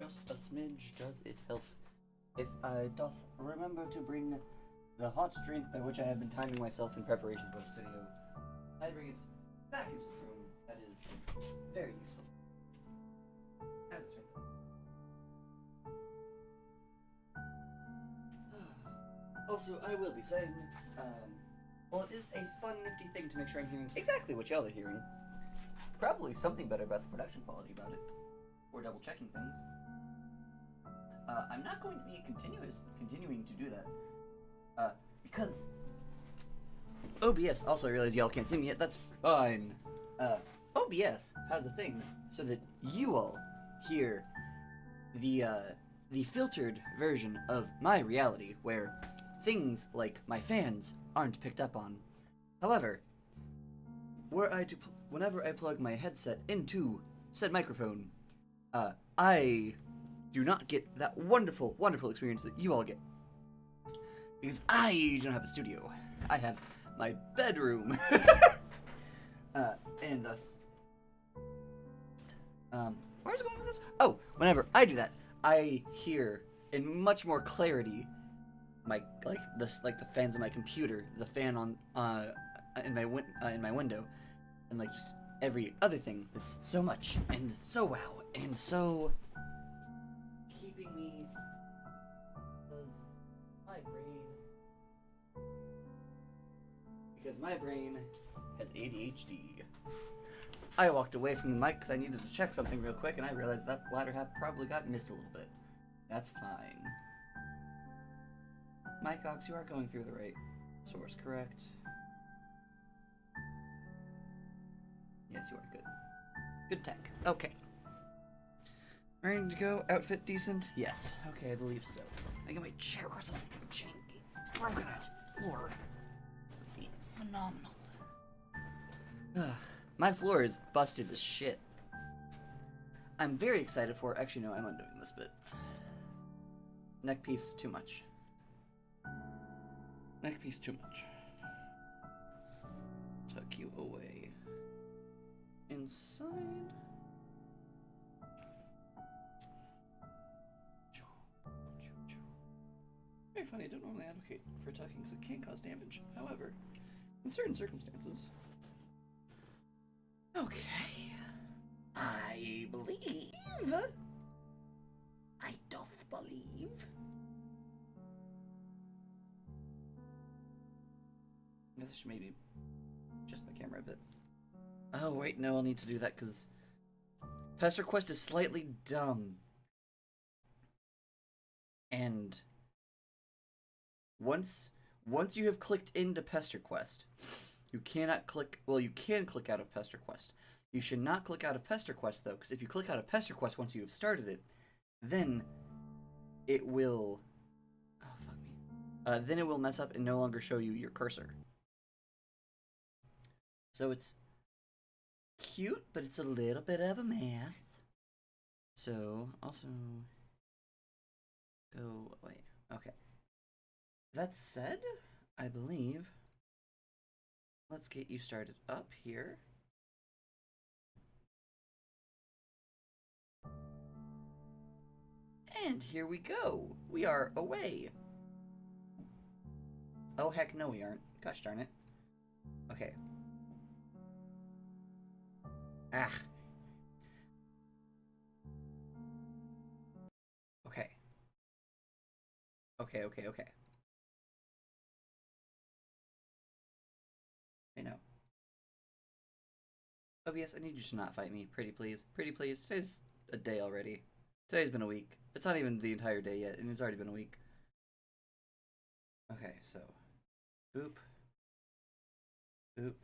Just a smidge does it help. If I doth remember to bring the hot drink by which I have been timing myself in preparation for this video, I bring it back into the room. That is very useful. As it turns out. Also, I will be saying, well, it is a fun, nifty thing to make sure I'm hearing exactly what y'all are hearing. Probably something better about the production quality about it. Or double checking things. I'm not going to be continuing to do that. Because OBS, also I realize y'all can't see me yet, that's fine. OBS has a thing so that you all hear the filtered version of my reality, where things like my fans aren't picked up on. However, whenever I plug my headset into said microphone, I do not get that wonderful, wonderful experience that you all get. Because I don't have a studio. I have my bedroom. And thus... where's it going with this? Oh, whenever I do that, I hear in much more clarity the fans of my computer, the fan on in my window, and like just every other thing that's so much and so wow and so keeping me, because my brain has ADHD. I walked away from the mic because I needed to check something real quick, and I realized that latter half probably got missed a little bit. That's fine. Mike Ox, you are going through the right source, correct? Yes, you are. Good. Good tech. Okay. Ready to go? Outfit decent? Yes. Okay, I believe so. I get my chair across this janky, broken ass floor. Phenomenal. My floor is busted as shit. I'm very excited for it. Actually, no, I'm undoing this bit. Neck piece, too much. Neck piece, too much. Tuck you away. Inside. Very funny, I don't normally advocate for tucking because it can cause damage. However, in certain circumstances. Okay. I believe. I doth believe. I guess I should maybe adjust my camera a bit. Oh, wait, no, I'll need to do that because Pesterquest is slightly dumb. And once you have clicked into Pesterquest, you cannot click, well, you can click out of Pesterquest. You should not click out of Pesterquest, though, because if you click out of Pesterquest once you have started it, then it will, oh, fuck me, then it will mess up and no longer show you your cursor. So it's cute, but it's a little bit of a math. So, also, go away. Okay. That said, I believe, let's get you started up here. And here we go. We are away. Oh, heck no we aren't. Gosh darn it. Okay. Ah. Okay. Okay. I know. OBS, I need you to not fight me. Pretty please. Pretty please. Today's a day already. Today's been a week. It's not even the entire day yet, and it's already been a week. Okay, so. Boop. Boop.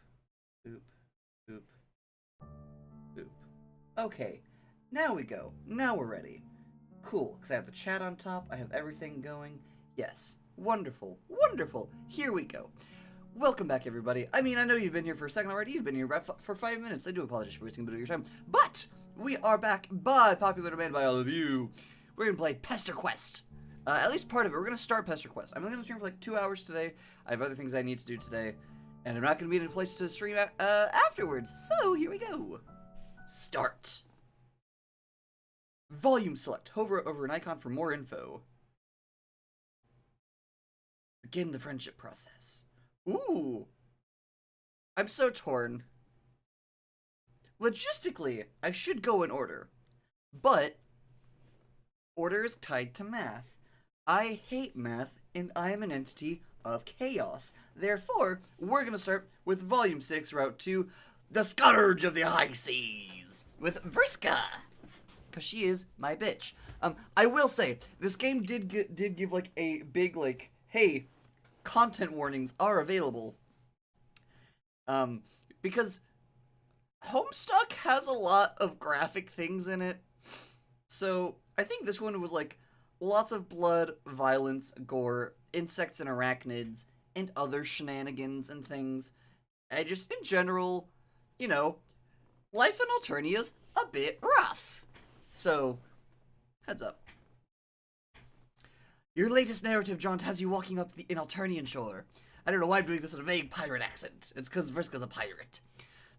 Boop. Boop. Boop. Okay. Now we go. Now we're ready. Cool, because I have the chat on top. I have everything going. Yes. Wonderful. Wonderful. Here we go. Welcome back, everybody. I mean, I know you've been here for a second already. You've been here for 5 minutes. I do apologize for wasting a bit of your time. But we are back by popular demand by all of you. We're going to play Pesterquest. At least part of it. We're going to start Pesterquest. I'm only going to stream for like 2 hours today. I have other things I need to do today. And I'm not going to be in a place to stream afterwards. So, here we go. Start. Volume select. Hover over an icon for more info. Begin the friendship process. Ooh. I'm so torn. Logistically, I should go in order. But order is tied to math. I hate math, and I am an entity of chaos. Therefore, we're going to start with Volume 6, Route 2, The Scourge of the High Seas, with Vriska, because she is my bitch. I will say, this game did give, like, a big, like, hey, content warnings are available. Because Homestuck has a lot of graphic things in it, so I think this one was, like, lots of blood, violence, gore, insects and arachnids, and other shenanigans and things. And just in general, you know, life in Alternia's a bit rough. So, heads up. Your latest narrative jaunt has you walking up in Alternian shore. I don't know why I'm doing this in a vague pirate accent. It's because Vriska's a pirate.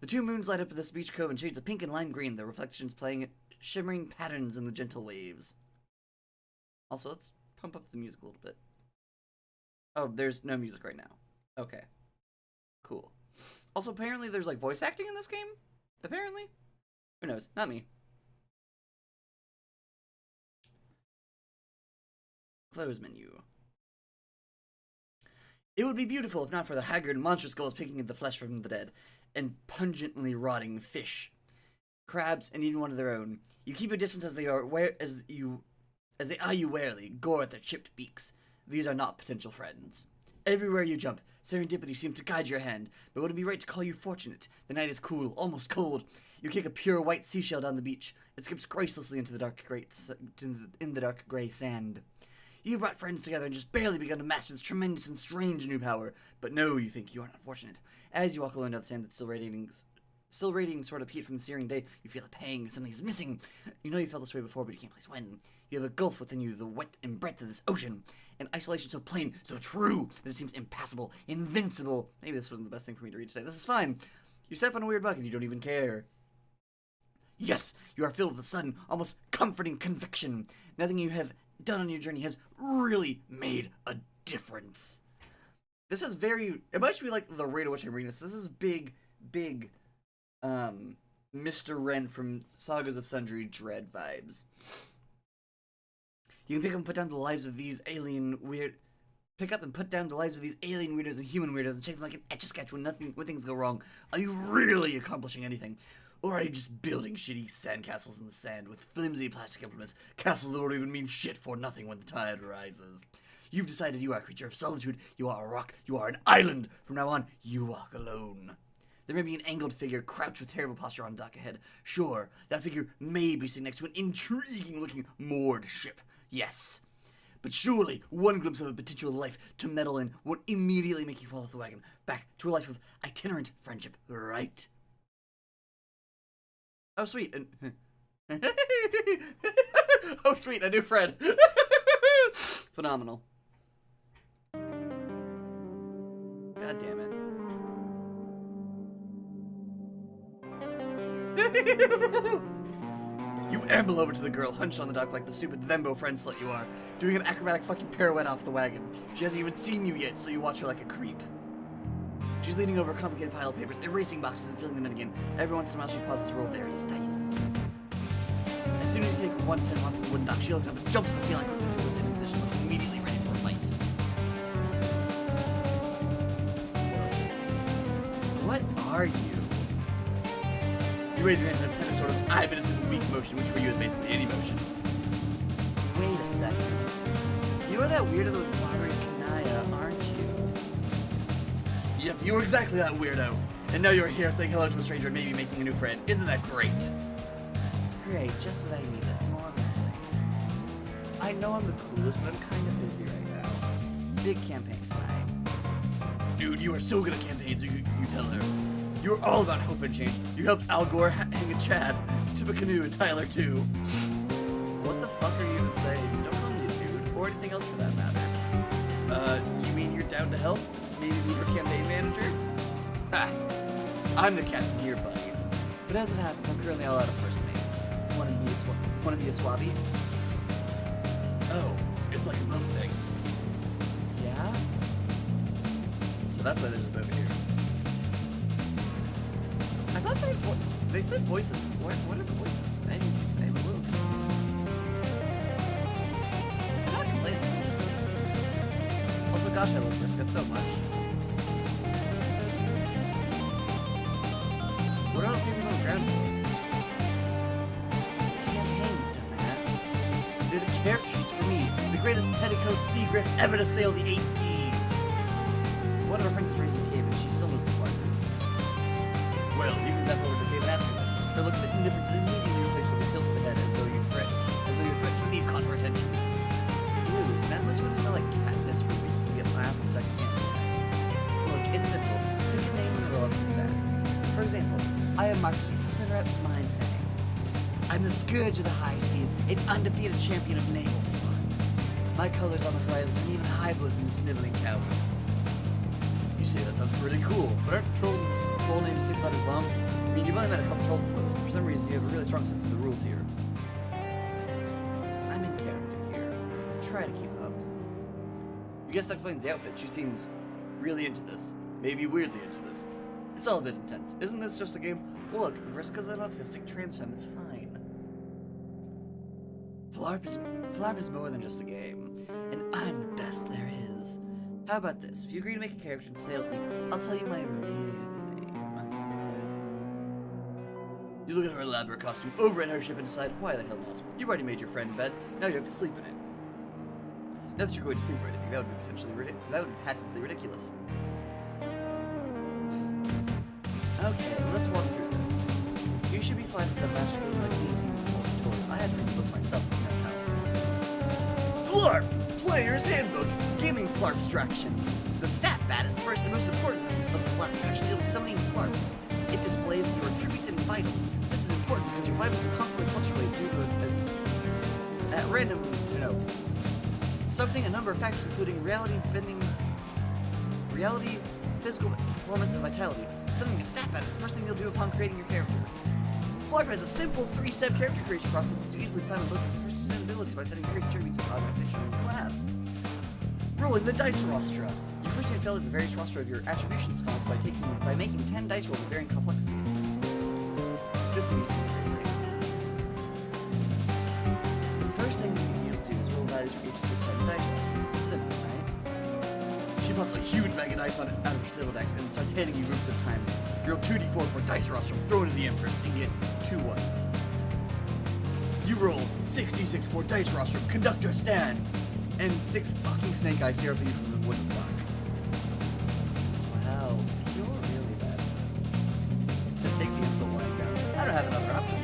The two moons light up this beach cove in shades of pink and lime green, their reflections playing shimmering patterns in the gentle waves. Also, let's pump up the music a little bit. Oh, there's no music right now. Okay. Cool. Also, apparently there's, like, voice acting in this game? Apparently? Who knows? Not me. Close menu. It would be beautiful if not for the haggard, monstrous gulls picking at the flesh from the dead, and pungently rotting fish, crabs, and even one of their own. You keep your distance as they eye you warily, gore at their chipped beaks. These are not potential friends. Everywhere you jump, serendipity seems to guide your hand, but would it be right to call you fortunate? The night is cool, almost cold. You kick a pure white seashell down the beach. It skips gracelessly into the dark gray sand. You brought friends together and just barely begun to master this tremendous and strange new power. But no, you think you are not fortunate. As you walk alone down the sand that's still radiating sort of heat from the searing day, you feel a pang. Something is missing. You know you felt this way before, but you can't place when. You have a gulf within you, the width and breadth of this ocean. An isolation so plain, so true, that it seems impassable, invincible. Maybe this wasn't the best thing for me to read today. This is fine. You step on a weird bug and you don't even care. Yes, you are filled with a sudden, almost comforting conviction. Nothing you have done on your journey has really made a difference. This is very, it might be like the rate at which I'm reading this. This is big, Mr. Wren from Sagas of Sundry Dread vibes. You can pick up and put down the lives of these alien weirdos and human weirdos and check them like an etch-a-sketch when things go wrong. Are you really accomplishing anything? Or are you just building shitty sandcastles in the sand with flimsy plastic implements, castles that don't even mean shit for nothing when the tide rises? You've decided you are a creature of solitude, you are a rock, you are an island. From now on, you walk alone. There may be an angled figure crouched with terrible posture on dock ahead. Sure, that figure may be sitting next to an intriguing-looking moored ship. Yes. But surely, one glimpse of a potential life to meddle in won't immediately make you fall off the wagon, back to a life of itinerant friendship, right? Oh, sweet. Oh, sweet, a new friend. Phenomenal. God damn it. You amble over to the girl, hunched on the dock like the stupid Thembo friend slut you are, doing an acrobatic fucking pirouette off the wagon. She hasn't even seen you yet, so you watch her like a creep. She's leaning over a complicated pile of papers, erasing boxes and filling them in again. Every once in a while she pauses to roll various dice. As soon as you take one step onto the wooden dock, she looks up and jumps with a feeling quickly to the sitting position, looking immediately ready for a fight. What are you? You raise your hands in a pathetic sort of I'm-innocent weak motion, which for you is basically any motion. Wait a second. You are that weirdo that was bothering Kanaya, aren't you? Yep, you were exactly that weirdo. And now you're here saying hello to a stranger and maybe making a new friend. Isn't that great? Great, just what I needed. More magic. I know I'm the coolest, but I'm kind of busy right now. Big campaign tonight. Dude, you are so good at campaigns, you tell her. You were all about hope and change. You helped Al Gore hang a Chad, Tippecanoe, and Tyler too. What the fuck are you even saying? Don't call me a dude. or anything else for that matter. You mean you're down to help? Maybe be your campaign manager? Ha! I'm the captain here, buddy. But as it happens, I'm currently all out of first mates. Wanna be a swabby? Oh, it's like a mum thing. Yeah? So that's why there's a boat here. I thought there was one. They said voices. What are the voices? I'm a little confused. I'm not complaining. Also, gosh, I love Vriska so much. What are all the papers on the ground for? Campaign, dumbass. They're the character sheets for me, the greatest petticoat sea griff ever to sail the 8 seas. One of our friends is raising a cave and she still knows the flyers. Well, you can step over to the cave and ask her that. Her look of indifference is immediately replaced with a tilt of the head as though your threats would need caught her attention. Ew, that must really smell like catness for weeks to get laughed because I can't. Look, it's simple. Pick a name and roll up some stats. For example, I am Marquis Spinner Mindfang. I'm the scourge of the high seas, an undefeated champion of naval fun. My colors on the horizon and even high-bloods into sniveling cowards. You say that sounds pretty cool, but aren't trolls troll names 6 letters long? I mean, you've only met a couple trolls before this, but for some reason you have a really strong sense of the rules here. I'm in character here. Try to keep up. I guess that explains the outfit. She seems really into this. Maybe weirdly into this. It's all a bit intense. Isn't this just a game? Look, Vriska's an autistic trans femme. It's fine. Flarp is more than just a game. And I'm the best there is. How about this? If you agree to make a character and sail with me, I'll tell you my real name. You look at her elaborate costume over at her ship and decide, why the hell not? You've already made your friend bed, now you have to sleep in it. Not that you're going to sleep or anything, that would be patently ridiculous. Okay, let's walk through this. You should be fine with the masticate like easy before. I had to read the books myself. Flarp! Player's Handbook! Gaming Flarp Abstractions! The stat bat is the first and most important of the Flarp abstraction deal with summoning Flarp. It displays your attributes and vitals. This is important because your vitals will constantly fluctuate due to at random, something a number of factors including reality, physical performance, and vitality. Something a stat bat is the first thing you'll do upon creating your character. Flarp has a simple 3-step character creation process to easily assign both your first 2 abilities by setting various attributes to augmentation class. Rolling the dice rostra. You personally fill out the various rostra of your attribution skulls by making 10 dice rolls of varying complexity. This is great. The first thing you need to do is roll dice for each of the 10 dice rolls. It's simple, right? She pops a huge bag of dice out of her silver decks and starts handing you groups at a time. You roll 2d4 for dice rostrum, throw it to the Empress, and get 2 ones. You roll 6d6 for dice rostrum, conduct your stand, and 6 fucking snake eyes stare up at you from the wooden block. Wow, you're really bad at this. Then take the insult line down. I don't have another option.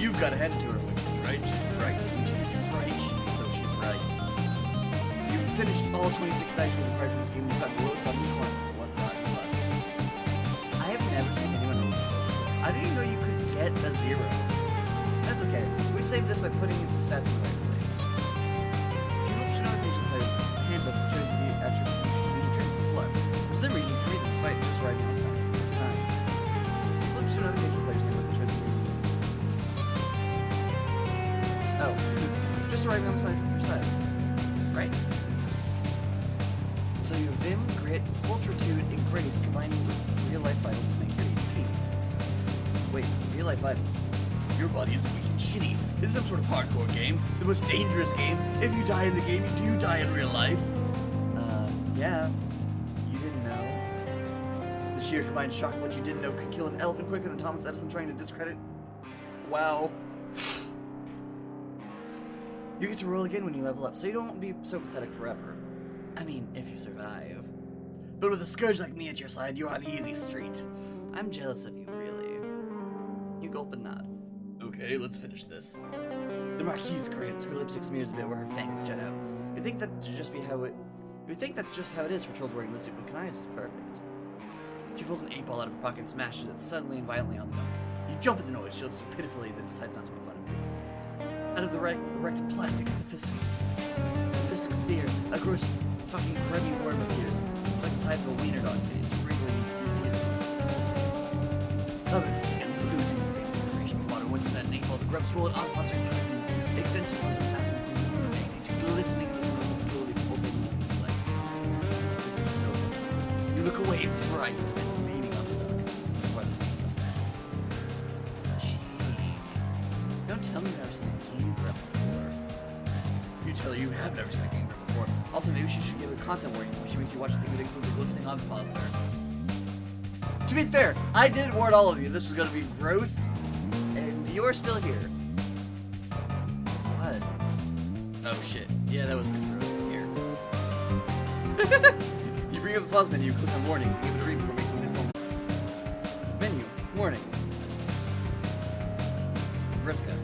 You've got to hand it to her, which is right. She's right. She's right. She's right. You've finished all 26 dice rolls required for this game. You've got below 7 coins. What left? I have never seen anyone roll this before. I didn't even know you could get a 0. That's okay. We saved this by putting the stats in the right place. You look to navigation players' handbook that shows the attributes to Flarp. For some reason, you can read them despite just arriving on the spot for the first time. Look to another page of players' handbook that shows the just arriving on the planet for the first time. Right? So you have Vim, Grit, Ultratude, and Grace combining with real-life vitals to make your HP. Wait, real-life vitals? Your body is weak and shitty. This is some sort of hardcore game. The most dangerous game. If you die in the game, do you die in real life? Yeah. You didn't know. The sheer combined shock of what you didn't know could kill an elephant quicker than Thomas Edison trying to discredit. Wow. You get to roll again when you level up, so you don't be so pathetic forever. I mean, if you survive. But with a scourge like me at your side, you're on easy street. I'm jealous of you, really. You gulp and nod. Okay, let's finish this. The Marquise grins, her lipstick smears a bit where her fangs jut out. You'd think that's just how it is for trolls wearing lipstick, but Kanai's is perfect. She pulls an 8-ball out of her pocket and smashes it suddenly and violently on the dog. You jump at the noise, she looks at you pitifully, then decides not to make fun of you. out of the wrecked plastic sophistic sphere, a gross fucking grubby worm appears. It's like the size of a wiener dog. It's wriggling. You see it's pulsing. Covered in blue to the favorite creation of water. Once that name, all the grubs roll it off monster glistens. It extends to monster massive blue each glistening in the sun of the slowly pulsating light. This is so good. You look away bright and beaming off the dark. Before the sun sets. Don't tell me you've never seen a game grub before. You tell you have never seen a game grub before. Also, maybe she should give a content warning, which makes you watch a thing that includes a glistening ovipositor. To be fair, I did warn all of you this was going to be gross, and you're still here. What? Oh shit. Yeah, that was pretty gross. Here. You bring up the pause menu, click on warnings, and give it a read before making an informed menu. Warnings. Vriska.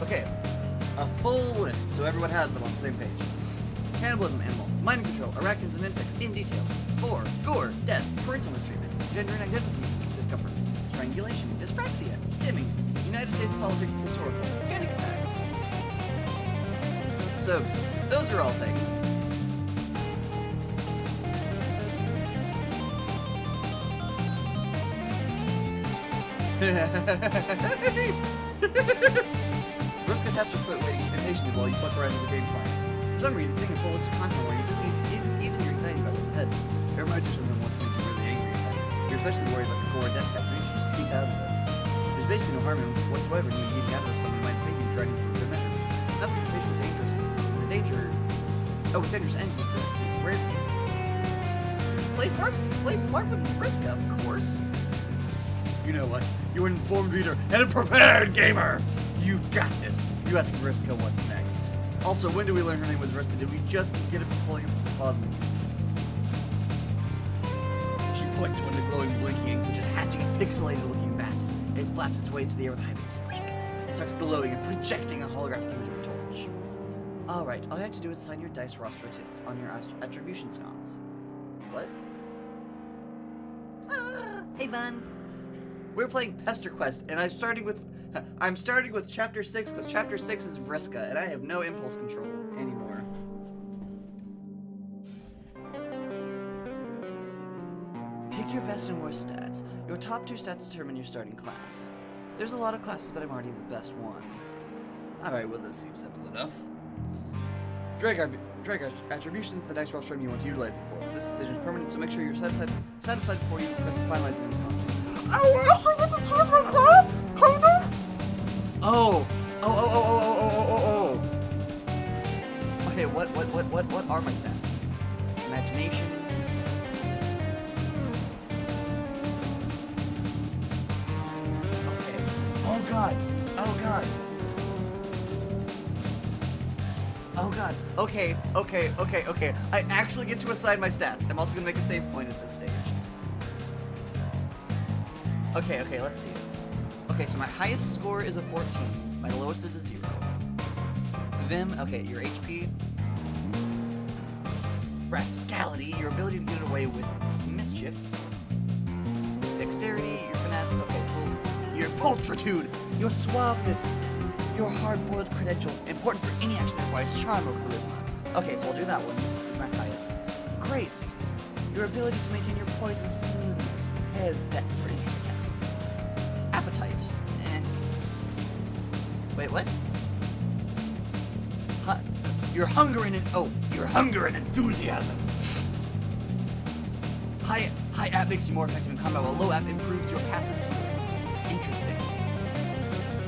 Okay. A full list, so everyone has them on the same page. Cannibalism, animal, mind control, arachnids and insects in detail. 4. Gore, death, parental mistreatment, gender and identity, discomfort, strangulation, dyspraxia, stimming, United States politics, historical, panic attacks. So, those are all things. Vriska taps her foot, waiting impatiently while you fuck around in the game fire. For some reason, seeing a full list of content warnings is easing your anxiety about what's ahead. It reminds you of something once made you really angry. You're especially worried about the gore death type. Maybe you should just peace out of this. There's basically no harm in whatsoever in you eating out of this when you might save you trying for good measure. Not that the confrontation was dangerous. The danger... Oh, it's dangerous ends with the... Where... Play flirt with Vriska, of course. You know what? You're an informed reader and a prepared gamer! You've got this. You ask Vriska what's next. Also, when did we learn her name was Vriska? Did we just get it from pulling up the pause menu? She points when the glowing, blinking ink, which is hatching a pixelated-looking bat. It flaps its way to the air with a high-pitched squeak. It starts glowing and projecting a holographic image of a torch. Alright, all you have to do is assign your dice roster on your attribution sconce. What? Hey, Bun. We're playing Pesterquest, and I'm starting with Chapter 6, because Chapter 6 is Vriska, and I have no impulse control anymore. Pick your best and worst stats. Your top 2 stats determine your starting class. There's a lot of classes, but I'm already the best one. Alright, well, this seems simple enough. Drag attributions to the dice roll stream you want to utilize it for. This decision is permanent, so make sure you're satisfied before you press finalize the response. I actually get to choose my class? Kind of? Oh. Okay, what are my stats? Imagination. Okay. Oh god. Okay. I actually get to assign my stats. I'm also gonna make a save point at this stage. Okay, let's see. Okay, so my highest score is a 14. My lowest is a 0. Vim, okay, your HP. Rascality, your ability to get away with mischief. Dexterity, your finesse, okay, cool. Your pulchritude, your suaveness, your hard-boiled credentials, important for any action that requires charm or charisma. Okay, so I'll do that one. It's my highest. Grace, your ability to maintain your poise and smoothness. That's for interesting tasks. Appetite, Wait, what? Your hunger and enthusiasm. High app makes you more effective in combat, while low app improves your passive healing. Interesting.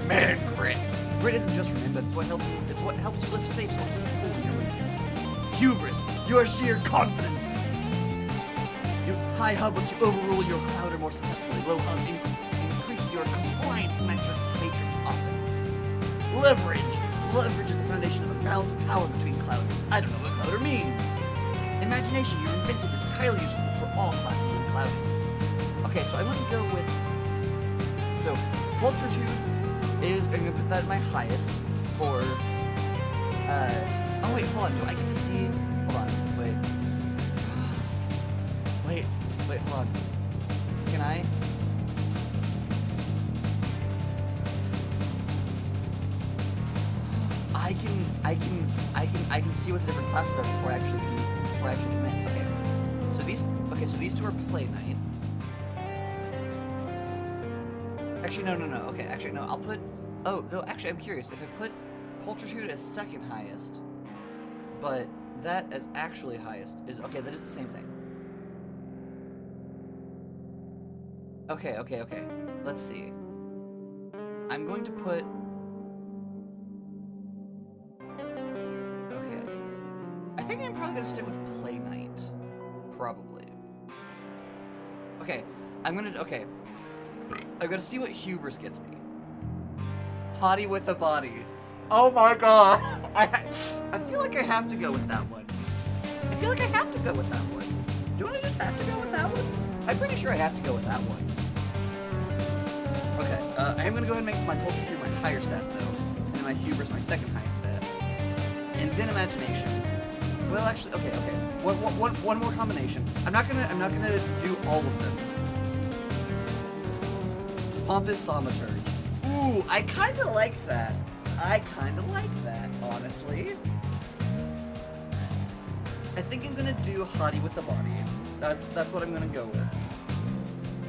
Man, grit. Grit isn't just for him, but it's what helps you lift safe spots with cool in your week. Hubris, your sheer confidence. Your high hub lets you overrule your clouder more successfully. Low hub increases your compliance matrix offense. Leverage is the foundation of a balanced power between clouders. I don't know what clouder means. Imagination, your inventive is highly useful for all classes of clouding. Okay, so I want to go with... So, Pulchritude is... I'm going to put that at my highest for... Oh, wait, hold on. Do I get to see... Hold on. Wait, hold on. Can I... I can see what the different classes are before I actually commit. So these two are play night. Actually, no. Okay, actually, no. I'll put. Oh, though. Actually, I'm curious if I put pulchritude as second highest, but that as actually highest is okay. That is the same thing. Okay. Let's see. I'm going to put. Okay. I think I'm probably gonna stick with play night. Probably. Okay. I'm gonna see what hubris gets me. Hottie with a body. Oh my god! I feel like I have to go with that one. Do I just have to go with that one? I'm pretty sure I have to go with that one. Okay, I am gonna go ahead and make my pulchritude my higher stat though, and then my hubris my second highest stat, and then imagination. Well, actually, okay. One more combination. I'm not gonna do all of them. Pompous thaumaturge. Ooh, I kind of like that. Honestly. I think I'm gonna do hottie with the body. That's what I'm gonna go with.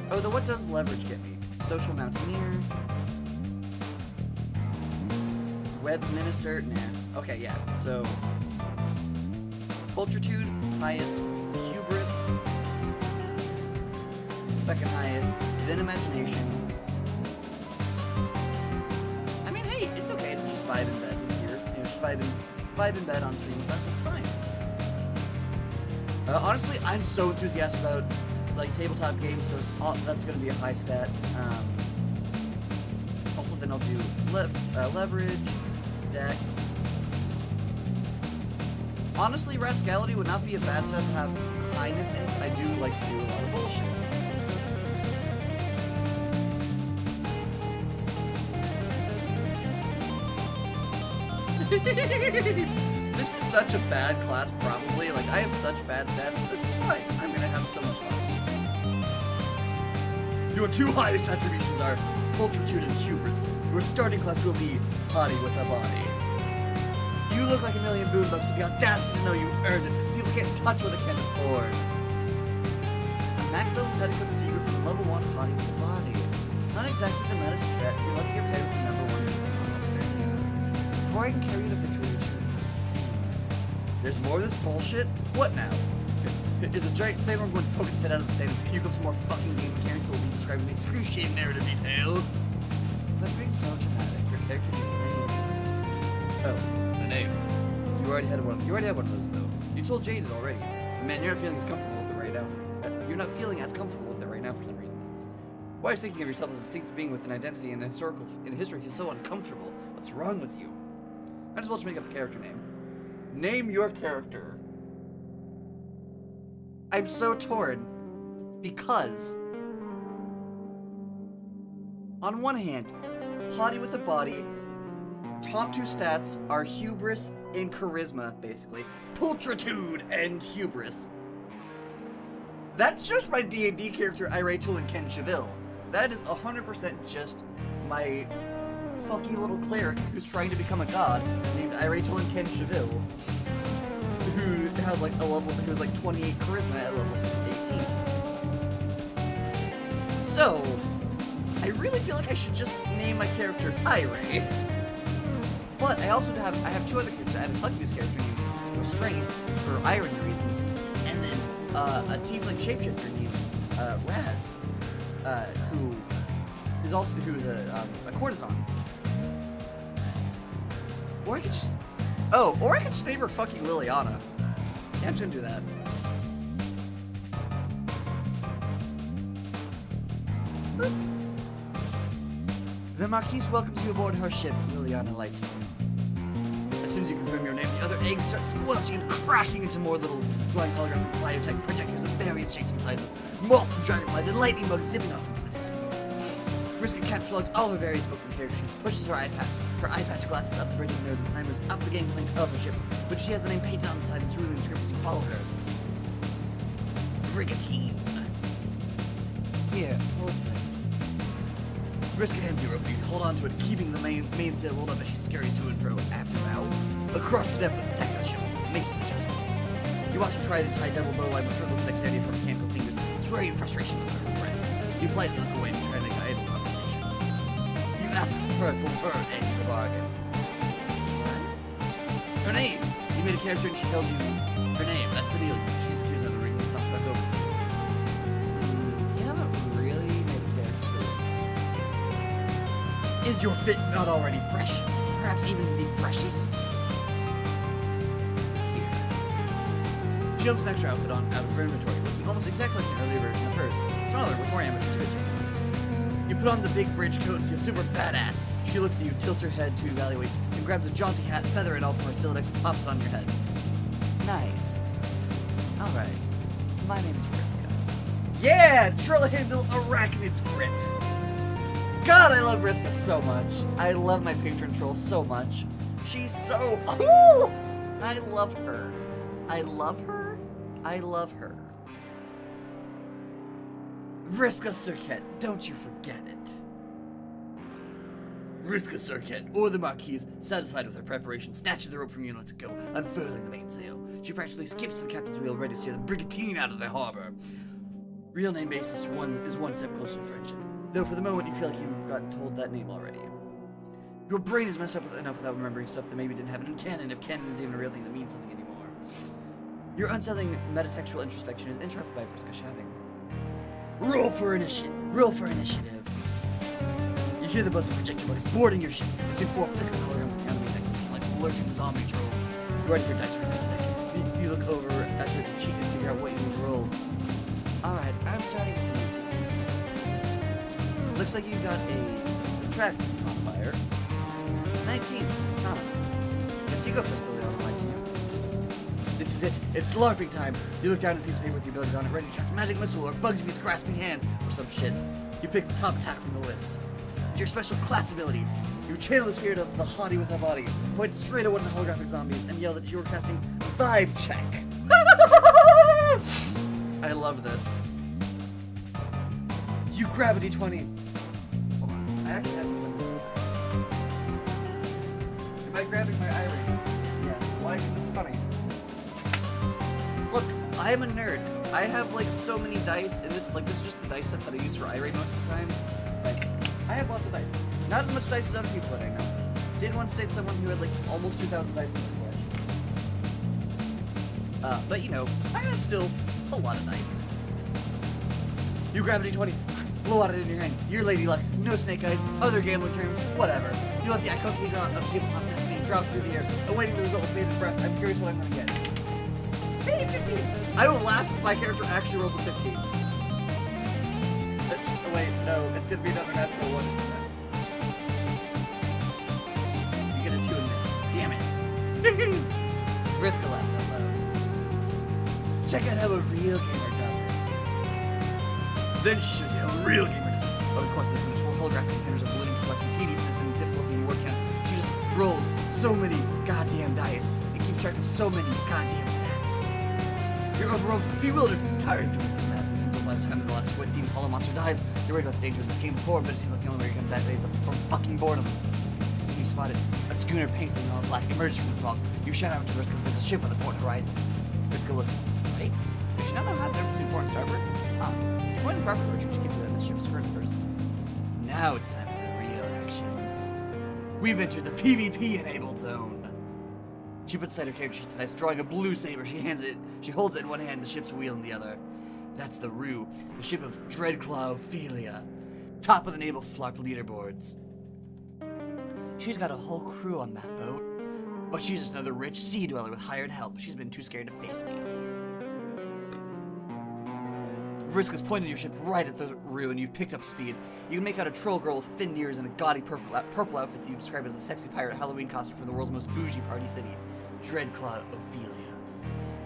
Oh, though what does leverage get me? Social mountaineer. Web minister. Nah. Okay, yeah. So pulchritude highest, hubris second highest, then imagination. I mean, hey, it's okay to just vibe in bed here. You know, just vibe in bed on stream with us. That's fine. Honestly, I'm so enthusiastic about like tabletop games, so that's going to be a high stat. Also, then I'll do leverage, dex. Honestly, rascality would not be a bad stat to have highness in. I do like to do a lot of bullshit. This is such a bad class, probably. Like, I have such bad stats, but this is fine. I'm gonna have so much fun. Your two highest attributions are pulchritude and hubris. Your starting class will be hottie with a body. You look like a million boombucks with the audacity to know you earned it. People can't touch what they can't afford. Max level medicate secret to level 1 hottie with a body. Not exactly the meta strat. You're lucky you're paired with the number 1. Before I can carry you to victory, there's more of this bullshit? What now? Is a giant saber going to poke its head out of the sand and puke up some more fucking game mechanics that will be described in excruciating narrative detail? That being so dramatic, your character needs a name. Oh, a name. You already had one of those, though. You told Jade it already. Man, you're not feeling as comfortable with it right now. You're not feeling as comfortable with it right now for some reason. Why is thinking of yourself as a distinct being with an identity and in history feel so uncomfortable? What's wrong with you? Might as well just make up a character name. Name your character. I'm so torn. Because on one hand, hottie with a body, top 2 stats are hubris and charisma, basically. Pulchritude and hubris. That's just my D&D character, Irate Tool and Ken Cheville. That is 100% just my fucky little cleric who's trying to become a god named Irate Tool and Ken Cheville, who has like who has like 28 charisma at level 18. So, I really feel like I should just name my character Irate. But I have 2 other characters. I have a succubus character named Restrain for irony reasons, and then a tiefling shapeshifter named Raz, who is a courtesan. Or I could just name her fucking Liliana. Yeah, I'm just gonna do that. The Marquise welcomes you aboard her ship, Liliana Light. As soon as you confirm your name, the other eggs start squelching and crashing into more little flying holographic biotech projectors of various shapes and sizes, moths, dragonflies, and lightning bugs zipping off into the distance. Brisket catalogs all her various books and character sheets, pushes her eye patch glasses up the bridge of her nose, and climbers up the gangplank of her ship, which she has the name painted on the side and cerulean inscriptions as you follow her. Brigantine. Here, hold this. Vriska hands you a rope. You hold on to it, keeping the mainsail rolled up as she scurries to and fro after bow across the deck with the deck of the ship, making adjustments. You watch her try to tie double bow line with triple dexterity of her mechanical fingers, throwing frustration under her breath. You politely look away and try to make idle conversation. You ask her for her end of the bargain. Her name! You made a character and she tells you her name. That's the deal. She secures another ring and something back over to you. You haven't really made a character. Is your fit not already fresh? Perhaps even the freshest? Here. She jumps an extra outfit out of her inventory, looking almost exactly like an earlier version of hers, smaller with more amateur stitching. You put on the big bridge coat and feel super badass. She looks at you, tilts her head to evaluate, and grabs a jaunty hat, feather it all from her Silex, and pops it on your head. Nice. Alright. My name's Vriska. Yeah! Troll handle Arachnid's grip. God, I love Vriska so much. I love my patron troll so much. She's so... Oh! I love her. I love her. I love her. Vriska Cirquet, don't you forget it. Vriska Cirquet, or the Marquise, satisfied with her preparation, snatches the rope from you and lets it go, unfurling the mainsail. She practically skips to the captain's wheel, ready to steer the brigantine out of the harbor. Real name basis is one step closer to friendship, though for the moment you feel like you got told that name already. Your brain is messed up enough without remembering stuff that maybe didn't happen in canon, if canon is even a real thing that means something anymore. Your unsettling metatextual introspection is interrupted by Vriska shouting, Roll for initiative! Roll for initiative! You hear the buzz of projectile bugs boarding your ship between four flickering holograms of enemy deck like lurching zombie trolls. You ready your dice for the deck. You look over at her to cheat and figure out what you need to roll. Alright, I'm starting with an 18. Looks like you got a subtract modifier. 19. Huh. Guess you go first, Lily, on the lights here. This is it. It's LARPing time. You look down at a piece of paper with your abilities on it, ready to cast magic missile or Bugsby's grasping hand or some shit. You pick the top attack from the list. It's your special class ability. You channel the spirit of the hottie with a body, point straight at one of the holographic zombies, and yell that you are casting Vibe Check. I love this. You grab a d20. Hold on. I actually have a d20. Am I grabbing my ivory? Yeah. Why? Because it's funny. Look, I am a nerd. I have like so many dice, and this is just the dice set that I use for irate most of the time. Like, I have lots of dice. Not as much dice as other people that I know. Did once date someone who had like almost 2,000 dice in the flesh. But you know, I have still a lot of dice. You grab a d20, blow out it in your hand. Your lady luck, no snake eyes, other gambling terms, whatever. You let the icosahedron of tabletop destiny drop through the air, awaiting the result of bated breath. I'm curious what I'm gonna get. Hey, 15! I will laugh if my character actually rolls a 15. Oh wait, no, it's gonna be another natural one. You get a 2 in this. Damn it. Vriska laughs out loud. Check out how a real gamer does it. Then she shows you how a real gamer does it. But of course, this thing is full holographic contenders of ballooning complexity, tediousness, and difficulty and word count. She just rolls so many goddamn dice and keeps track of so many goddamn stats. You're overwhelmed, bewildered, tired of doing this math. And so by the time the last squid demon hollow monster dies, you're worried about the danger of this game before, but it seems like the only way you're gonna die is from fucking boredom. You spotted a schooner painfully in all black emerged from the fog. You shout out to Vriska that there's a ship on the port horizon. Vriska looks, wait, does she not know how to difference between port and starboard? Ah, point and proper direction to keep that this ship's skirt first. Now it's time for the real action. We've entered the PvP enabled zone. She puts aside her character sheets nice, drawing a blue saber. She holds it in one hand, the ship's wheel in the other. That's the Rue, the ship of Dreadclaw Ophelia. Top of the naval flarp leaderboards. She's got a whole crew on that boat, but she's just another rich sea dweller with hired help. She's been too scared to face me. Vriska's pointed your ship right at the Rue, and you've picked up speed. You can make out a troll girl with finned ears and a gaudy purple outfit that you describe as a sexy pirate Halloween costume from the world's most bougie party city, Dreadclaw Ophelia.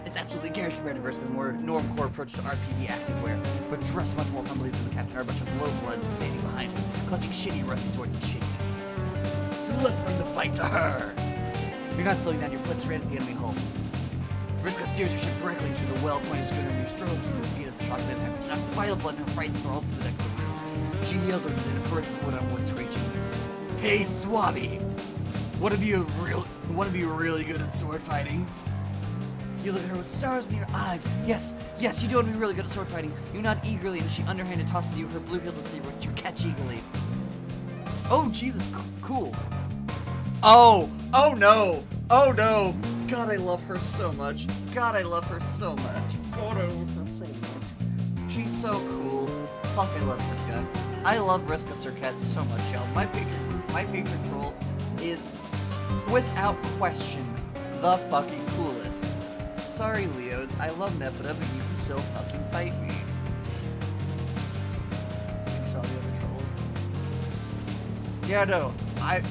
It's absolutely garish compared to Vriska's more normcore approach to RPV activewear, but dressed much more humbly than the captain are a bunch of low bloods standing behind her, clutching shitty rusty swords and shaking. So let's bring the fight to her! You're not slowing down, you're put straight at the enemy hull. Vriska steers your ship directly into the well-pointed schooner, and you struggle to keep your feet at the shock of impact, which knocks the vital blood in her frightened thralls to the deck of the room. She heals with an horrific one-on-one screeching. Hey, Swabby! Wanna be really good at sword fighting? You look at her with stars in your eyes. Yes, you do want to be really good at sword fighting. You nod eagerly, and she underhanded tosses you her blue-hilted saber, which you catch eagerly. Oh, Jesus, cool. Oh no! God, I love her so much. God, I love her so much. She's so cool. Fuck, I love Vriska. I love Vriska Cirquette so much, y'all. My patron troll is, without question, the fucking coolest. Sorry, Leos, I love Nepeta, but you can still fucking fight me. Thanks to all the other trolls. Yeah, no, I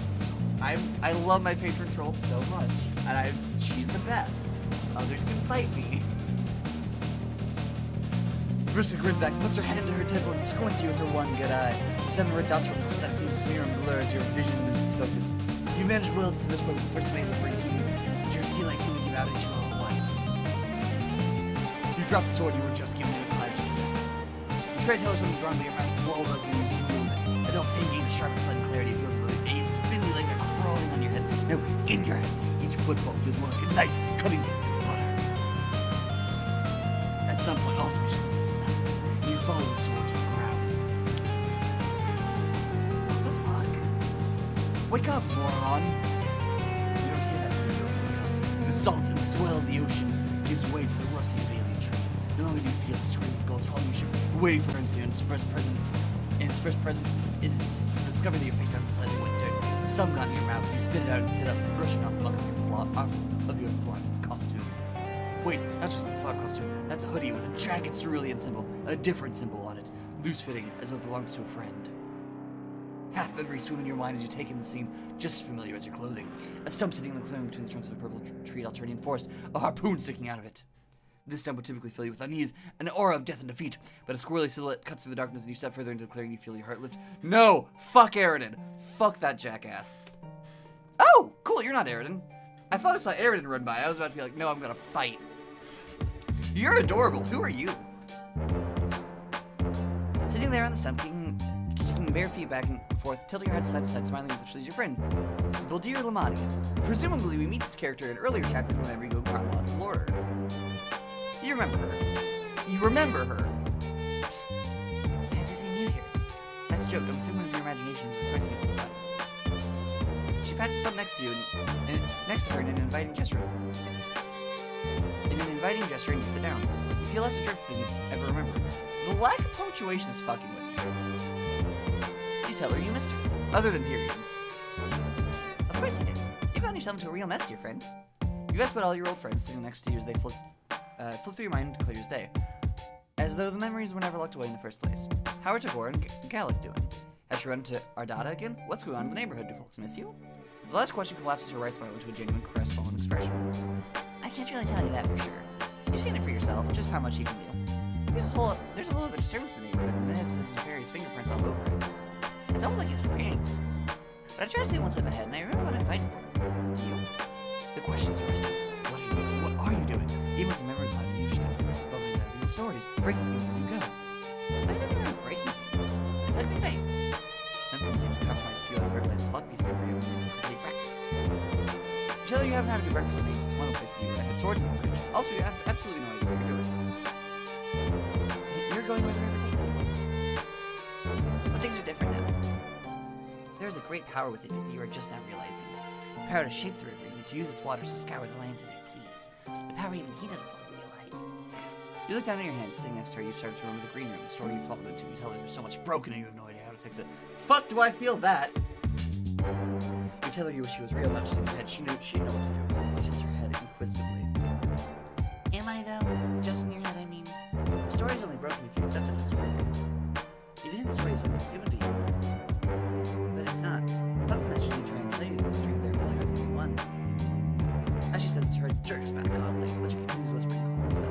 love my patron troll so much, and she's the best. Others can fight me. Vriska grins back, puts her hand to her temple, and squints you with her one good eye. Seven red dots from prosthetics seem to smear and blur as your vision loses focus. You managed well to this point before somebody will bring to you, but your sea light seemed to give out at you all at once. You dropped the sword you were just given in the flash. You try to tell her something wrong, but your mouth walled up in your movement. A dull pain gains a sharp and sudden clarity. It feels like the spindly legs are crawling on your head. No, in your head. Each footfall feels more like a knife cutting butter. At some point, also, she slips in the knives, and you follow the sword to the ground. What the fuck? Wake up, moron! You don't hear that from your The salt and swell of the ocean gives way to the rusty of alien trees. No longer do you feel the scream of gulls following your ship, waiting for currency, and its first present is the discovery that your face out of the slightly wet dirt. Some got in your mouth, you spit it out and sit up, brushing off muck of your flawed costume. Wait, that's just a flawed costume. That's a hoodie with a jagged cerulean symbol, a different symbol on it, loose-fitting, as though it belongs to a friend. Half memories swim in your mind as you take in the scene, just as familiar as your clothing. A stump sitting in the clearing between the trunks of a purple tree Alternian forest, a harpoon sticking out of it. This stump would typically fill you with unease, an aura of death and defeat, but a squirrely silhouette cuts through the darkness and you step further into the clearing, you feel your heart lift. No! Fuck Aridin! Fuck that jackass. Oh! Cool, you're not Aridin. I thought I saw Aridin run by. I was about to be like, no, I'm gonna fight. You're adorable. Who are you? Sitting there on the stump, kicking bare feet back and forth, tilting your head side to side, smiling which is your friend, Buldir Lamani. Presumably, we meet this character in earlier chapters whenever you go chronological order. You remember her. Psst. Fancy seeing you here. That's a joke. I'm figment of your imagination. She pats up next to you and next to her in an inviting gesture. And you sit down. You feel less adrift than you ever remember. The lack of punctuation is fucking with you. You tell her you missed her, other than periods. Of course you did. You got yourself into a real mess, dear friend. You ask about all your old friends sitting next to you as they flip through your mind clear as day, as though the memories were never locked away in the first place. How are Tagore and Gallic doing? Has she run to Ardata again? What's going on in the neighborhood? Do folks miss you? The last question collapses her right smile into a genuine crestfallen expression. I can't really tell you that for sure. You've seen it for yourself, just how much you can do. There's a whole other disturbance in the neighborhood, and it has nefarious fingerprints all over it. It's almost like he's preparing for this. But I try to stay one step ahead, and I remember what I'm fighting for. Do you? The question is arresting. What are you doing? Even with the memory cloud, you've just been building new stories, breaking things as you go. But it's nothing wrong with breaking things. It's like the same. Sometimes you have to compromise a few out of third place plot piece to bring you complete breakfast. You tell her you haven't had a good breakfast in one of the places you had swords in the fridge. Also, you have absolutely no idea what you're doing. You're going where the river takes you. But things are different now. There is a great power within you that you are just now realizing. The power to shape the river, and to use its waters to scour the lands as you please. The power even he doesn't fully realize. You look down at your hands, sitting next to her, you start to remember the green room, the story you followed into. You tell her there's so much broken and you have no idea how to fix it. Fuck do I feel that? You tell her you wish she was real, not just in your head. She'd know what to do. She tilts her head inquisitively. Am I, though? Just in your head, I mean? The story's only broken if you accept that it's broken. You think the story is something given to you. But it's not. Puppet message is trying to tell you that the strings there really are the one. As she says, her head jerks back oddly, but she continues whispering calls out.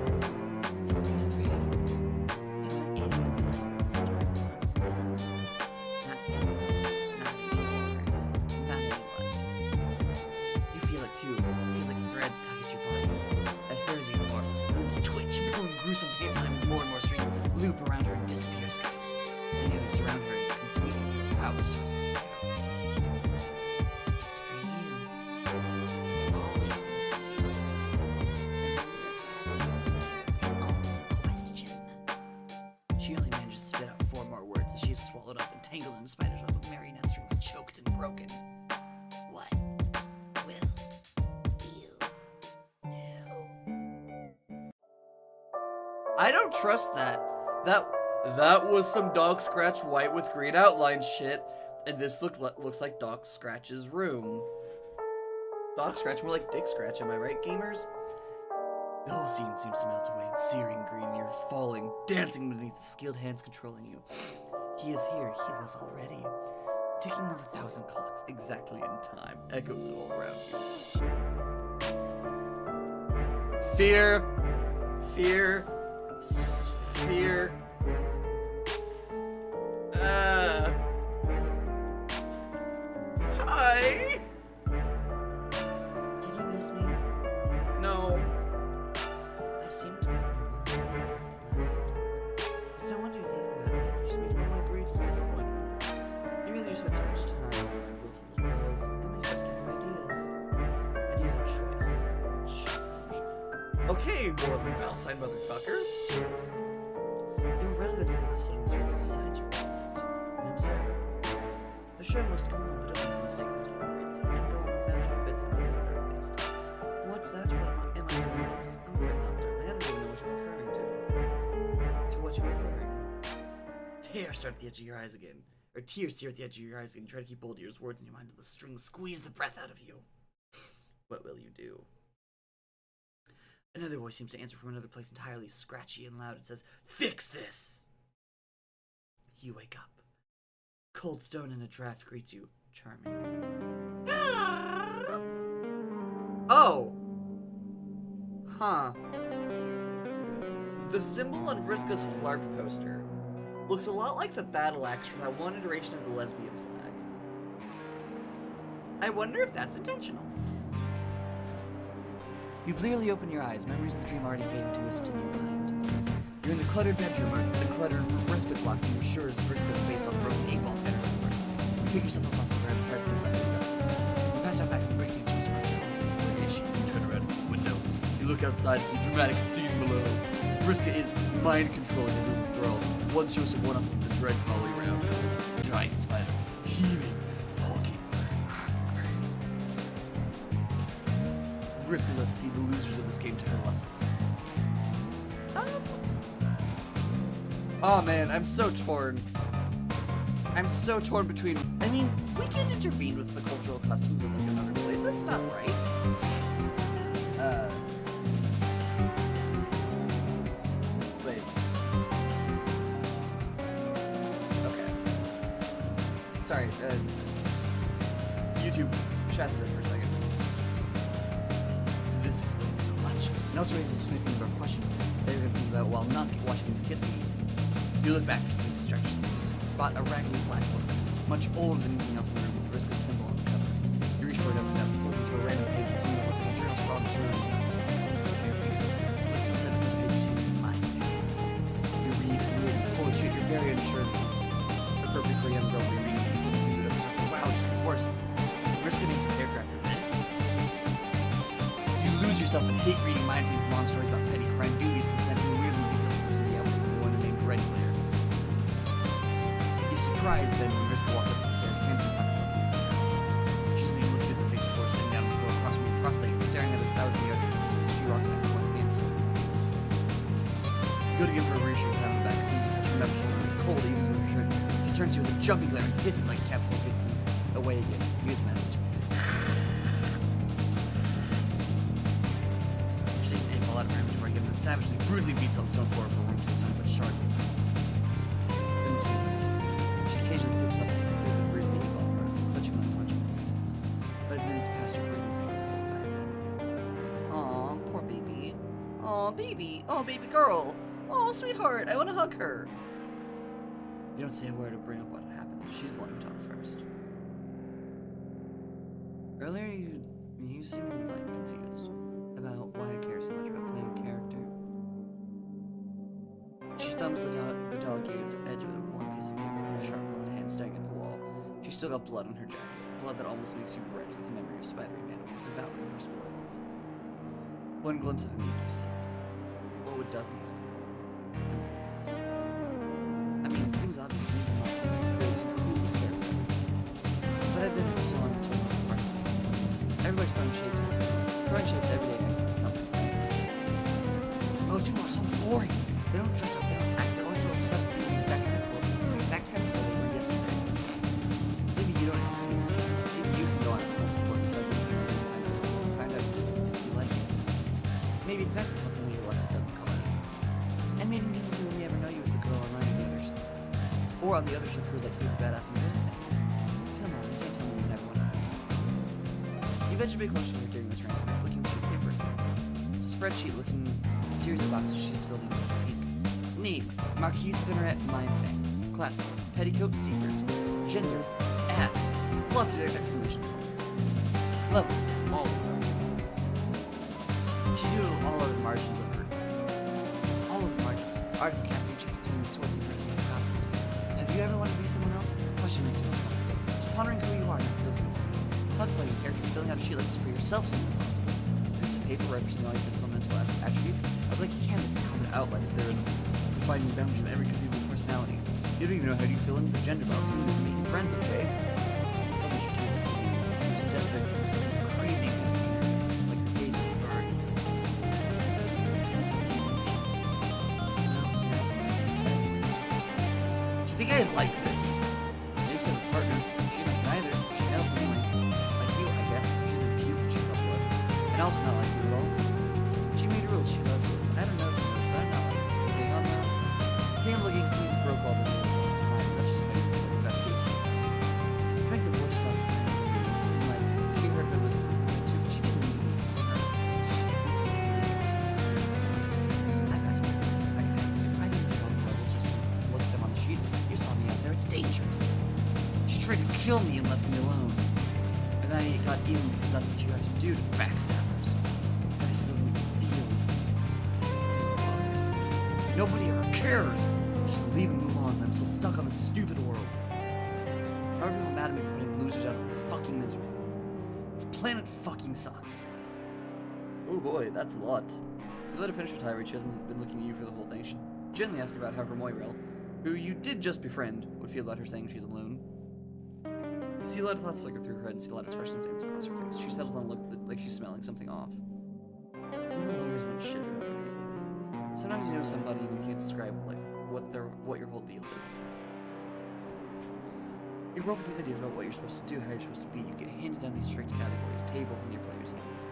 Too. It feels like threads tug at your body. broken. What will you do? I don't trust that. That was some Dog Scratch white with green outline shit, and this looks like Dog Scratch's room. Dog Scratch, more like Dick Scratch, am I right, gamers? The whole scene seems to melt away in searing green, and you're falling, dancing beneath the skilled hands controlling you. He is here, he was already. Ticking of 1,000 clocks, exactly in time, echoes all around you. Fear. Fear. Fear. Hi. Did you miss me? No. I seem to be it's no wonder you think about it. You just made one of my greatest disappointments. You really just spent too much time with my willful little girls. Then we start to give you ideas. Ideas of choice. Okay, Morley Valside motherfucker. You're relevant because this holding this room beside you. I'm sorry. The show must go on, but don't make the mistake that you're the greatest. It can go on without you, bits that really matter at least. What's that? What am I doing this? I'm afraid not, darling. I don't even know what you're referring to. To what you're referring? Tears start at the edge of your eyes again. Or tears sear at the edge of your eyes again. Try to keep hold of your words in your mind until the strings squeeze the breath out of you. What will you do? Another voice seems to answer from another place entirely, scratchy and loud. It says, "Fix this!" You wake up. Cold stone and a draft greets you. Charming. Oh! Huh. The symbol on Vriska's flarp poster looks a lot like the battle axe from that one iteration of the lesbian flag. I wonder if that's intentional. You blearily open your eyes, memories of the dream already fade into wisps in your mind. You're in the cluttered bedroom, or the cluttered respite block that you're sure is Vriska's face on broken 8-ball scattered everywhere. You pick yourself up off the ground and try to think about it. You pass out back to the break teachers for a issue. You turn around and see the window. You look outside and see a dramatic scene below. Vriska is mind controlling a group of thralls. One shows him one up with the dread collie around. Giant spider, heaving, hulking. Vriska's about to feed the losers of this game to her lusts. Oh man, I'm so torn. I'm so torn between... I mean, we can intervene with the cultural customs of like another place. That's not right. Wait. Okay. Sorry, YouTube, chat to this for a second. This explains so much. It also raises a significant number of questions that you're going to think about while not watching these kids meet. You look back for some distraction. You spot a raggedy black book, much older than anything else in the room, with Vriska's symbol on the cover. You reach for it up and down, flipping to a random page and see what's like a journal scrawled in Cyrillic. Inside the first page, you see the mind. You read and read, and holy shit, you're very unsure this is a perfectly young girl you're reading. Wow, it just gets worse. Vriska makes your character after this. You lose yourself and hate reading mind readings, long stories about petty crime, duties, consent, and weirdly detailed pictures of the evidence of one named Red Glare. You're surprised then when Vriska walks up to the stairs, hands in her pockets like she doesn't even look you in the face before sitting down on the floor across from you, cross-legged, staring at 1,000 yards from the she rocked back and forth against her. You go to give her a reassuring pat on the back, as soon as you touch her metal shoulder, and you're cold even though you're shirt. She turns to you with a jumping glare and hisses like a cat before kissing you away again. You get the message. She takes the apple out of her inventory again and savagely, brutally beats on the stone floor of her room to its own, but shards of it. Then she occasionally picks up and bruise the apple and burns, clutching on a bunch of her fists. But as minutes past her breathing slows down by her. Aw, poor baby. Aw, baby. Oh, baby girl. Oh, sweetheart. I want to hug her. You don't say a word or bring up what happened. She's the one who talks first. Earlier, you seemed like confused about why I care so much about playing a character. She thumbs the dog-eared edge of a worn piece of paper in her sharp gloved hand, staring at the wall. She's still got blood on her jacket, blood that almost makes you retch with the memory of spidery mandibles devouring her spoils. One glimpse of him makes you sick. What would dozens do? I mean, it seems obvious to me that Mark is the greatest and coolest character. But I've been likes throwing shapes. Throwing shapes every day like something. Most people are so boring. They don't dress up, they don't act, they're always so obsessed with the exact kind of clothing. The exact kind of clothing they were yesterday. Maybe you don't have to be seen. Maybe you can go on a support drug and find out you like it. Maybe it's nice to put something your lessons doesn't cover. And maybe people who only ever know you as the girl online on the others. Or on the other ship who's like super badass and good at things. Come on, you can't tell me you never want to ask. You eventually make closer to her during this round, looking through paper. It's a spreadsheet looking at a series of boxes she's filled in with ink. Name, Marquis Spinneret Mind Thing. Class, Petticoat Secret. Gender, F. Lots of exclamation points. Levels, all of them. She's doing all of the margins of her. All of the margins. Art of caffeine chips, swimming swords, and drinking coffees. Have you ever wanted to be someone else? Question makes you uncomfortable. Just pondering who you are and it feels good. Plug playing character, filling out a sheet like this for yourself seems impossible. Piece of paper representing all your physical and mental attributes. I would like a canvas to common outlines there and defining the boundaries of every conceivable personality. You don't even know how you feel in the gender balance. You don't making friends, okay? Something should do this to you. You're just desperate, crazy things in here. Like your gaze at the bird. Do you think I like this? Maybe she's a partner. She might neither. She nails anyway. Like you, I guess. So she's a puke she's not blood. And also not like you at all. She made rules. She loved rules. I don't know if she knows, but I'm not like you. Okay, on that. Game looking queens broke all the rules. That's just make it best use. To make the voice stop. And like, she heard her listen too, but she didn't even hear her. I've got to make this. If I didn't know I was just look at them on the sheet. You saw me out there. It's dangerous. She tried to kill me and left me alone. And then I got even because that's what you have to do to backstabbers. But I still feel. Nobody ever cares. Just leave and move on. I'm still stuck on this stupid world. How are people mad at me for putting losers out of their fucking misery? This planet fucking sucks. Oh boy, that's a lot. You let her finish her tirade. She hasn't been looking at you for the whole thing. She gently asked about how her Moirel, who you did just befriend, would feel about her saying she's alone. You see a lot of thoughts flicker through her head and see a lot of expressions dance across her face. She settles on a look like she's smelling something off. You don't always want shit from other people. Sometimes you know somebody and you can't describe like what your whole deal is. You grow up with these ideas about what you're supposed to do, how you're supposed to be. You get handed down these strict categories, tables in your player's handbook.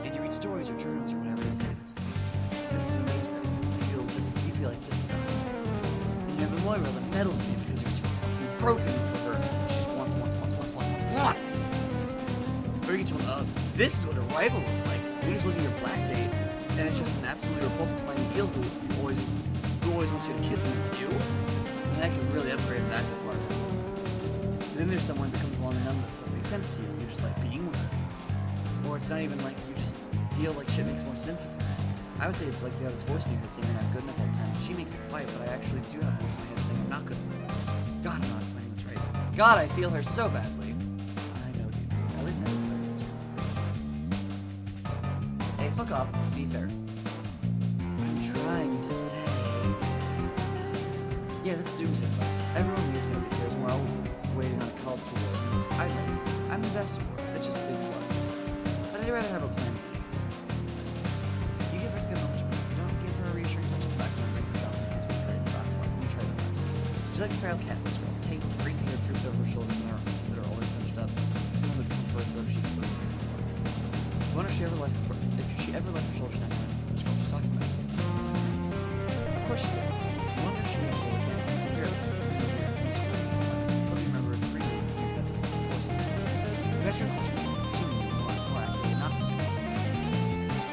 And you read stories or journals or whatever they say. This is amazing. You feel like this stuff. And you have a Moira that meddles with you because you're too fucking broken for her. She just wants. Or you get to this is what a rival looks like. You just look at your black date, and it's just an absolutely repulsive slimy eel who always wants you to kiss him. You? And that can really upgrade that department. And then there's someone that comes along and none of that stuff makes sense to you, and you're just like being with her. Or it's not even like you just feel like shit makes more sense with her. I would say it's like you have this voice in your head saying you're not good enough all the time. She makes it quiet, but I actually do have a voice in my head saying I'm not good enough. God, I'm not explaining this right. God, I feel her so badly. I know you do. At least I know you. Hey, fuck off. Be fair. I'm trying to say... Yeah, that's doomsday quest. Everyone needs nobody cares. We're all waiting on a call to war. I'm the best at war. That's just a big one. But I'd rather have a plan B. You give her skin much more. You don't give her a reassuring touch of the back and bring her down because we tried the back one. We tried the best. She's like a feral cat in this world, taking racing her troops over her shoulders that are always hunched up. Someone would come for her if she's supposed to. I wonder if she ever left her shoulders down. Which one she's talking about? Of course she did. I wonder if she made her again. Here, let's see. Something remember the green. That doesn't force it. You guys are of course assuming you want more actively, not this one.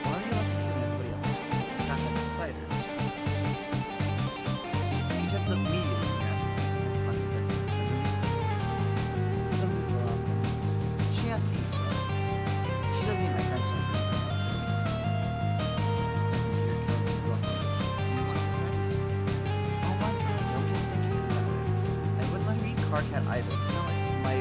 Why are you left to everybody else? Not like the spider. He tenses up immediately when you're asked to stick to her on the distance and release them. Some people are off limits. She has to eat. She doesn't eat my friends. Cat either. It's not like my...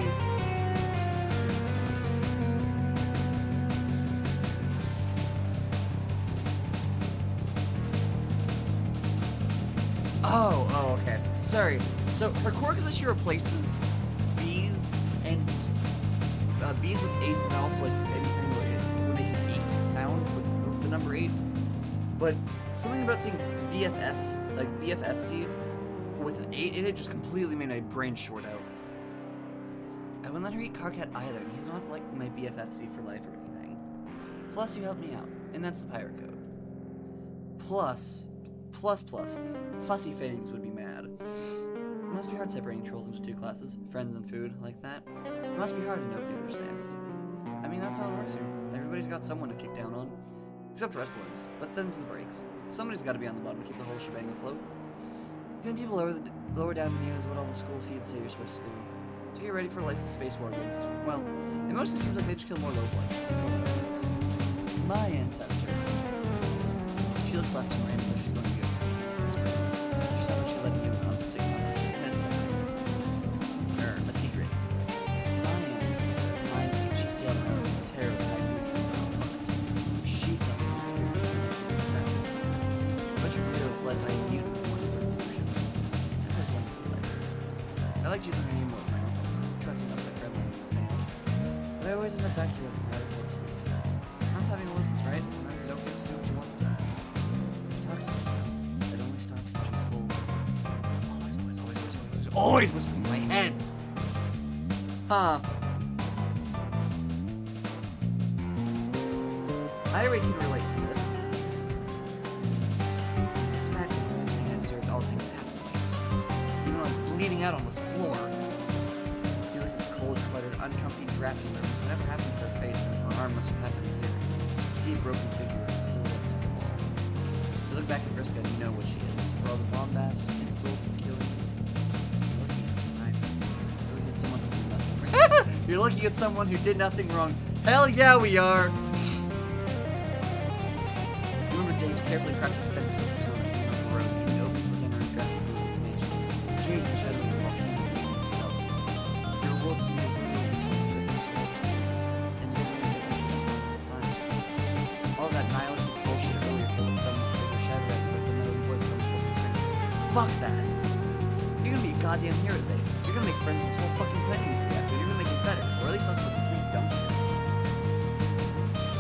Oh, okay. Sorry. So her quirk is that she replaces bees and B's with 8s, and also like anything would make an 8 sound with the number 8. But something about saying BFF, like BFFC, with an 8 in it just completely made my brain short out. I wouldn't let her eat Carcat either, and he's not like my BFFC for life or anything. Plus, you helped me out, and that's the pirate code. Plus, Fussy Fangs would be mad. It must be hard separating trolls into 2 classes, friends and food, like that. It must be hard and nobody understands. I mean, that's how it works here. Everybody's got someone to kick down on. Except for us bloods, but them's the breaks. Somebody's got to be on the bottom to keep the whole shebang afloat. Getting people lower down than you is what all the school feeds say you're supposed to do. So get ready for a life of space war against. Well, it mostly seems like they just kill more low bloods. That's all that happens. My ancestor. She looks left and right, but she's going to go. She sounds like she let you on a secret. My ancestor, my age, she sailed around with the terror of the taxis from the continent. She felt that. But your career was led by a mutant revolution. That was wonderful later. I liked using her name more than my own, trusting up the gremlin in the sand. But I always end up back here with the rather corpses. That's having a license, right? Sometimes you don't get to do what you want to do. She talks so loud. It only stops when she's full. Always whispering in my head! Huh. I already can relate to this. It's magic when I deserved all things that happened to me. Even when I was bleeding out on this floor. Feelings of cold, cluttered, uncomfy, drafty room. Whatever happened to her face and her arm must have happened here. See a broken figure silhouette on the wall. You look back at Vriska and you know what she is. For all the bombast, insults, killing. You're looking at someone who did nothing wrong. Hell yeah, we are! Remember Dave's carefully crafted defense for persona on the road between open within her and drafted with its image. Jade and Shadow were walking in himself. Your world to me is this one with this world. And you didn't all the time. All that nihilistic bullshit earlier killed someone figure Shadow was another voice someone told me. Fuck that! You're gonna be a goddamn hero today. You're gonna make friends with this whole fucking planet you after. You're gonna make it better, or at least that's the complete dumpster.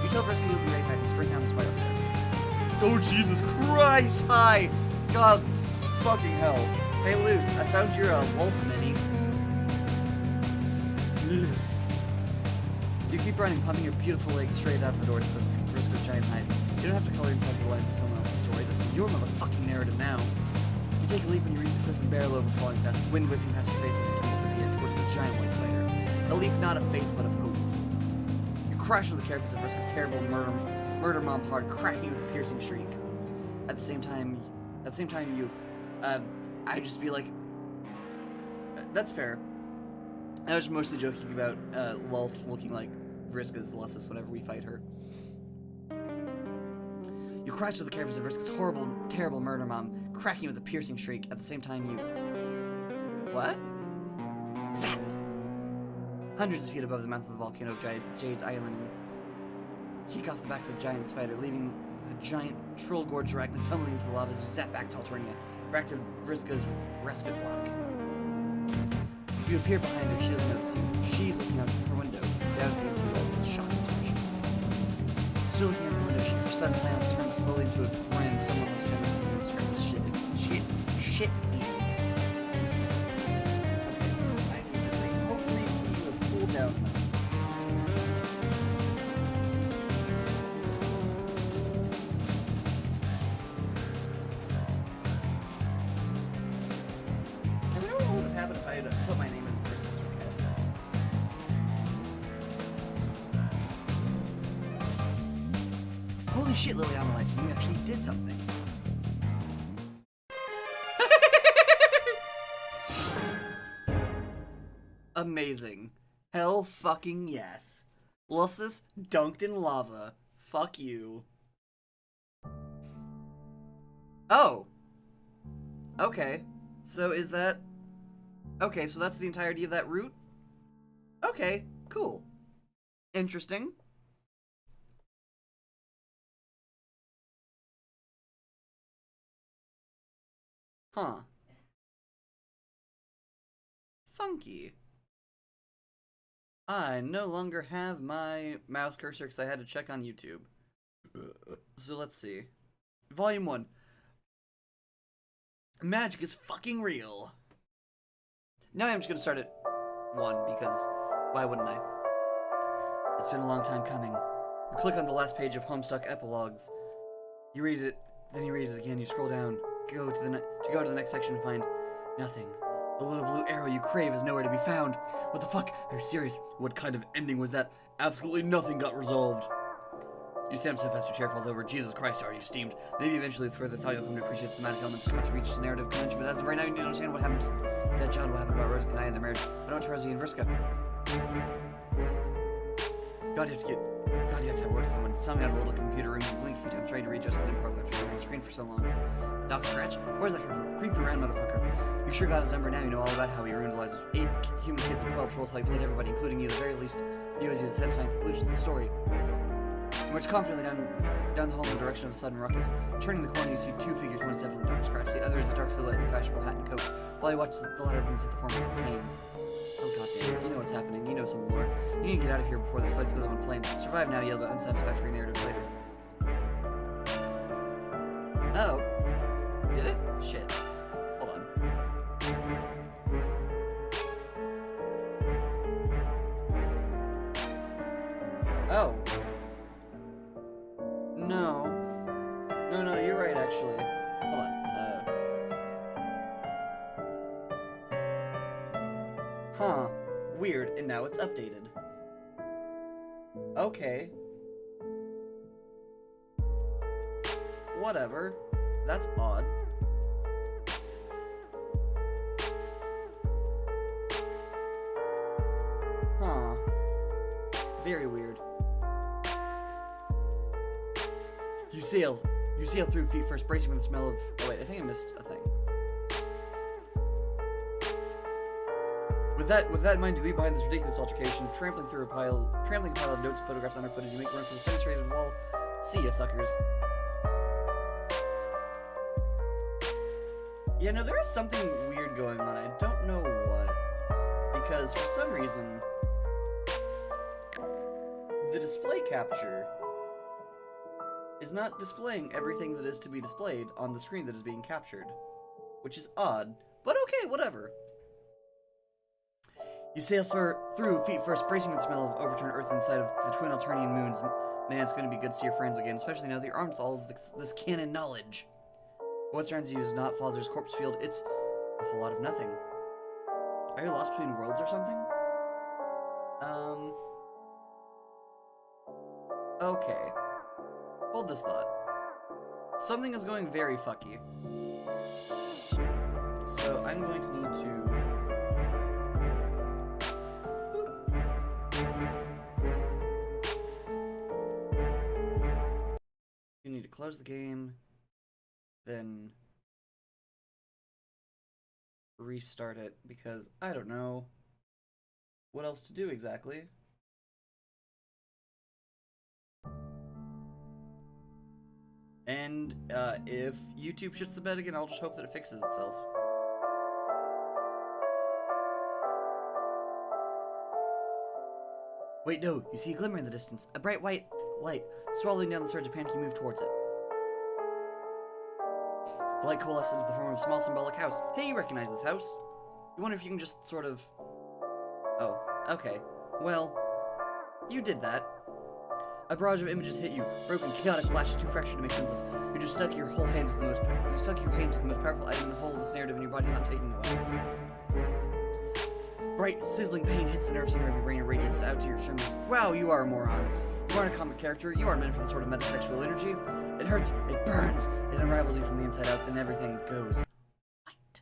You tell Vriska you'll be right back and sprint down the spiral staircase. Oh Jesus Christ! Hi! God fucking hell. Hey Luce, I found your wolf mini. You keep running, pumping your beautiful legs straight out of the door to Vriska's giant hide. You don't have to color inside the lines of someone else's story. This is your motherfucking narrative now. You take a leap when you reach the cliff and barrel over, falling fast, wind whipping past your faces and turning through the air towards the giant white spider. A leap not of faith but of hope. You crash with the carapace of Vriska's terrible murder mom hard, cracking with a piercing shriek. At the same time you, I just feel like, that's fair. I was mostly joking about Lulth looking like Vriska's Lussus whenever we fight her. You crash to the carapace of Vriska's horrible, terrible murder mom, cracking with a piercing shriek. At the same time you... What? Zap! Hundreds of feet above the mouth of the volcano of Jade's Island, and kick off the back of the giant spider, leaving the giant troll-gorged arachnid tumbling into the lava as you zap back to Alternia, back to Vriska's respite block. You appear behind her, she doesn't notice you. She's looking out her window, down at the empty wall with a shocked expression. Still looking out the window, her stunned silence turns slowly into a grin. Someone was trying to start this shit eating. I need to think, hopefully he will cool down enough. I don't know what would have happened if I had put my name in the first Mr. Cat. Holy shit, Liliana Lights, you actually did something. Amazing. Hell fucking yes. Lussus dunked in lava. Fuck you. Oh. Okay. So is that... Okay, so that's the entirety of that route? Okay, cool. Interesting. Huh. Funky. I no longer have my mouse cursor because I had to check on YouTube. So let's see. Volume 1. Magic is fucking real. Now I'm just gonna start at 1 because why wouldn't I? It's been a long time coming. You click on the last page of Homestuck epilogues. You read it, then you read it again. You scroll down, go to the next section and find nothing. The little blue arrow you crave is nowhere to be found. What the fuck? Are you serious? What kind of ending was that? Absolutely nothing got resolved. You stand up so fast your chair falls over. Jesus Christ, are you steamed? Maybe eventually with further thought you'll come to appreciate the thematic elements that contribute to narrative convention, but as of right now you need to understand what happened to that John, what happened about Rosa and I and their marriage. What about Rosie and Vriska? God, you have to have words with someone. Someone out of a little computer room. You blink a few times trying to readjust the parlor after the screen for so long. Doc Scratch? Where's that creepy around motherfucker? You sure got his number now. You know all about how he ruined the lives of 8 human kids and 12 trolls, how he played everybody, including you. At the very least, you as a satisfying conclusion to the story. You march confidently down the hall in the direction of the sudden ruckus. Turning the corner, you see 2 figures. One is definitely Doc Scratch. The other is a dark silhouette in a fashionable hat and coat. While you watch the latter brings at the form of a cane. Oh goddamn, you know what's happening. You know some more. You need to get out of here before this place goes up in flames. Survive now, Yall, but unsatisfactory narrative later. Oh. Did it? Shit. Hold on. Oh. No. No, you're right, actually. Hold on. Huh. Weird, and now it's updated. Okay. Whatever. That's odd. Huh. Very weird. You sail through feet first, bracing for the smell of... Oh wait, I think I missed a thing. With that in mind, you leave behind this ridiculous altercation, trampling a pile of notes and photographs on her foot as you make run for the fenestrated wall. See ya, suckers. Yeah, no, there is something weird going on. I don't know what. Because for some reason, the display capture is not displaying everything that is to be displayed on the screen that is being captured. Which is odd, but okay, whatever. You sail through feet first, bracing for the smell of overturned earth inside of the twin Alternian moons. Man, it's going to be good to see your friends again, especially now that you're armed with all of this canon knowledge. What surrounds you is not Falzer's corpse field, it's a whole lot of nothing. Are you lost between worlds or something? Okay. Hold this thought. Something is going very fucky. So I'm going to need to... You need to close the game, then restart it, because I don't know what else to do exactly. And if YouTube shits the bed again, I'll just hope that it fixes itself. Wait, no, you see a glimmer in the distance. A bright white light swallowing down the surge of panic. You move towards it. The light coalesces into the form of a small symbolic house. Hey, you recognize this house? You wonder if you can just sort of... Oh, okay. Well, you did that. A barrage of images hit you. Broken, chaotic flashes too fractured to make sense of. You just stuck your whole hand to the most... You stuck your hand to the most powerful item in the whole of this narrative, and your body's not taking away. Bright, sizzling pain hits the nerve center of your brain and radiates out to your extremities. Wow, you are a moron. You aren't a comic character. You aren't meant for this sort of metasexual energy. It hurts. It burns. It unravels you from the inside out. Then everything goes white.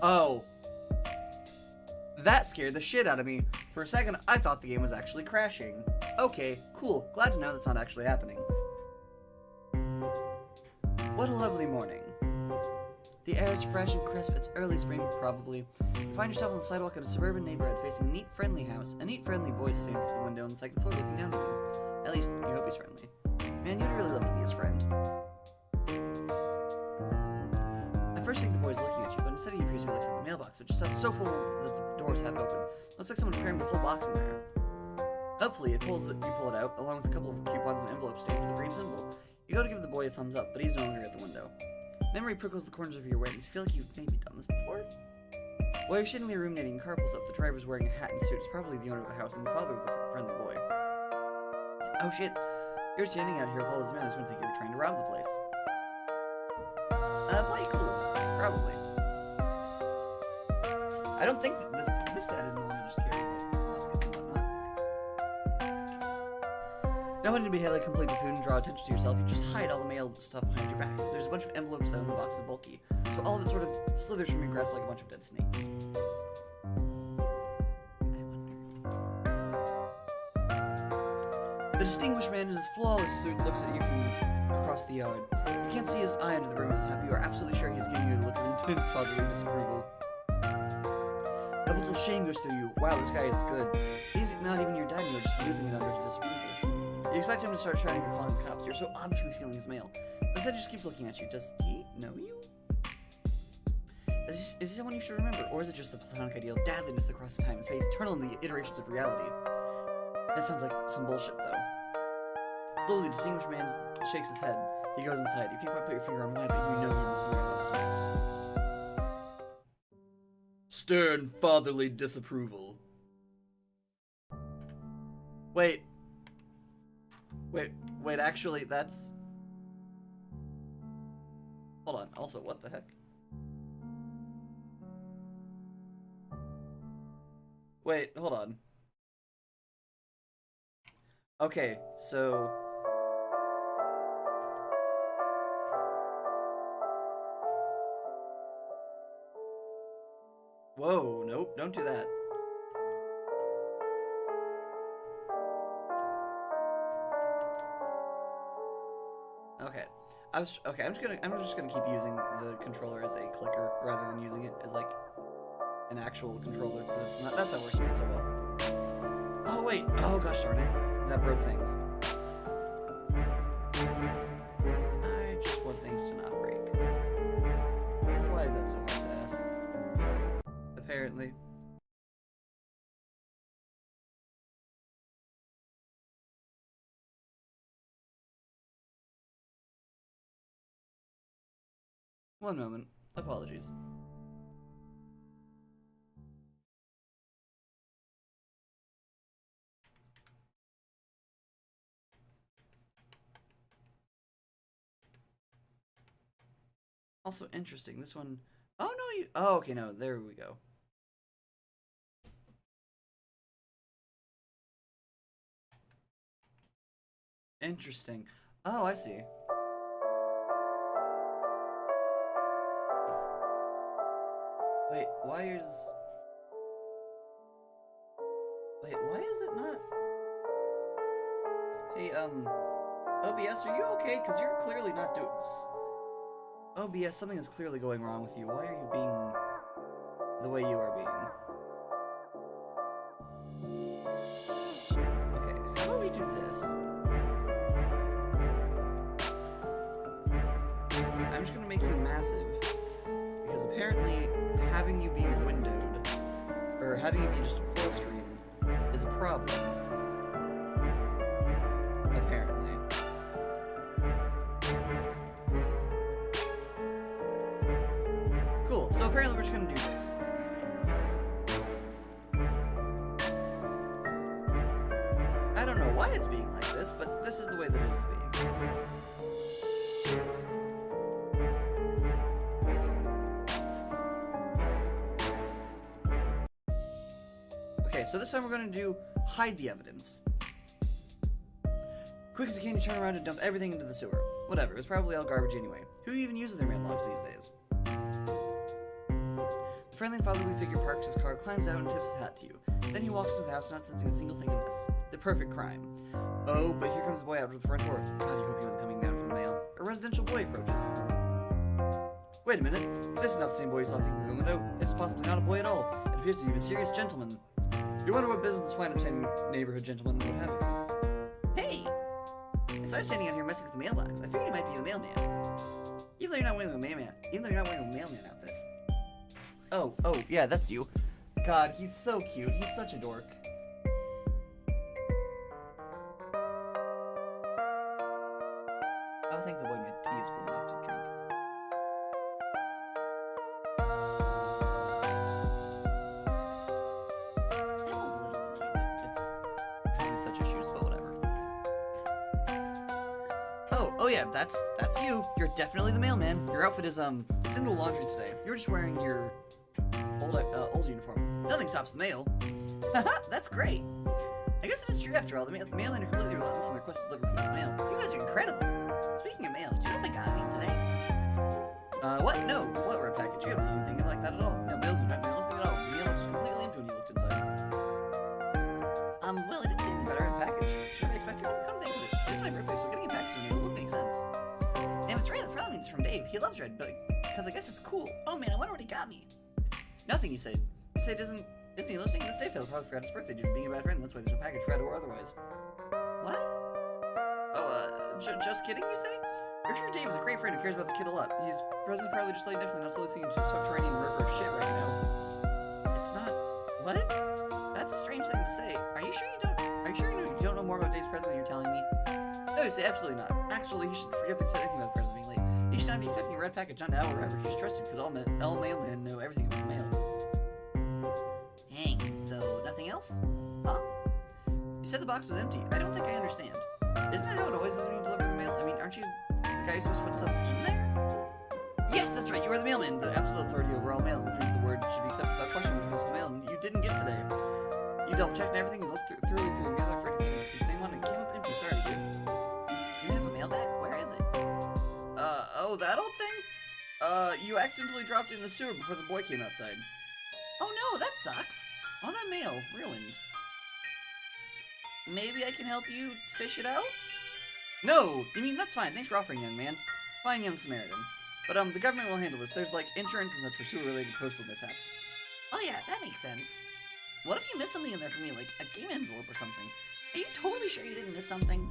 Oh. That scared the shit out of me. For a second, I thought the game was actually crashing. Okay, cool. Glad to know that's not actually happening. What a lovely morning. The air is fresh and crisp. It's early spring, probably. You find yourself on the sidewalk in a suburban neighborhood facing a neat, friendly house. A neat, friendly boy standing through the window on the second floor looking down at you. At least, you hope he's friendly. Man, you'd really love to be his friend. At first think the boy's looking at you, but instead he appears to be looking at the mailbox, which is so full that the door's half open. Looks like someone crammed a whole box in there. Helpfully, you pull it out, along with a couple of coupons and envelopes stamped with a green symbol. You go to give the boy a thumbs up, but he's no longer at the window. Memory prickles the corners of your awareness. You feel like you've maybe done this before? While you're sitting there ruminating, a car pulls up. The driver's wearing a hat and suit. It's probably the owner of the house and the father of the friendly boy. Oh shit. You're standing out here with all those men. I was going to think you were trying to rob the place. Play cool. Probably. I don't think that this dad isn't the one who just carries like muskets and whatnot. Now wanting to behave like complete buffoon and draw attention to yourself, you just hide all the mail stuff behind your back. There's a bunch of envelopes though, and the box is bulky, so all of it sort of slithers from your grasp like a bunch of dead snakes. The distinguished man in his flawless suit looks at you from across the yard. You can't see his eye under the brim of his hat, but you are absolutely sure he's giving you a look of intense fatherly disapproval. A little shame goes through you. Wow, this guy is good. He's not even your dad, and you're just losing it under his disapproval. You expect him to start shouting or calling the cops. You're so obviously stealing his mail. But instead, he just keeps looking at you. Does he know you? Is he someone you should remember? Or is it just the platonic ideal of dadliness that crosses time and space, eternal in the iterations of reality? That sounds like some bullshit, though. Slowly, the distinguished man shakes his head. He goes inside. You can't quite put your finger on why, but you know you're somewhere else. Stern fatherly disapproval. Wait, actually, that's... Hold on, also, what the heck? Wait, hold on. Okay, so... Whoa, nope, don't do that. Okay. I'm just gonna keep using the controller as a clicker rather than using it as like an actual controller, because that's not working so well. Oh wait, oh gosh darn it. That broke things. I just want things to not break. Why is that so hard to ask? Apparently. One moment. Apologies. Also interesting, this one... Oh, no, you... Oh, okay, no, there we go. Interesting. Oh, I see. Wait, why is it not... Hey, OBS, are you okay? Because you're clearly not doing... OBS, something is clearly going wrong with you. Why are you being the way you are being? Okay, how do we do this? I'm just gonna make you massive, because apparently having you be windowed, or having you be just full screen, is a problem. Apparently. Cool, so apparently we're just gonna do this. I don't know why it's being like this, but this is the way that it is being. Okay, so this time we're gonna do hide the evidence. Quick as you can, you turn around and dump everything into the sewer. Whatever, it's probably all garbage anyway. Who even uses their mailbox these days? The friendly and fatherly figure parks his car, climbs out, and tips his hat to you. Then he walks into the house, not sensing a single thing amiss. The perfect crime. Oh, but here comes the boy out of the front door. God, you hope he wasn't coming down from the mail. A residential boy approaches. Wait a minute. This is not the same boy you saw peeking through the window. It is possibly not a boy at all. It appears to be a mysterious gentleman. You wonder what business this fine, upstanding neighborhood gentleman would have. Hey! I saw you standing out here messing with the mailbox. I figured he might be the mailman. Even though you're not wearing a mailman outfit. Oh, yeah, that's you. God, he's so cute. He's such a dork. I think the boy my tea is cool enough to drink. I'm a little annoyed that it's having such issues, but whatever. Oh yeah, that's you. You're definitely the mailman. Your outfit is it's in the laundry today. You're just wearing your old uniform. Nothing stops the mail. Haha, that's great. I guess it is true after all. The mailmen are completely relentless in their quest to deliver people's mail. You guys are incredible. Speaking of mail, do you know what I got me today? What? No. What? We're a package. You haven't seen anything like that at all. No, mail's not nothing at all. The mail looks completely empty when you looked inside. Well, I didn't see anything better in a package. Should I expect you? Come to think of it. It's my birthday, so getting a package in the mail would make sense. And if it's red, that probably means it's from Dave. He loves red, but because I guess it's cool. Oh man, I wonder what he got me. Nothing, he said. You said isn't he listening? This day failed. Probably forgot his birthday due to being a bad friend. That's why there's no package, red or otherwise. What? Oh, just kidding, you say? You're sure Dave is a great friend who cares about this kid a lot. His presence probably just laid differently, not slowly sinking into a subterranean river of shit right now. It's not. What? That's a strange thing to say. Are you sure you don't know more about Dave's present than you're telling me? No, you say absolutely not. Actually, you should forget to say anything about the present being late. You should not be expecting a red package on now or wherever. You should trust it because all mailmen know everything about the mail. Dang, so nothing else? Huh? You said the box was empty. I don't think I understand. Isn't that how it always is when you deliver the mail? I mean, aren't you the guy who's supposed to put stuff in there? Yes, that's right, you are the mailman, the absolute authority over all mail, which means the word should be accepted without question when it comes to mail, and you didn't get today. You double-checked everything, you looked thoroughly through your mailbag for anything this kid's name on, and it came up empty. Sorry, dude. You have a mailbag? Where is it? Oh, that old thing? You accidentally dropped it in the sewer before the boy came outside. Oh no, that sucks. All that mail, ruined. Maybe I can help you fish it out? No! You mean, that's fine. Thanks for offering, young man. Fine, young Samaritan. But, the government will handle this. There's, like, insurance and such for sewer-related postal mishaps. Oh yeah, that makes sense. What if you missed something in there for me, like a game envelope or something? Are you totally sure you didn't miss something?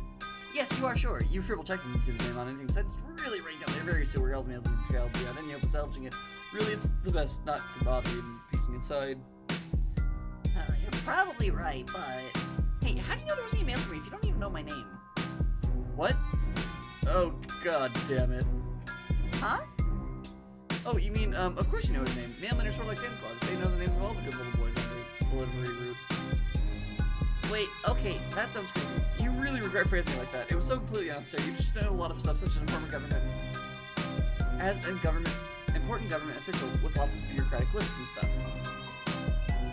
Yes, you are sure. You triple-checked and didn't see the name on anything besides it's really right down there. Very sewer. All the mail's been failed. Yeah, then you hope salvaging it. Really, it's the best not to bother even peeking inside. You're probably right, but... Hey, how do you know there was any mail for me if you don't even know my name? What? Oh, god damn it. Huh? Oh, you mean, of course you know his name. Mailmen are sort of like Santa Claus. They know the names of all the good little boys on the delivery route. Wait, okay, that sounds creepy. You really regret phrasing it like that. It was so completely unnecessary. You just know a lot of stuff, such as important government official with lots of bureaucratic lists and stuff.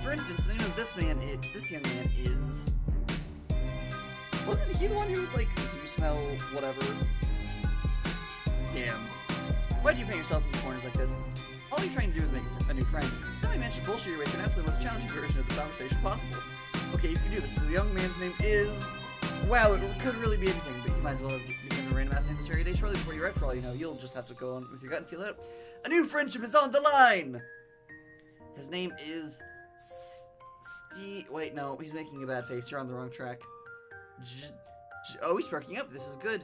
For instance, the name of this young man is... Wasn't he the one who was like, so you smell whatever? Damn. Why do you paint yourself in corners like this? All you're trying to do is make a new friend. Somebody managed to bullshit your way to an absolutely most challenging version of the conversation possible. Okay, you can do this. The young man's name is... Wow, it could really be anything, but you might as well have become a random ass name this very day shortly before you arrive. For all you know, you'll just have to go on with your gut and feel it out. A new friendship is on the line! His name is... Wait, no, he's making a bad face. You're on the wrong track. Oh, he's perking up. This is good.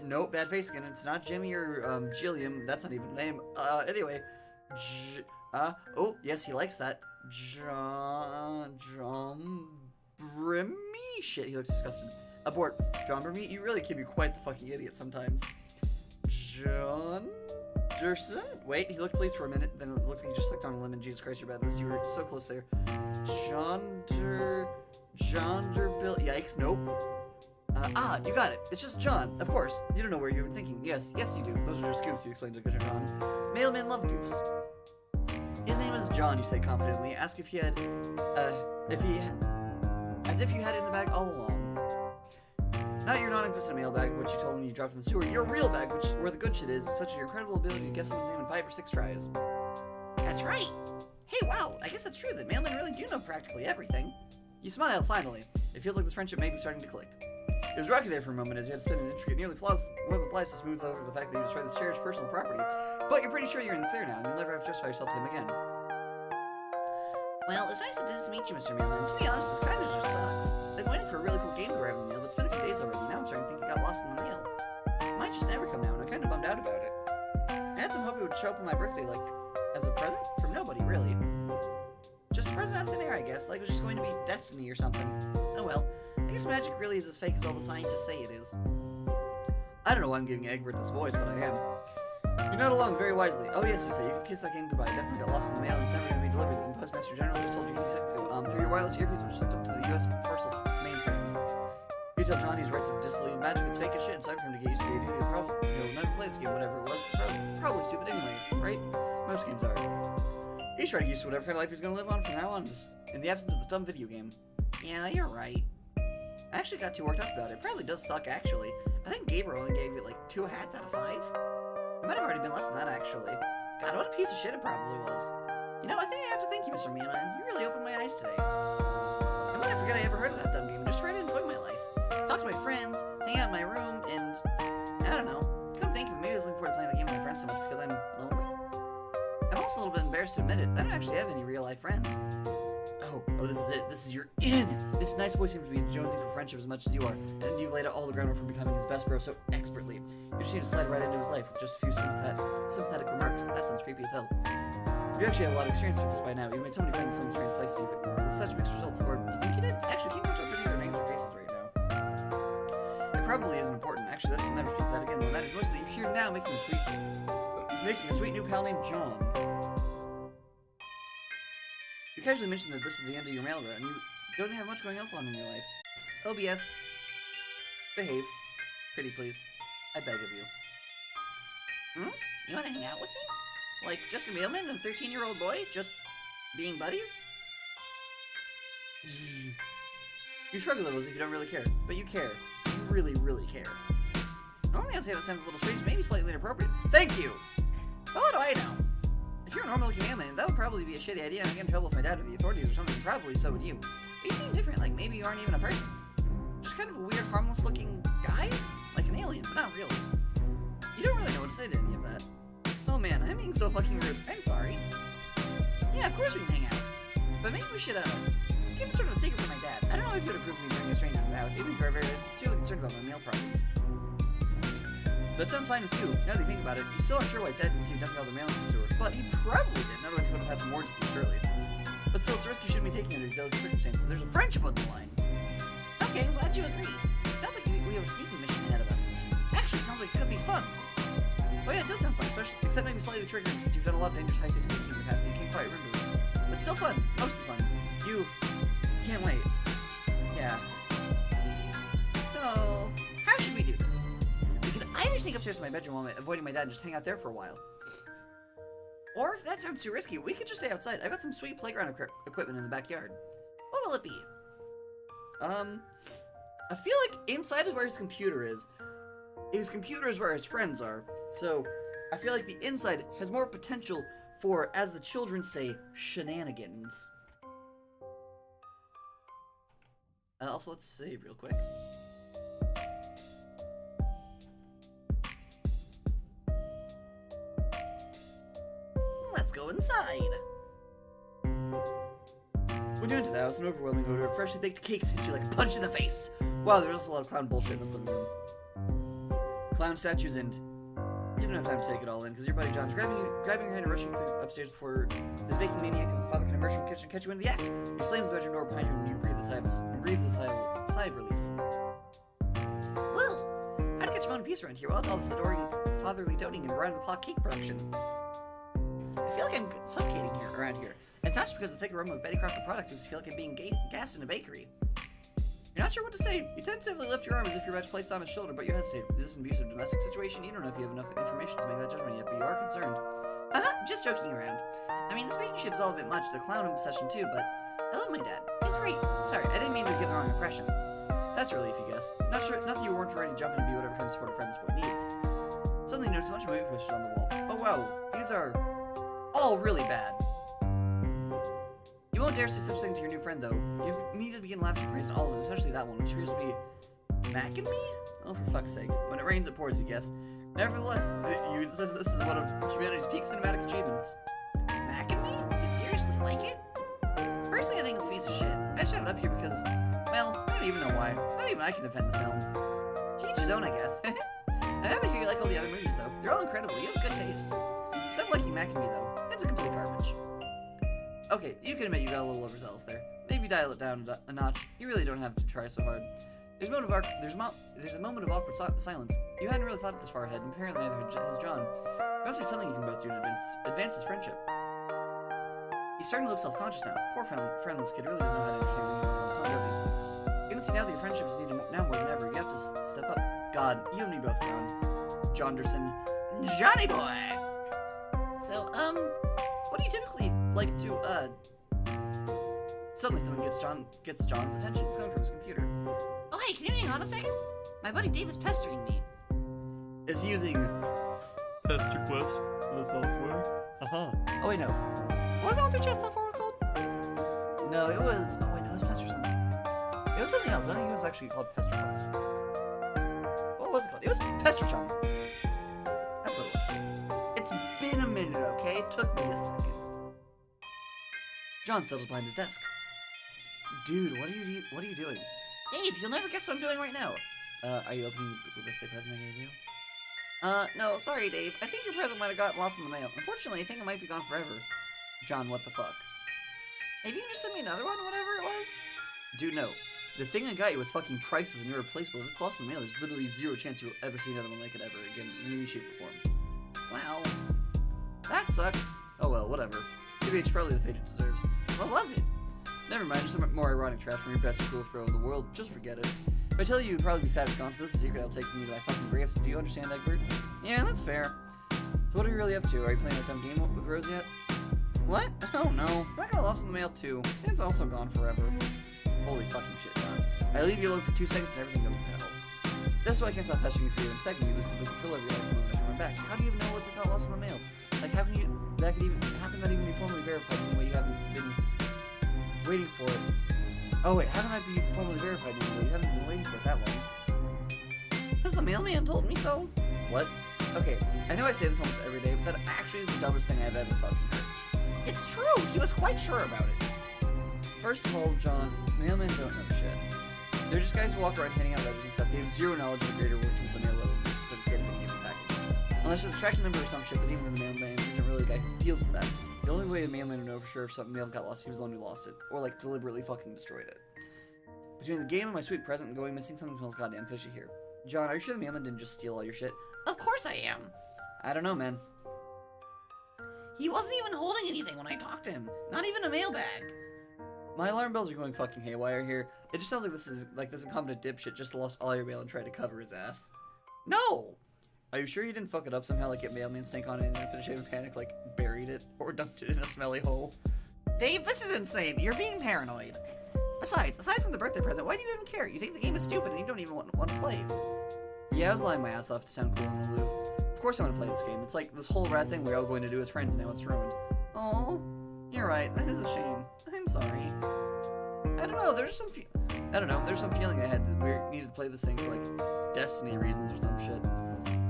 Nope, bad face again. It's not Jimmy or Gilliam. That's not even a name. Anyway. Oh, yes, he likes that. John Brimmy? Shit, he looks disgusted. Abort. John Brimmy? You really can be quite the fucking idiot sometimes. John Jerson? Wait, he looked pleased for a minute, then it looks like he just slicked on a lemon. Jesus Christ, you're bad at this. You were so close there. Jonderbill. Yikes, nope. You got it. It's just John, of course. You don't know where you were thinking. Yes, you do. Those are just goofs, you explained to John. Mailmen love goofs. His name is John, you say confidently. Ask if he had, as if you had it in the bag all along. Not your non-existent mail bag, which you told me you dropped in the sewer. Your real bag, where the good shit is, such as your incredible ability to guess someone's name in 5 or 6 tries. That's right. Hey, wow, I guess that's true. That mailmen really do know practically everything. You smile, finally. It feels like this friendship may be starting to click. It was rocky there for a moment as you had to spin an intricate, nearly flawless web of lies to smooth over the fact that you destroyed this cherished personal property. But you're pretty sure you're in the clear now, and you'll never have to justify yourself to him again. Well, it's nice to meet you, Mr. Mailman. To be honest, this kind of just sucks. I've been waiting for a really cool game to arrive in the mail, but it's been a few days already. Now I'm starting to think it got lost in the mail. It might just never come now, and I'm kind of bummed out about it. I had some hope it would show up on my birthday, like, as a present from nobody, really. Just a present out of thin air, I guess, like it was just going to be destiny or something. Oh well, I guess magic really is as fake as all the scientists say it is. I don't know why I'm giving Egbert this voice, but I am. You're not alone, very wisely. Oh yes, you say, you can kiss that game goodbye. It definitely got lost in the mail and it's never going to be delivered. The Postmaster General just told you a few seconds ago. Through your wireless earpiece, which is hooked up to the US parcel mainframe. You tell Johnny's right to disbelieve magic, it's fake as shit. It's time for him to get used to the idea. You'll never play this game, whatever it was. Probably stupid anyway, right? Most games are. He's trying to get used to whatever kind of life he's going to live on from now on, in the absence of this dumb video game. Yeah, you're right. I actually got too worked up about it. It probably does suck, actually. I think Gabriel only gave it like 2 hats out of 5. It might have already been less than that, actually. God, what a piece of shit it probably was. You know, I think I have to thank you, Mr. Mealman. You really opened my eyes today. I might forget I ever heard of that dumb game. Just try to enjoy my life. Talk to my friends, hang out in my room, and I don't know. Come think of it, maybe I was looking forward to playing the game with my friends so much because I'm lonely. I'm also a little bit embarrassed to admit it. I don't actually have any real-life friends. Oh, this is it. This is your in. This nice boy seems to be jonesing for friendship as much as you are, and you've laid out all the groundwork for becoming his best bro so expertly. You just need to slide right into his life with just a few sympathetic remarks. That sounds creepy as hell. You actually have a lot of experience with this by now. You've made so many friends in so many strange places with such mixed results. Or you think you did? Actually, can't catch up with their names or faces right now. It probably isn't important. Actually, let's never speak of that again. What matters most is that you're here now making a sweet new pal named John. You casually mentioned that this is the end of your mail route, and you don't have much going else on in your life. OBS. Behave. Pretty please. I beg of you. You wanna hang out with me? Like, just a mailman and a 13-year-old boy? Just being buddies? You shrug a little as if you don't really care, but you care. You really, really care. Normally I'd say that sounds a little strange, maybe slightly inappropriate. Thank you! But what do I know? If you're a normal-looking mailman, that would probably be a shitty idea and I'd get in trouble with my dad or the authorities or something. Probably so would you. But you seem different, like maybe you aren't even a person. Just kind of a weird, harmless-looking guy? Like an alien, but not really. You don't really know what to say to any of that. Oh man, I'm being so fucking rude. I'm sorry. Yeah, of course we can hang out. But maybe we should, keep it sort of a secret from my dad. I don't know if you would approve of me bringing a stranger to the house, even if you are very sincerely concerned about my mail problems. That sounds fine with you. Now that you think about it, you still aren't sure why his dad didn't see you dumping all the mail in the sewer. But he probably didn't, otherwise he would have had some more to do, surely. But still, it's a risk you shouldn't be taking under these delicate circumstances. There's a friendship on the line. Okay, I'm glad you agree. It sounds like we have a sneaking mission ahead of us. Actually, it sounds like it could be fun. Oh yeah, it does sound fun, especially, except maybe slightly triggering since you've done a lot of dangerous high-stakes sneaking in the past and you can't quite remember it. But still fun. Mostly fun. You can't wait. Yeah. So, how should we do this? We could either sneak upstairs to my bedroom while avoiding my dad and just hang out there for a while. Or if that sounds too risky, we could just stay outside. I've got some sweet playground equipment in the backyard. What will it be? I feel like inside is where his computer is. His computer is where his friends are. So, I feel like the inside has more potential for, as the children say, shenanigans. Also, let's save real quick. Let's go inside. When you enter the house, an overwhelming odor of freshly baked cakes hits you like a punch in the face. Wow, there's also a lot of clown bullshit in this living room. Clown statues and you don't have time to take it all in because your buddy John's grabbing your hand and rushing upstairs before this baking maniac of a father can emerge from the kitchen and catch you into the act. He slams the bedroom door behind you and you breathe a sigh of relief. Well, how to catch your own piece around here with all this adoring fatherly doting and round-the-clock cake production. I feel like I'm suffocating around here. And it's not just because of the thick aroma of Betty Crocker products, I feel like I'm being gassed in a bakery. You're not sure what to say. You tentatively lift your arm as if you're about to place it on his shoulder, but you hesitate. Is this an abusive domestic situation? You don't know if you have enough information to make that judgment yet, but you are concerned. Just joking around. I mean, this baking shit is all a bit much, the clown obsession too, but I love my dad. He's great. Sorry, I didn't mean to give the wrong impression. That's a relief, you guess. Not that you weren't ready to jump in and be whatever kind of support a friend this boy needs. Suddenly you notice a bunch of movie posters on the wall. Oh wow, these are all really bad. You won't dare say such a thing to your new friend, though. You immediately begin laughing and praising all of them, especially that one, which appears to be Mac and me? Oh, for fuck's sake. When it rains, it pours, you guess. Nevertheless, you says this is one of humanity's peak cinematic achievements. Mac and me? You seriously like it? Personally, I think it's a piece of shit. I just have it up here because, well, I don't even know why. Not even I can defend the film. To each his own, I guess. I have it here like all the other movies, though. They're all incredible. You have good taste. Except Lucky Macamee, though. It's a complete garbage. Okay, you can admit you got a little overzealous there. Maybe dial it down a notch. You really don't have to try so hard. There's a moment of awkward silence. You hadn't really thought this far ahead, and apparently neither has John. Perhaps there's something you can both do to advance this friendship. He's starting to look self-conscious now. Poor friendless kid really doesn't know how to understand does he? You can see now that your friendship is needed now more than ever. You have to step up. God, you and me both, John. Jonderson. Johnny boy! So, what do you typically like to, Suddenly someone gets John's attention. It's coming from his computer. Oh, hey, can you hang on a second? My buddy Dave is pestering me. Is using Pesterquest, the software. Haha. Oh, wait, no. Wasn't that what their chat software was called? No, it was... Oh, wait, no, it was Pester something. It was something else. I don't think it was actually called Pesterquest. What was it called? It was Pestering. That's what it was. It's been a minute, okay? It took me a second. John settles behind his desk. Dude, what are you doing? Dave, you'll never guess what I'm doing right now. Are you opening the birthday present I gave you? No, sorry, Dave. I think your present might have gotten lost in the mail. Unfortunately, I think it might be gone forever. John, what the fuck? Maybe you can just send me another one, whatever it was? Dude, no. The thing I got you was fucking priceless and irreplaceable. If it's lost in the mail, there's literally zero chance you'll ever see another one like it ever again in any shape or form. Wow. That sucks. Oh well, whatever. Maybe it's probably the fate it deserves. What was it? Never mind, just some more ironic trash from your best and coolest bro in the world. Just forget it. If I tell you, you'd probably be sad as gone, so this is a secret I'll take from you to my fucking grave. Do you understand, Egbert? Yeah, that's fair. So what are you really up to? Are you playing that dumb game with Rose yet? What? Oh no. That got lost in the mail too. It's also gone forever. Holy fucking shit, John. I leave you alone for 2 seconds and everything goes to hell. That's why I can't stop pestering you for you. And second, you lose complete control over your life the moment I come back. How do you even know what got lost in the mail? Like, how can that even be formally verified in a way you haven't been waiting for it? Oh wait, how can that be formally verified in a way you haven't been waiting for it that long? Because the mailman told me so. What? Okay, I know I say this almost every day, but that actually is the dumbest thing I've ever fucking heard. It's true! He was quite sure about it. First of all, John, mailmen don't know shit. They're just guys who walk around handing out letters and stuff. They have zero knowledge of the greater workings of the mail letter specific kid in the package. Unless it's a tracking number or some shit, but even then the mailman isn't really the guy who deals with that. The only way a mailman would know for sure if something mail got lost, he was the one who lost it. Or like deliberately fucking destroyed it. Between the game and my sweet present and going missing, something smells goddamn fishy here. John, are you sure the mailman didn't just steal all your shit? Of course I am! I don't know, man. He wasn't even holding anything when I talked to him. Not even a mailbag. My alarm bells are going fucking haywire here. It just sounds like this incompetent dipshit just lost all your mail and tried to cover his ass. No! Are you sure you didn't fuck it up somehow, like get mailman stank on it and in a shade of panic, like buried it or dumped it in a smelly hole? Dave, this is insane. You're being paranoid. Besides, aside from the birthday present, why do you even care? You think the game is stupid and you don't even want to play. Yeah, I was lying my ass off to sound cool and aloof. Of course I want to play this game. It's like this whole rad thing we're all going to do as friends, now it's ruined. Oh, you're right. That is a shame. I'm sorry. I don't know. There's some feeling I had that we needed to play this thing for like destiny reasons or some shit.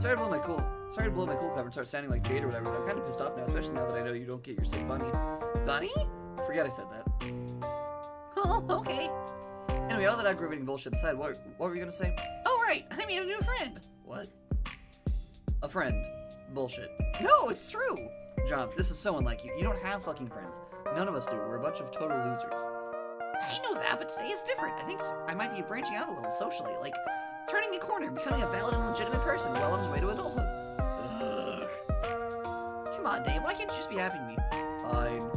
Sorry to blow my cool cover and start sounding like Jade or whatever, but I'm kind of pissed off now, especially now that I know you don't get your sick bunny. Bunny? Forget I said that. Oh, okay. Anyway, all that aggravating bullshit aside, what were you gonna say? Oh, right. I made a new friend. What? A friend. Bullshit. No, it's true. John, this is so unlike you. You don't have fucking friends. None of us do. We're a bunch of total losers. I know that, but today is different. I think I might be branching out a little socially, like turning a corner, becoming a valid and legitimate person well on his way to adulthood. Ugh. Come on, Dave. Why can't you just be happy with me? Fine.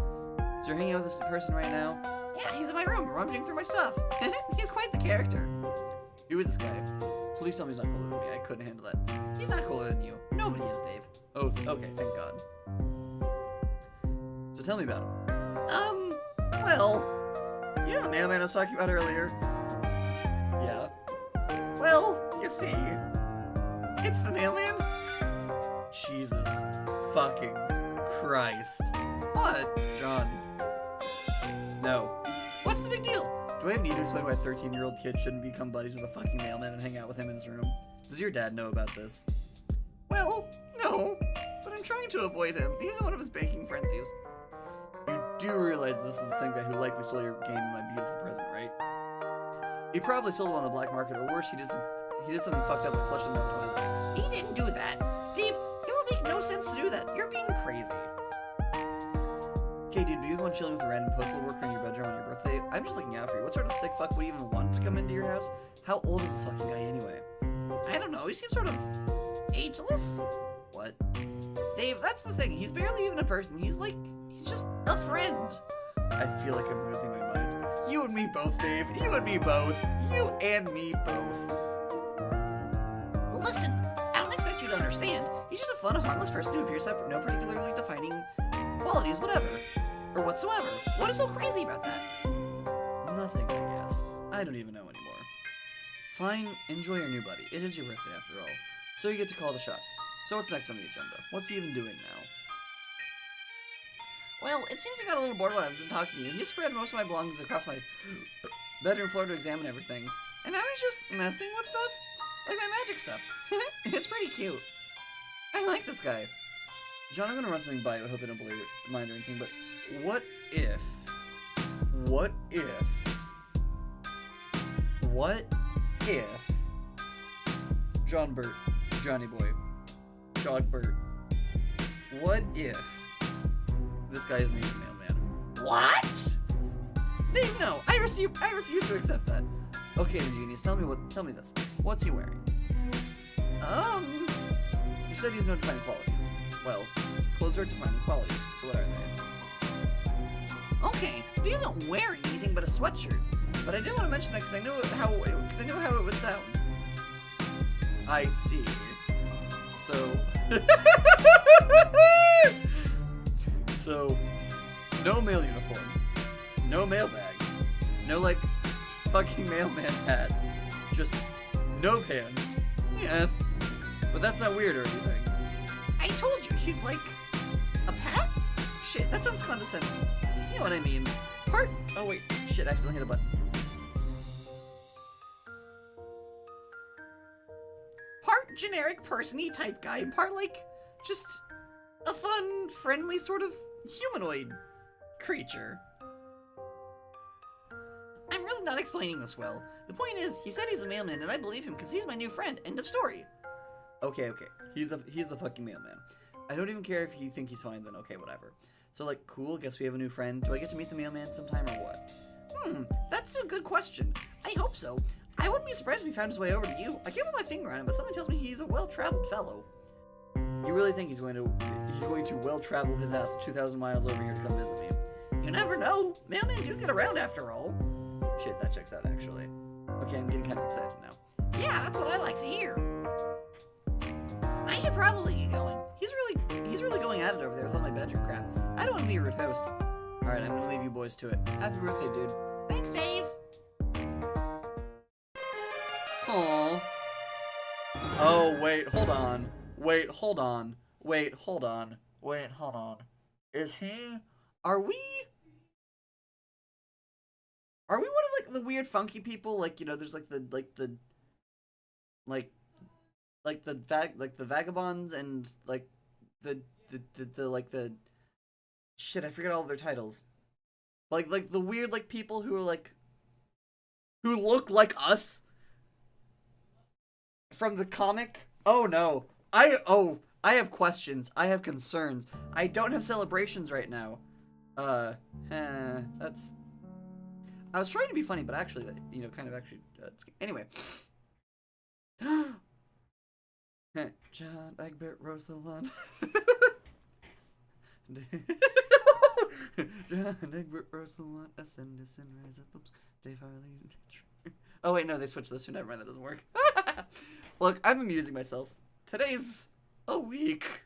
So you're hanging out with this person right now? Yeah, he's in my room, rummaging through my stuff. He's quite the character. Who is this guy? Please tell me he's not cooler than me. I couldn't handle that. He's not cooler than you. Nobody is, Dave. Oh, okay, thank God. So tell me about him. Well, you know the mailman I was talking about earlier? Yeah. Well, you see, it's the mailman. Jesus fucking Christ. What? John. No. What's the big deal? Do I even need to explain why a 13-year-old kid shouldn't become buddies with a fucking mailman and hang out with him in his room? Does your dad know about this? Well, no, but I'm trying to avoid him. He's one of his banking frenzies. You do realize this is the same guy who likely stole your game and my beautiful present, right? He probably sold it on the black market, or worse, he did something fucked up and flushed him down the toilet. He didn't do that. Steve, he no sense to do that. You're being crazy. Okay, dude, do you go and chilling with a random postal worker in your bedroom on your birthday? I'm just looking out for you. What sort of sick fuck would even want to come into your house? How old is this fucking guy anyway? I don't know. He seems sort of ageless. What? Dave, that's the thing. He's barely even a person. He's just a friend. I feel like I'm losing my mind. You and me both, Dave. You and me both. You and me both. Listen, I don't expect you to understand. He's just a fun, harmless person who appears to have no particularly defining qualities, whatever. Or whatsoever. What is so crazy about that? Nothing, I guess. I don't even know anymore. Fine, enjoy your new buddy. It is your birthday after all. So you get to call the shots. So what's next on the agenda? What's he even doing now? Well, it seems I got a little bored while I've been talking to you. He spread most of my belongings across my bedroom floor to examine everything. And now he's just messing with stuff? Like my magic stuff. It's pretty cute. I like this guy. John, I'm gonna run something by you. I hope you don't mind or anything, but what if... John Burt, Johnny Boy, Dog Burt, what if this guy is me, mailman? What? Dave, no, I refuse to accept that. Okay, then, genius, tell me this. What's he wearing? You said he's no defining qualities. Well, clothes are defining qualities, so what are they? Okay, but he isn't wearing anything but a sweatshirt. But I didn't want to mention that because I knew how it would sound. I see. So, no mail uniform, no mailbag, no fucking mailman hat, just no pants. Yes, but that's not weird or anything. I told you, he's like a pet? Shit, that sounds condescending. You know what I mean. Oh wait, shit, I accidentally hit a button. Part generic person-y type guy, and part just a fun, friendly sort of humanoid creature. I'm really not explaining this well. The point is, he said he's a mailman, and I believe him because he's my new friend. End of story. Okay. He's the fucking mailman. I don't even care if you think he's fine, then okay, whatever. So, cool, guess we have a new friend. Do I get to meet the mailman sometime or what? That's a good question. I hope so. I wouldn't be surprised if he found his way over to you. I can't put my finger on him, but something tells me he's a well-traveled fellow. You really think he's going to well-travel his ass 2,000 miles over here to come visit me? You never know. Mailmen do get around after all. Shit, that checks out, actually. Okay, I'm getting kind of excited now. Yeah, that's what I like to hear. I should probably get going. He's really going at it over there with all my bedroom crap. I don't want to be a rude host. Alright, I'm gonna leave you boys to it. Happy birthday, dude. Thanks, Dave. Aww. Oh, wait, hold on. Hold on. Is he... Are we one of, the weird funky people? There's, the vagabonds and, the shit, I forget all of their titles. The weird, people who are, who look like us from the comic. Oh, no. I have questions. I have concerns. I don't have celebrations right now. That's... I was trying to be funny, but actually, anyway. John Egbert rose the lawn. John Egbert rose the lawn. Ascend, rise up. Oops. Dave Harley. Oh, wait, no, they switched this. So never mind, that doesn't work. Look, I'm amusing myself. Today's a week.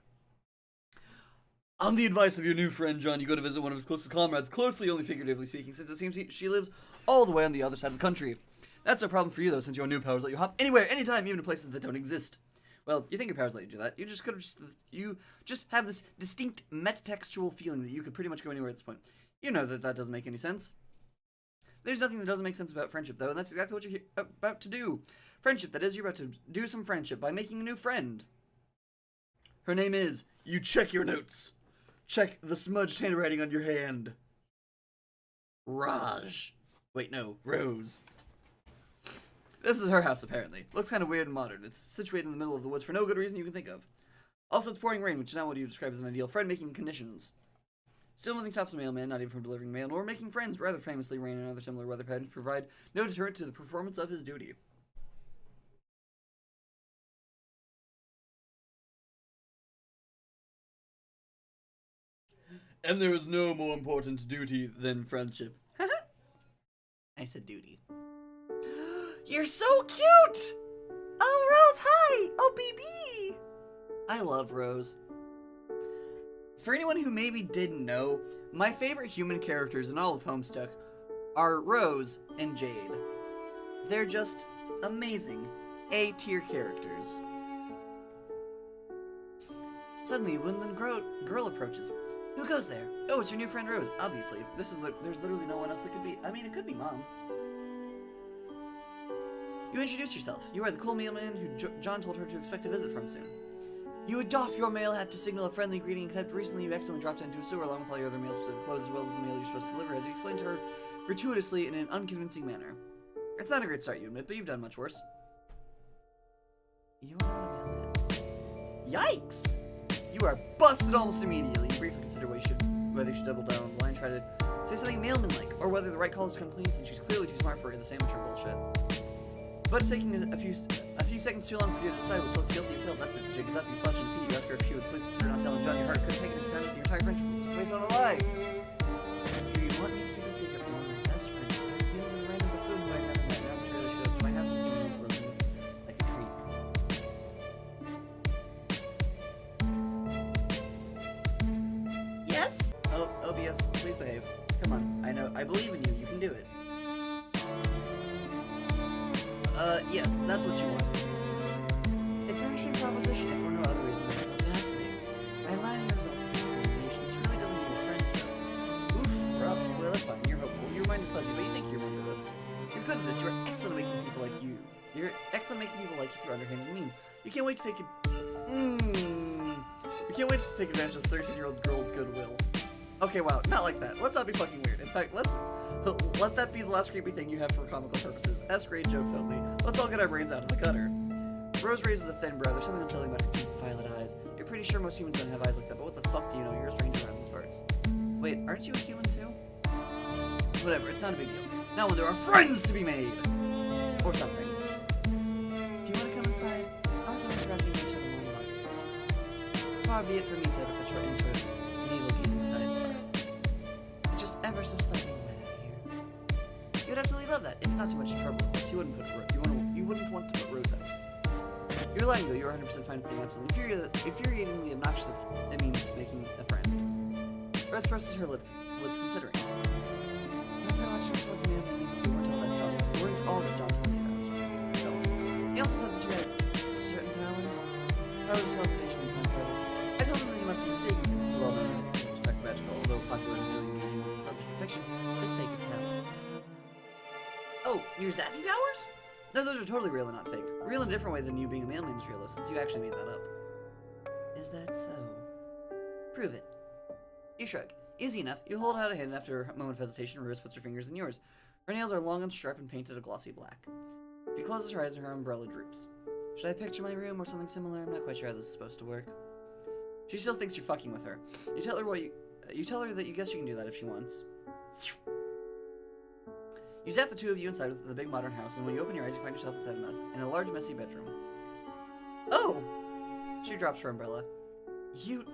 On the advice of your new friend, John, you go to visit one of his closest comrades, closely only figuratively speaking, since it seems she lives all the way on the other side of the country. That's no problem for you, though, since your new powers let you hop anywhere, anytime, even to places that don't exist. Well, you think your powers let you do that. You just have this distinct metatextual feeling that you could pretty much go anywhere at this point. You know that doesn't make any sense. There's nothing that doesn't make sense about friendship, though, and that's exactly what you're about to do. Friendship, that is, you're about to do some friendship by making a new friend. Her name is, you check your notes. Check the smudged handwriting on your hand. Raj. Wait, no, Rose. This is her house, apparently. Looks kind of weird and modern. It's situated in the middle of the woods for no good reason you can think of. Also, it's pouring rain, which is not what you describe as an ideal friend-making conditions. Still, nothing stops a mailman, not even from delivering mail, nor making friends. Rather famously, rain and other similar weather patterns provide no deterrent to the performance of his duty. And there is no more important duty than friendship. I said duty. You're so cute! Oh, Rose, hi! Oh, BB! I love Rose. For anyone who maybe didn't know, my favorite human characters in all of Homestuck are Rose and Jade. They're just amazing A-tier characters. Suddenly, when the girl approaches, who goes there? Oh, it's your new friend Rose. Obviously, there's literally no one else it could be. I mean, it could be Mom. You introduce yourself. You are the cool mailman who John told her to expect a visit from soon. You would doff your mail hat to signal a friendly greeting, except recently you accidentally dropped into a sewer along with all your other mail-specific clothes, as well as the mail you're supposed to deliver, as you explained to her gratuitously in an unconvincing manner. It's not a great start, you admit, but you've done much worse. You are not a mailman. Yikes! You are busted almost immediately. You briefly consider whether you should double down on the line, try to say something mailman-like, or whether the right call is to come clean, since she's clearly too smart for this amateur bullshit. But it's taking a few seconds too long for you to decide what looks guilty as hell. That's it. The jig is up. You slouch in the feet. You ask her if she would please consider not telling John your heart couldn't take it into account. Your entire friendship was based on a lie. Do you want me to keep a secret from one of my best friends? Feels like random buffoon who I never met. I'm sure they should. Do I have some human willingness? Like a creep. Yes? Oh, OBS, please behave. Come on. I believe in you. You can do it. Yes, that's what you want. It's an interesting proposition, if for no other reason than it's audacity. I admire your determination. This really doesn't mean we're friends, though. Oof, rough. Well, that's fine. You're hopeful. Your mind is fuzzy, but you think you remember this. You're good at this. You're excellent at making people like you. You're excellent at making people like you through underhanded means. You can't wait to take it. You can't wait to take advantage of 13-year-old girl's goodwill. Okay, wow, not like that. Let's not be fucking weird. In fact, let that be the last creepy thing you have for comical purposes. S-grade jokes only. Let's all get our brains out of the gutter. Rose raises a thin brow. There's something unsettling about her deep violet eyes. You're pretty sure most humans don't have eyes like that, but what the fuck do you know? You're a stranger around these parts. Wait, aren't you a human too? Whatever, it's not a big deal. Not when there are friends to be made! Or something. Do you want to come inside? I was interrupting each other more than yours. Far be it for me to ever put your into an evil-gazing sidebar. Just ever so slightly wet out here. You'd absolutely love that. If it's not too much trouble, of course. You wouldn't want to put Rose out. You're lying though, you're 100% fine with being absolutely infuriatingly obnoxious if it means making a friend. Rose presses her lips considering. My predilection towards me, you weren't all that John told me about. So, he also said that you had certain powers. Powers of teleportation and time travel. I told him that he must be mistaken since it's well known as fact magical, although popular in the engaging subject of fiction, it's fake as hell. Oh, your zapping powers? No, those are totally real and not fake. Real in a different way than you being a mailman is real, since you actually made that up. Is that so? Prove it. You shrug. Easy enough. You hold out a hand after a moment of hesitation. Rose puts her fingers in yours. Her nails are long and sharp and painted a glossy black. She closes her eyes and her umbrella droops. Should I picture my room or something similar? I'm not quite sure how this is supposed to work. She still thinks you're fucking with her. You tell her that you guess you can do that if she wants. You zap the two of you inside the big modern house, and when you open your eyes, you find yourself inside in a large, messy bedroom. Oh! She drops her umbrella. You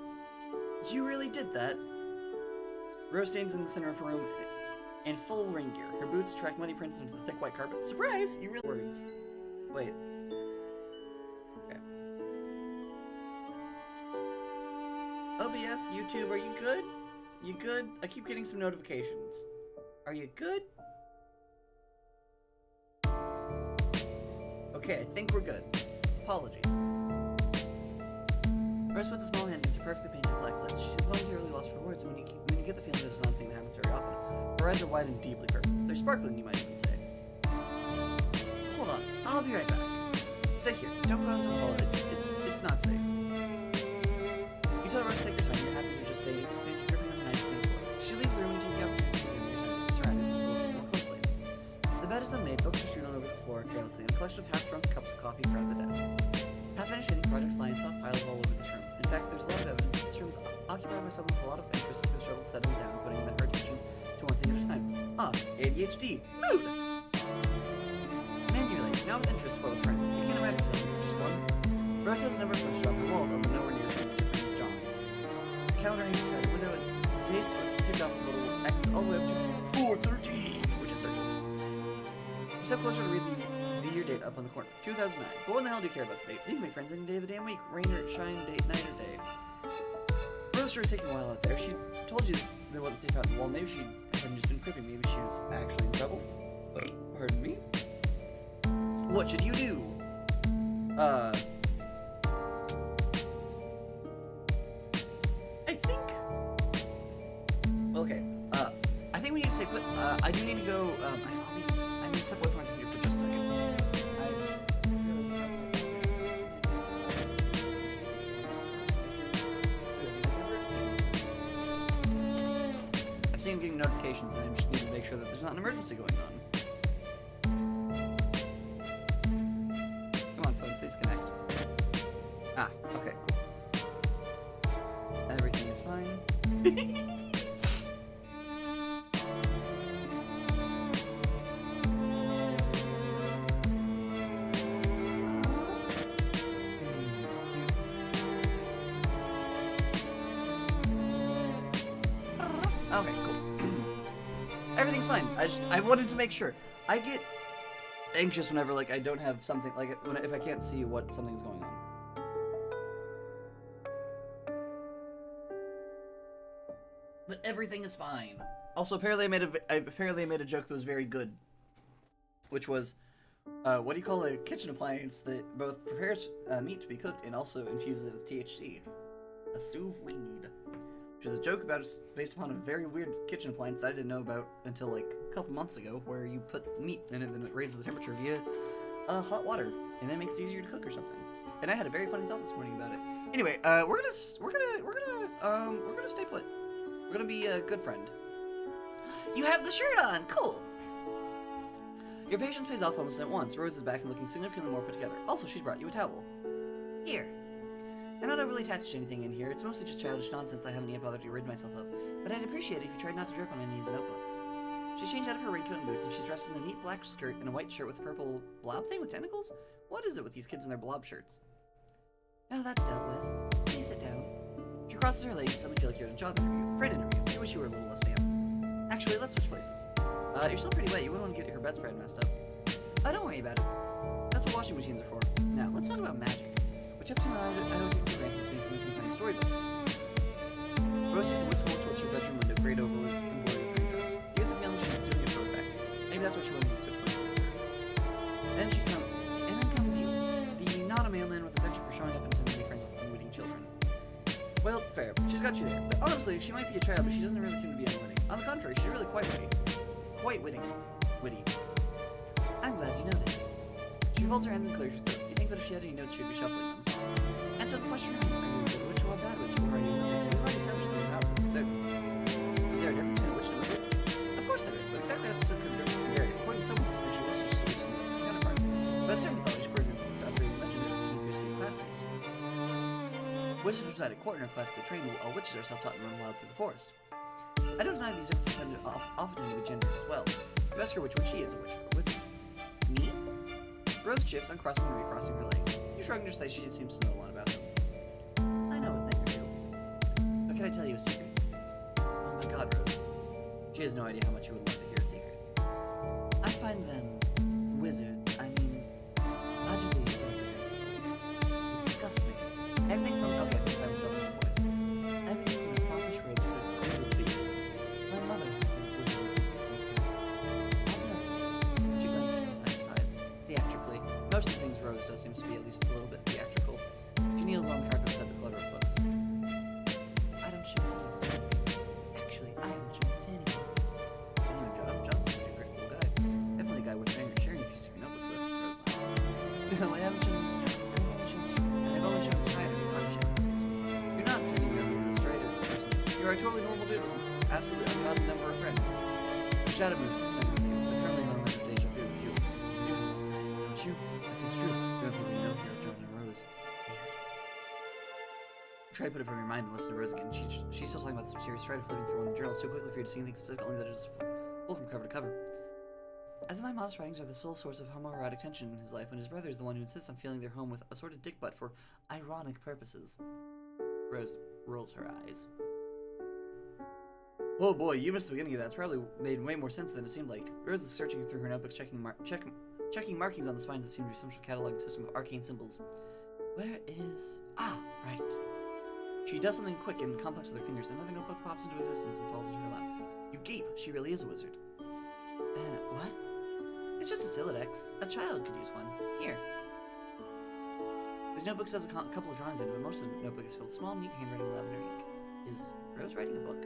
really did that? Rose stands in the center of her room in full rain gear. Her boots track muddy prints into the thick white carpet. Surprise! You really words. Wait. Okay. OBS, YouTube, are you good? You good? I keep getting some notifications. Are you good? Okay, I think we're good. Apologies. Rose puts a small hand into perfectly painted black lips. She's momentarily lost for words, and when you get the feeling that it's not a thing that happens very often, her eyes are wide and deeply purple. They're sparkling, you might even say. Hold on, I'll be right back. Stay here. Don't go out into the hall. It's not safe. You tell Rose to take your time. You're happy to just stay dripping on the nice clean floor. She leaves the room and you take the opportunity to examine your surroundings a little more closely. The bed is unmade, books are strewn all over the floor carelessly, and a collection of half-drunk cups of coffee crowd the desk. Half-finished hidden projects lie in soft piles all over this room. In setting down and putting her attention to one thing at a time. ADHD. Mood! Manually, now with interest both friends. You can't imagine something for just one. Rose has a number of posters on her walls, although nowhere near as many as her John's. The calendar hangs beside the window and days ticked off a little X all the way up to 4:13, which is circled. You step closer to read the year date up on the corner. 2009. But what in the hell do you care about the date? You can make friends any day of the damn week. Rain or shine, date, night or day. Rose sure is taking a while out there. She told you there wasn't safe out in the wall. Maybe she hadn't just been cripping. Maybe she was actually in trouble. Pardon me? What should you do? I think... Okay, I think we need to stay put. I do need to go, I need to step away from my computer for just a second. I've seen him getting notifications and I just need to make sure that there's not an emergency going on. Come on, phone, please connect. Ah, okay, cool. Everything is fine. Okay, cool. Everything's fine. I wanted to make sure. I get anxious whenever, like, I don't have something, like, if I can't see what something's going on. But everything is fine. Also, apparently I made a joke that was very good. Which was, what do you call a kitchen appliance that both prepares meat to be cooked and also infuses it with THC? A sous vide. Which is a joke based upon a very weird kitchen appliance that I didn't know about until like a couple months ago, where you put meat in it and it raises the temperature via hot water, and then makes it easier to cook or something. And I had a very funny thought this morning about it. Anyway, we're gonna stay put. We're gonna be a good friend. You have the shirt on, cool. Your patience pays off almost at once. Rose is back and looking significantly more put together. Also, she's brought you a towel. Here. I'm not overly attached to anything in here. It's mostly just childish nonsense I haven't yet bothered to rid myself of. But I'd appreciate it if you tried not to drip on any of the notebooks. She's changed out of her raincoat and boots, and she's dressed in a neat black skirt and a white shirt with a purple blob thing with tentacles? What is it with these kids and their blob shirts? Now that's dealt with. Please sit down. She crosses her legs and suddenly feel like you're in a job interview. Friend interview. I wish you were a little less damp. Actually, let's switch places. You're still pretty wet. You wouldn't want to get her bedspread messed up. Don't worry about it. That's what washing machines are for. Now, let's talk about magic. Which up to now, I always think of as being something confined to storybooks. Rose takes a wistful towards her bedroom window, grayed over with embroidered raindrops. You get the feeling she's doing it for effect. Maybe that's what she wanted to switch places with her. And then comes you, the not a mailman with a penchant for showing up and attempting to make friends with unwitting children. Well, fair. She's got you there. But honestly, she might be a child, but she doesn't really seem to be unwitting. On the contrary, she's really quite witty. Quite witty. I'm glad you noticed. She folds her hands and clears her throat. You think that if she had any notes, she'd be shuffling them. And so the question remains, are you a good witch or a bad witch, or are you a wizard? We've already established that you're not a wizard. Is there a difference between a witch and a wizard? Of course there is, but exactly as specific difference can vary. According to someone's official list, she's just a witch counterpart. But in certain mythologies, for example, it's after you mentioned it, it appears to be class-based. Wizards reside at court and are classically trained, while witches are self-taught and run wild through the forest. I don't deny these differences often tend to be gendered as well. You ask her which one she is, a witch or a wizard. Me? Rose shifts, uncrossing and recrossing her legs. You shrug and just say she seems to know a lot about them. I know a thing or two. But can I tell you a secret? Oh my god, Rose. She has no idea how much you would love to hear a secret. I find them wizards, utterly reprehensible. It disgusts me. Everything from okay, I have myself in my voice. Everything from the foppish robes to the grizzled beards. It's my mother who's the wizard of this secret. Although, she glances from side to side, theatrically. Most of the things Rose does seems to be at least a little bit theatrical. She kneels on the carpet beside the clutter of books. I don't show these to anyone. Actually, I haven't shown it to anyone. Anyone, John's a great cool guy. Definitely a guy worth sharing a few secret notebooks with, Rose laughs. No, I haven't shown it to John. I've only shown Strider and Punisher. You're not fitting your with a Strider person. You're a totally normal dude with an absolutely ungodly number of friends. The shadow moves to the center of you, a trembling moment of deja vu. You know friends, don't you? If it's true, you don't really know here, John and Rose. Try to put it from your mind and listen to Rose again. She's still talking about this mysterious thread floating through one of the journals, too quickly for you to see anything specific, only that it is full from cover to cover. As if my modest writings are the sole source of homoerotic tension in his life, when his brother is the one who insists on filling their home with a sort of dick butt for ironic purposes. Rose rolls her eyes. Oh boy, you missed the beginning of that. It's probably made way more sense than it seemed like. Rose is searching through her notebooks, checking markings on the spines that seem to be some sort of cataloging system of arcane symbols. Where is... Ah, right. She does something quick and complex with her fingers. Another notebook pops into existence and falls into her lap. You gape. She really is a wizard. What? It's just a Silodex. A child could use one. Here. His notebook says a couple of drawings in it, but most of the notebook is filled with small, neat handwriting with lavender ink. Is Rose writing a book?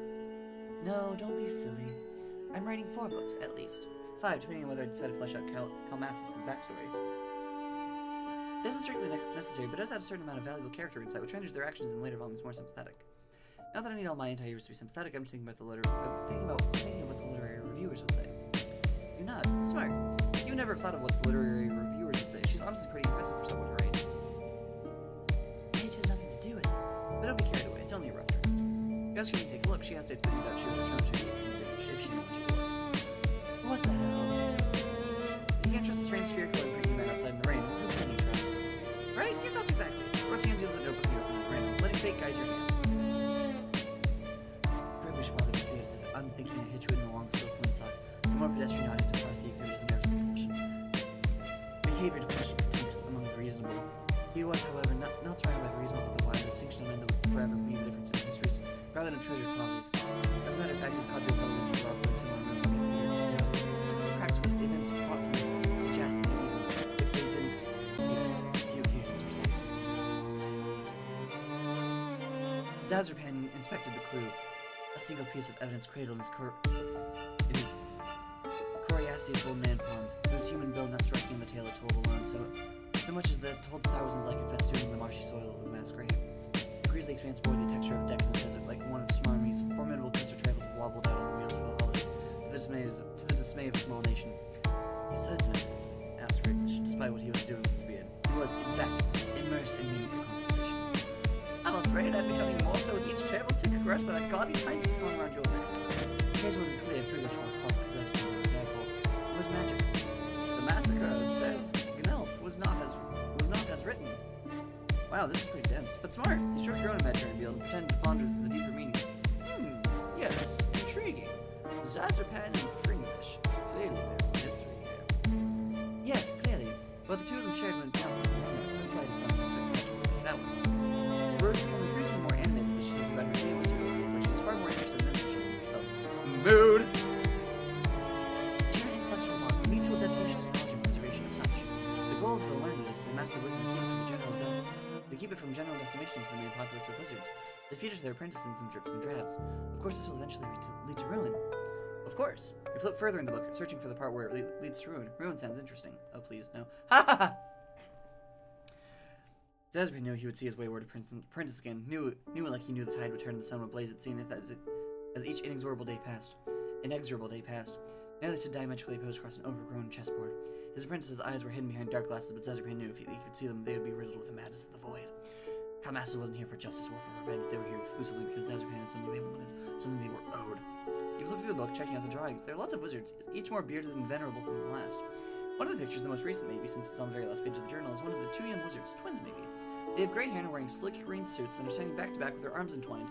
No, don't be silly. I'm writing 4 books, at least. 5, depending on whether I decide to flesh out Calmassus' backstory. This isn't strictly necessary, but does add a certain amount of valuable character insight, which renders their actions in later volumes more sympathetic. Not that I need all my anti-heroes to be sympathetic, I'm just thinking about thinking of what the literary reviewers would say. You're not smart. You never thought of what the literary reviewers would say. She's honestly pretty impressive for someone her age. Age has nothing to do with it. But don't be carried away. It's only a rough draft. You ask her to take a look. She hesitates, but you doubt she would have shown if she didn't want you to look. What the hell? You can't trust a strange spherical and creepy man outside in the rain. Who can you trust? Right? Your thoughts exactly. Rose hands you the notebook you open at random, letting fate guide your hands. Privileged while they appear as if unthinking I hit you in the long silk windsock. The more pedestrian audience across the exhibit is nervous compulsion. Behavior to question contempt among the reasonable. He was, however, not surrounded by the reasonable but the wider distinction of men that would forever be the difference in histories, rather than treasured follies. As a matter of fact, his cadre of fellows is probably similar to those years ago. Practical events, thoughtfulness, suggest that even if they didn't, few occasions were safe. Zazarpan inspected the clue. A single piece of evidence cradled in his coriaceous old man palms, whose human build not striking in the tale it told alone, so much as that told thousands like a festoon in the marshy soil of the mass grave. The grisly expanse bore the texture of decks in the desert, like one of the Smarmy's formidable coaster travels wobbled out on wheels for the holidays, to the dismay of a small nation. You certain of this? Asked Fricklish, despite what he was doing with his beard. He was, in fact, immersed in meaningful contemplation. I'm afraid I'm becoming more so with each terrible tick caressed by that gaudy timepiece slung around your neck. The case wasn't clear, Fricklish won't call because that's what he was there for. It was magic. The massacre of Says Gnelf was not as written. Wow, this is pretty dense, but smart. He stroked your own imaginary field and pretended to ponder the deeper meaning. Yes, intriguing. Zazarpan and Fringlish. Clearly there's some history here. Yes, clearly. But the two of them shared one council. That's why it's not so spectacular as that one. Rose became increasingly more animated as she was about her table, so it seems like she's far more interested than she is in herself. Mood! Sharing intellectual law, mutual dedication to knowledge and preservation of such. The goal of the learning is to master wisdom and keep it from general decimation to the main populace of wizards. They feed it to their apprentices in drips and drabs. Of course, this will eventually lead to ruin. Of course. You flip further in the book, searching for the part where it leads to ruin. Ruin sounds interesting. Oh, please, no. Ha ha ha! Zazarpan knew he would see his wayward apprentice again. Knew like he knew the tide would turn and the sun would blaze at seeing it as each inexorable day passed. Now they stood diametrically opposed across an overgrown chessboard. His apprentice's eyes were hidden behind dark glasses, but Zazarpan knew if he could see them, they would be riddled with the madness of the void. Calmassus wasn't here for justice or for revenge. They were here exclusively because Zazarpan had something they wanted, something they were owed. He flipped through the book, checking out the drawings. There are lots of wizards, each more bearded and venerable than the last. One of the pictures, the most recent maybe, since it's on the very last page of the journal, is one of the 2 young wizards, twins maybe. They have gray hair and are wearing slick green suits, and are standing back to back with their arms entwined,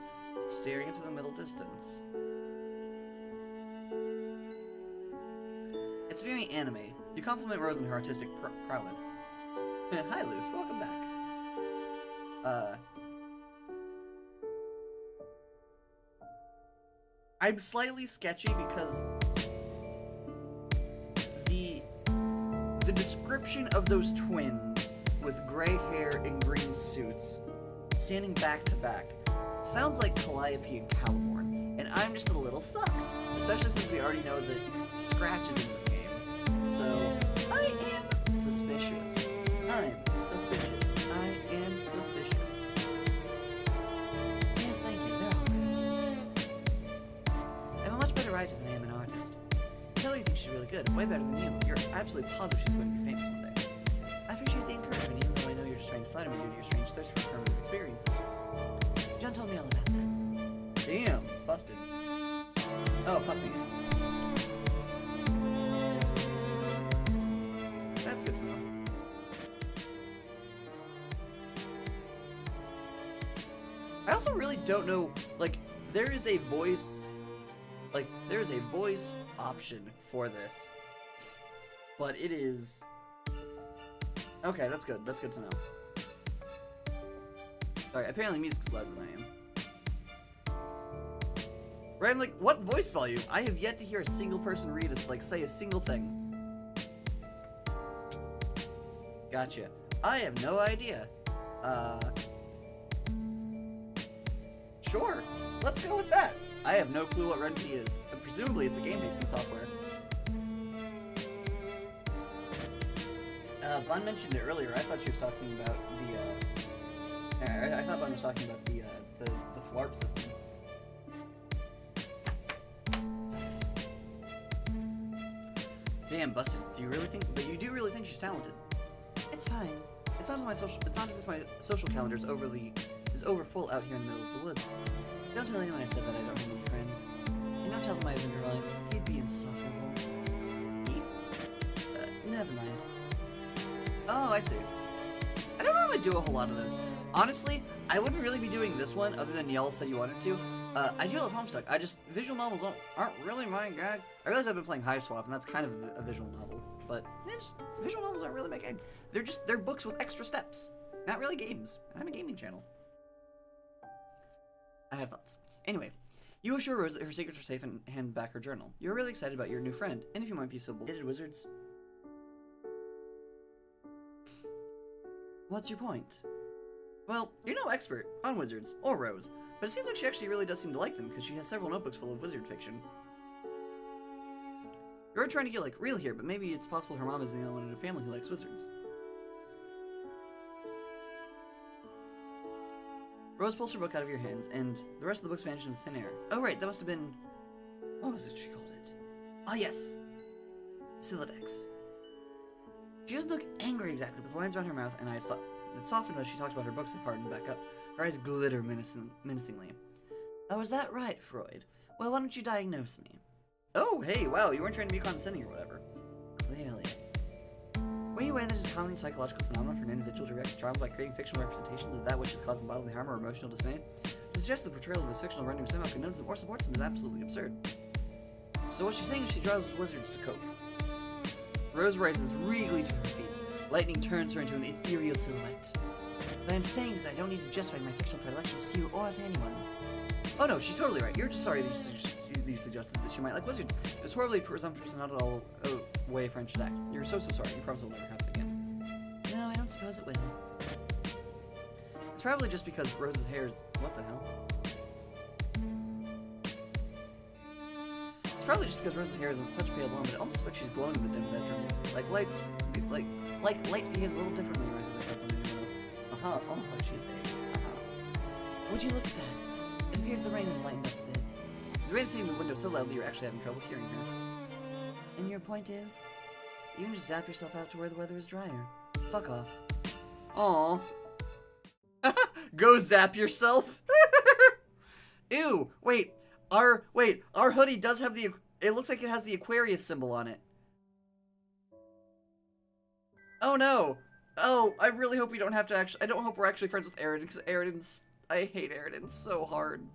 staring into the middle distance. It's very anime. You compliment Rose on her artistic prowess. Hi, Luce. Welcome back. I'm slightly sketchy because the description of those twins with gray hair and green suits standing back to back sounds like Calliope and Caliborn, and I'm just a little sus, especially since we already know that Scratch is in this game. So, I am suspicious. I am suspicious. Yes, thank you. They're all great. I'm a much better writer than I am an artist. Tell her you think she's really good, way better than you. You're absolutely positive she's going to be famous one day. I appreciate the encouragement, even though I know you're just trying to flatter me due to your strange thirst for affirmative experiences. John told me all about that. Damn, busted. Oh, puppy. That's good to know. I also really don't know, like, there is a voice option for this. But it is... Okay, that's good. That's good to know. Alright, apparently music's louder than I am. Right, I'm like, what voice volume? I have yet to hear a single person read it, like, say a single thing. Gotcha. I have no idea. Sure. Let's go with that. I have no clue what Renty is. But presumably it's a game-making software. Bun mentioned it earlier. I thought she was talking about the, I thought Bun was talking about the FLARP system. Damn, Busted. Do you really think? But you do really think she's talented? It's fine. It's not as if my social calendar is over full out here in the middle of the woods. Don't tell anyone I said that I don't have any friends. And don't tell them I was in drawing. He'd be insufferable. He? Never mind. Oh, I see. I don't normally do a whole lot of those. Honestly, I wouldn't really be doing this one other than Yall said you wanted to. I do love Homestuck. Visual novels aren't really my gag. I realize I've been playing Hive Swap, and that's kind of a visual novel. But visual novels aren't really my gag. They're books with extra steps. Not really games. I'm a gaming channel. I have thoughts. Anyway, you assure Rose that her secrets are safe and hand back her journal. You're really excited about your new friend, and if you might be so bold. Wizards. What's your point? Well, you're no expert on wizards, or Rose, but it seems like she actually really does seem to like them, because she has several notebooks full of wizard fiction. You're trying to get, like, real here, but maybe it's possible her mom is the only one in her family who likes wizards. Rose pulls her book out of your hands, and the rest of the books vanish into thin air. Oh right, that must have been... What was it she called it? Ah yes! Silodex. She doesn't look angry exactly, but the lines around her mouth and eyes that softened as she talks about her books have hardened back up. Her eyes glitter menacingly. Oh, is that right, Freud? Well, why don't you diagnose me? Oh, hey, wow, you weren't trying to be condescending or whatever. Clearly. Were you aware that it's a common psychological phenomenon for an individual to react to trauma by creating fictional representations of that which is causing bodily harm or emotional dismay? To suggest the portrayal of his fictional rendering somehow condones him or supports him is absolutely absurd. So what she's saying is she draws wizards to cope. Rose rises regally to her feet. Lightning turns her into an ethereal silhouette. What I'm saying is that I don't need to justify my fictional predilections to you or to anyone. Oh no, she's totally right. You're just sorry that you suggested that she might like wizards. It's horribly presumptuous and not at all a way a friend should act. You're so sorry. You promise it will never happen again. No, I don't suppose it will. It's probably just because Rose's hair is... What the hell? It's probably just because Rose's hair is in such a pale blonde, but it almost looks like she's glowing in the dim bedroom. Like lights... Like light behaves a little differently right than it does on anyone else. Uh-huh. Oh, like she's there. Uh-huh. Would you look at that? It appears the rain has lightened up a bit. The rain is hitting the window so loudly you're actually having trouble hearing her. And your point is? You can just zap yourself out to where the weather is drier. Fuck off. Aww. Go zap yourself? Ew, wait. Our hoodie does have the... It looks like it has the Aquarius symbol on it. Oh no. Oh, I really hope we don't have to actually... I don't hope we're actually friends with Aridin, because Aridin's... I hate Aridin so hard.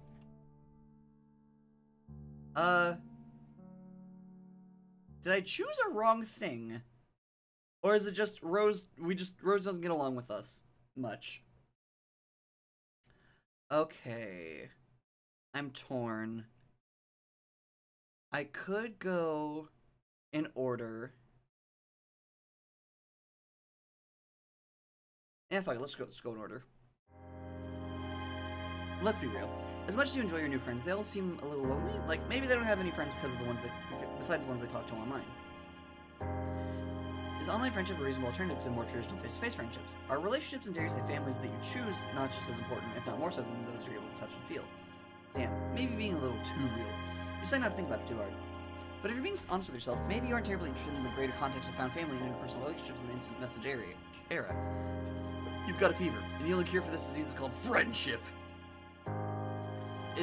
Did I choose a wrong thing? Or is it just Rose... Rose doesn't get along with us much. Okay. I'm torn. I could go in order. Yeah, fuck it, let's go in order. Let's be real. As much as you enjoy your new friends, they all seem a little lonely. Like, maybe they don't have any friends because of the ones besides the ones they talk to online. Is online friendship a reasonable alternative to more traditional face-to-face friendships? Are relationships and dare you say families that you choose not just as important, if not more so than those you're able to touch and feel? Damn, maybe being a little too real. You decide not to think about it too hard. But if you're being honest with yourself, maybe you aren't terribly interested in the greater context of found family and interpersonal relationships in the instant message era. You've got a fever, and the only cure for this disease is called friendship.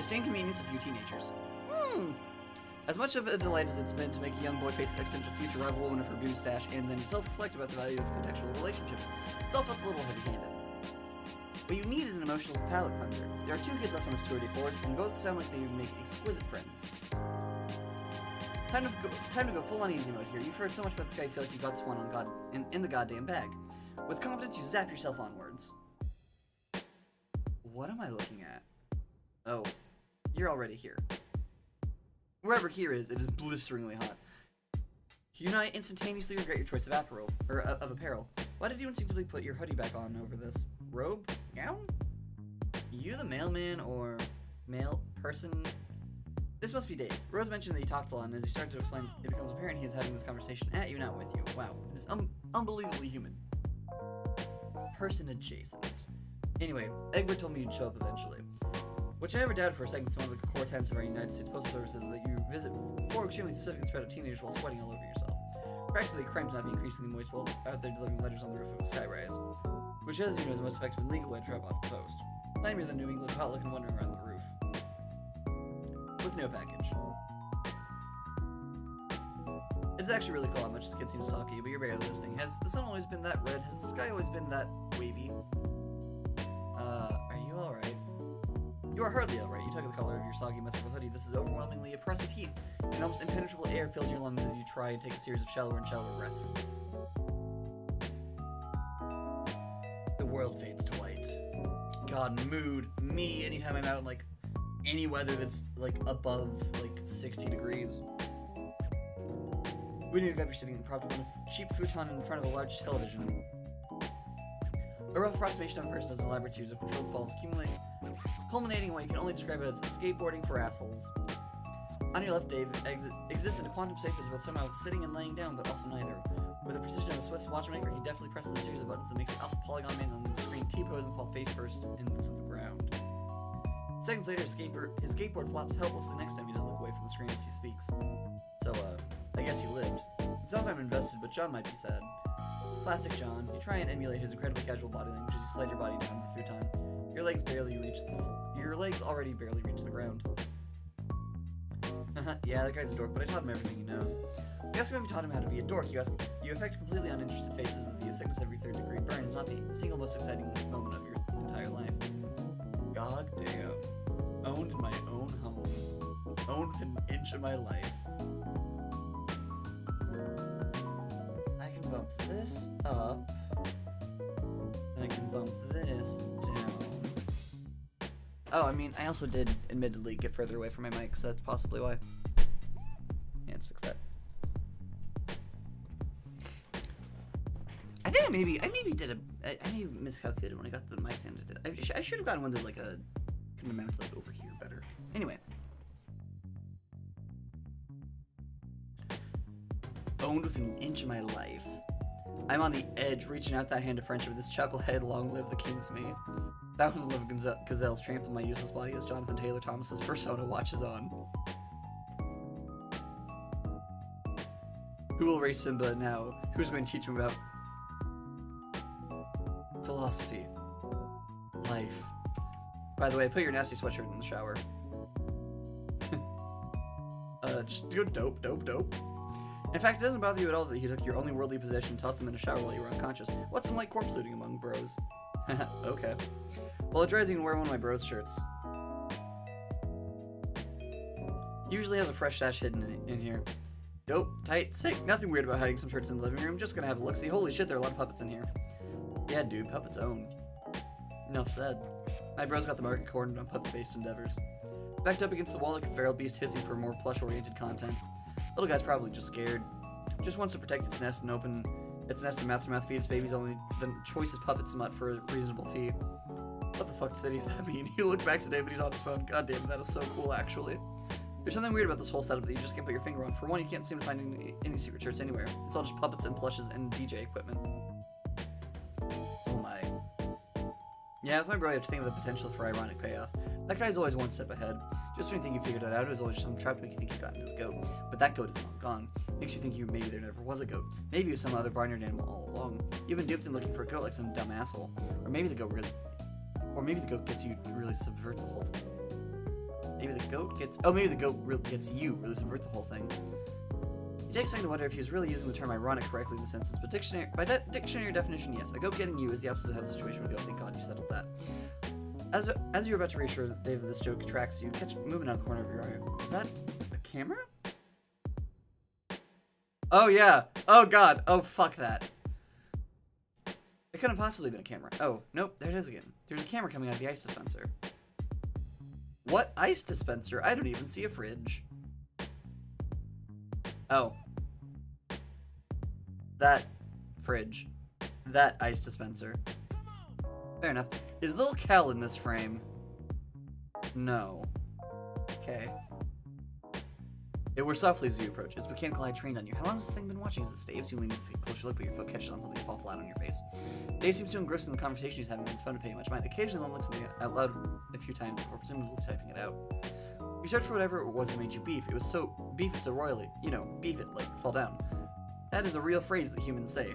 the inconvenience of few teenagers. As much of a delight as it's been to make a young boy face an existential future rival woman of her beauty stash and then self-reflect about the value of contextual relationships, it all felt a little heavy-handed. What you need is an emotional palate cleanser. There are 2 kids left on this tour de force, and both sound like they would make exquisite friends. Time to go full on easy mode here. You've heard so much about this guy, you feel like you got this one on in the goddamn bag. With confidence, you zap yourself onwards. What am I looking at? Oh, you're already here. Wherever here is, it is blisteringly hot. You now instantaneously regret your choice of apparel. Why did you instinctively put your hoodie back on over this robe? Gown? You the mailman or mail person? This must be Dave. Rose mentioned that he talked a lot, and as you start to explain, it becomes apparent he is having this conversation at you, not with you. Wow, it is unbelievably human. Person adjacent. Anyway, Egbert told me you'd show up eventually. Which I never doubted for a second. One of the core tenets of our United States Postal Service is that you visit 4 extremely specific and spread out teenagers while sweating all over yourself. Practically, crime does not be increasingly moist while out there delivering letters on the roof of a skyrise. Which, as you know, is the most effective and legal way to drop off the post. Nothing better than New England potluck and wandering around the roof. With no package. It's actually really cool how much this kid seems to talk to you, but you're barely listening. Has the sun always been that red? Has the sky always been that wavy? Are you alright? You are hardly alright. You took the color of your soggy mess of a hoodie. This is overwhelmingly oppressive heat. An almost impenetrable air fills your lungs as you try and take a series of shallower and shallower breaths. The world fades to white. God, mood. Me, anytime I'm out in, like, any weather that's, like, above, like, 60 degrees. We knew you're sitting propped up on a cheap futon in front of a large television. A rough approximation of a person as an elaborate series of controlled falls culminating in what you can only describe as skateboarding for assholes. On your left, Dave exists in a quantum state that is both somehow sitting and laying down, but also neither. With the precision of a Swiss watchmaker, he definitely presses a series of buttons that makes Alpha Polygon Man on the screen T-pose and fall face first into the ground. Seconds later, his skateboard flops helplessly next to him. He doesn't look away from the screen as he speaks. So, I guess you lived. It sounds like I'm invested, but John might be sad. Classic John. You try and emulate his incredibly casual body language as you slide your body down the futon. Your legs already barely reach the ground. Yeah, that guy's a dork, but I taught him everything he knows. You ask him if you taught him how to be a dork. You affect completely uninterested faces that the sickness every 3rd degree burn is not the single most exciting moment of your entire life. God damn. Owned in my own home. Owned within an inch of my life. I can bump this up. And I can bump this down. Oh, I mean, I also did, admittedly, get further away from my mic, so that's possibly why. Yeah, let's fix that. I think I maybe miscalculated when I got the mic stand I did. I should have gotten one that, like, couldn't mount, like, over here better. Anyway. Owned within an inch of my life. I'm on the edge, reaching out that hand of friendship with this chucklehead, long live the king's me. Thousands of gazelles trample my useless body as Jonathan Taylor Thomas's persona watches on. Who will race Simba now? Who's going to teach him about philosophy? Life. By the way, put your nasty sweatshirt in the shower. Just go dope. In fact, it doesn't bother you at all that he took your only worldly possession and tossed them in a shower while you were unconscious. What's some light corpse looting among bros? Okay. Well, it dries, you can wear one of my bros shirts. Usually has a fresh stash hidden in here. Dope, tight, sick. Nothing weird about hiding some shirts in the living room. Just gonna have a look-see. Holy shit, there are a lot of puppets in here. Yeah, dude, puppets own. Enough said. My bros got the market cornered on puppet-based endeavors. Backed up against the wall like a feral beast hissing for more plush-oriented content. Little guy's probably just scared. Just wants to protect its nest and open its nest and mouth-to-mouth feed its babies only the choicest puppet smut for a reasonable fee. What the fuck does any of that mean? You look back today, but he's on his phone. God damn, that is so cool, actually. There's something weird about this whole setup that you just can't put your finger on. For one, you can't seem to find any secret shirts anywhere. It's all just puppets and plushes and DJ equipment. Oh my. Yeah, with my bro, you have to think of the potential for ironic payoff. That guy's always one step ahead. Just when you think you figured it out, there's always some trap to make you think you've gotten his goat. But that goat is long gone. Makes you think maybe there never was a goat. Maybe it was some other barnyard animal all along. You've been duped in looking for a goat like some dumb asshole. Or maybe the goat gets you to really subvert the whole thing. Maybe the goat gets... Oh, maybe the goat gets you, or let's invert the whole thing. You take a second to wonder if he's really using the term ironic correctly in the sentence, but dictionary definition, yes. A goat getting you is the opposite of how the situation would go. Thank God you settled that. As you're about to reassure Dave that this joke attracts you, catch movement out of the corner of your eye. Is that a camera? Oh, yeah. Oh, God. Oh, fuck that. It couldn't possibly been a camera. Oh, nope. There it is again. There's a camera coming out of the ice dispenser. What ice dispenser? I don't even see a fridge. Oh. That fridge. That ice dispenser. Fair enough. Is little Cal in this frame? No. Okay. It were softly as you approach. Its mechanical eye trained on you. How long has this thing been watching? Is it Dave's? You lean to take a closer look, but your foot catches on something and fall flat on your face. Dave seems to engross in the conversation he's having, and it's fun to pay much mind. Occasionally, one looks something out loud a few times, or presumably typing it out. You search for whatever it was that made you beef. It was so beef it so royally. You know, beef it, like fall down. That is a real phrase that humans say.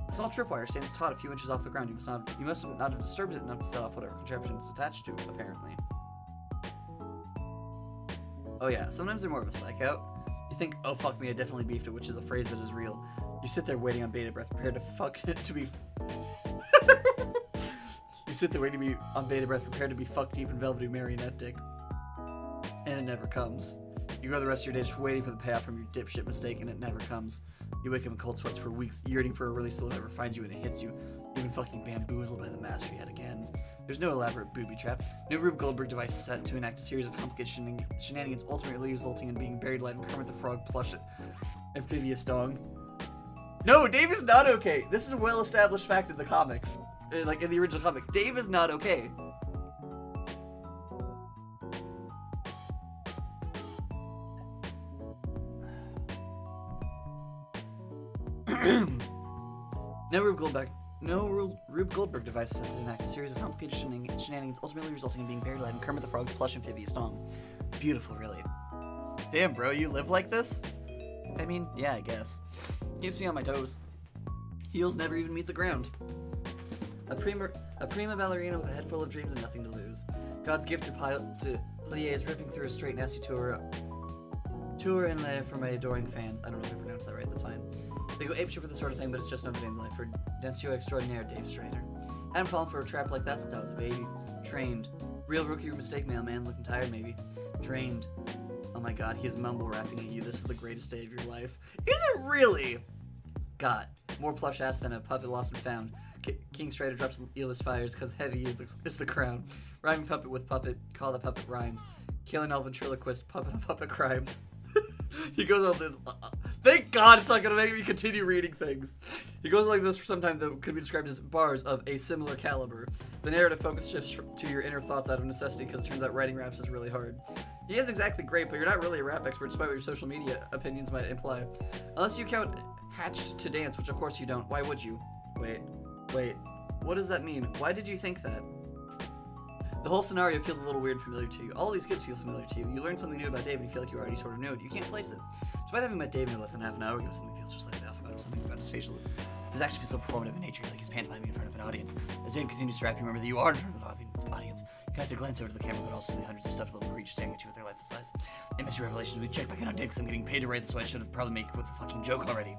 A small tripwire stands taut a few inches off the ground. You must not have disturbed it enough to set off whatever contraption it's attached to, apparently. Oh yeah, sometimes they're more of a psych out. You think, oh fuck me, I definitely beefed it, which is a phrase that is real. You sit there waiting on bated breath, prepared to fuck it to be... You sit there waiting to be on bated breath, prepared to be fucked deep in velvety marionette dick. And it never comes. You go the rest of your day just waiting for the payoff from your dipshit mistake, and it never comes. You wake up in cold sweats for weeks, yearning for a release that will never find you, and it hits you. You've been fucking bamboozled by the master yet again. There's no elaborate booby trap. No Rube Goldberg device set to enact a series of complicated shenanigans, ultimately resulting in being buried alive in Kermit the Frog plush amphibious dong. No, Dave is not okay. This is a well-established fact in the comics. Like, in the original comic. Dave is not okay. No Rube Goldberg device set to enact a series of complicated shenanigans, ultimately resulting in being buried alive in Kermit the Frog's plush amphibious dong. Beautiful, really. Damn, bro, you live like this? I mean, yeah, I guess. Keeps me on my toes. Heels never even meet the ground. A prima ballerina with a head full of dreams and nothing to lose. God's gift to Plié ripping through a straight nasty tour in there for my adoring fans. I don't know if I pronounced that right, that's fine. They go apeshit for this sort of thing, but it's just another day in life for Dansio Extraordinaire Dave Strader. Hadn't fallen for a trap like that since I was a baby. Trained. Real rookie mistake, mailman. Looking tired, maybe. Drained. Oh my god, he is mumble rapping at you. This is the greatest day of your life. Is it really? God. More plush ass than a puppet lost and found. King Strider drops eeless fires because heavy is the crown. Rhyming puppet with puppet. Call the puppet rhymes. Killing all ventriloquist. Puppet on puppet crimes. He goes on this. Thank God it's not going to make me continue reading things. He goes like this for some time that could be described as bars of a similar caliber. The narrative focus shifts to your inner thoughts out of necessity because it turns out writing raps is really hard. He is exactly great, but you're not really a rap expert despite what your social media opinions might imply. Unless you count Hatch to Dance, which of course you don't. Why would you? Wait. What does that mean? Why did you think that? The whole scenario feels a little weird and familiar to you. All these kids feel familiar to you. You learn something new about Dave and you feel like you already sort of knew it. You can't place it. Despite having met Dave no less than half an hour ago, something feels just like off about him. Something about his facial his actions feel so performative in nature, like he's pantomiming in front of an audience. As Dave continues to rap, you remember that you are in front of an audience. You cast a glance over to the camera, but also to the hundreds of stuffed little creatures staring at you with their lifeless eyes. I miss your revelations. We check back in on Dave because I'm getting paid to write this, so I should have probably made it with a fucking joke already.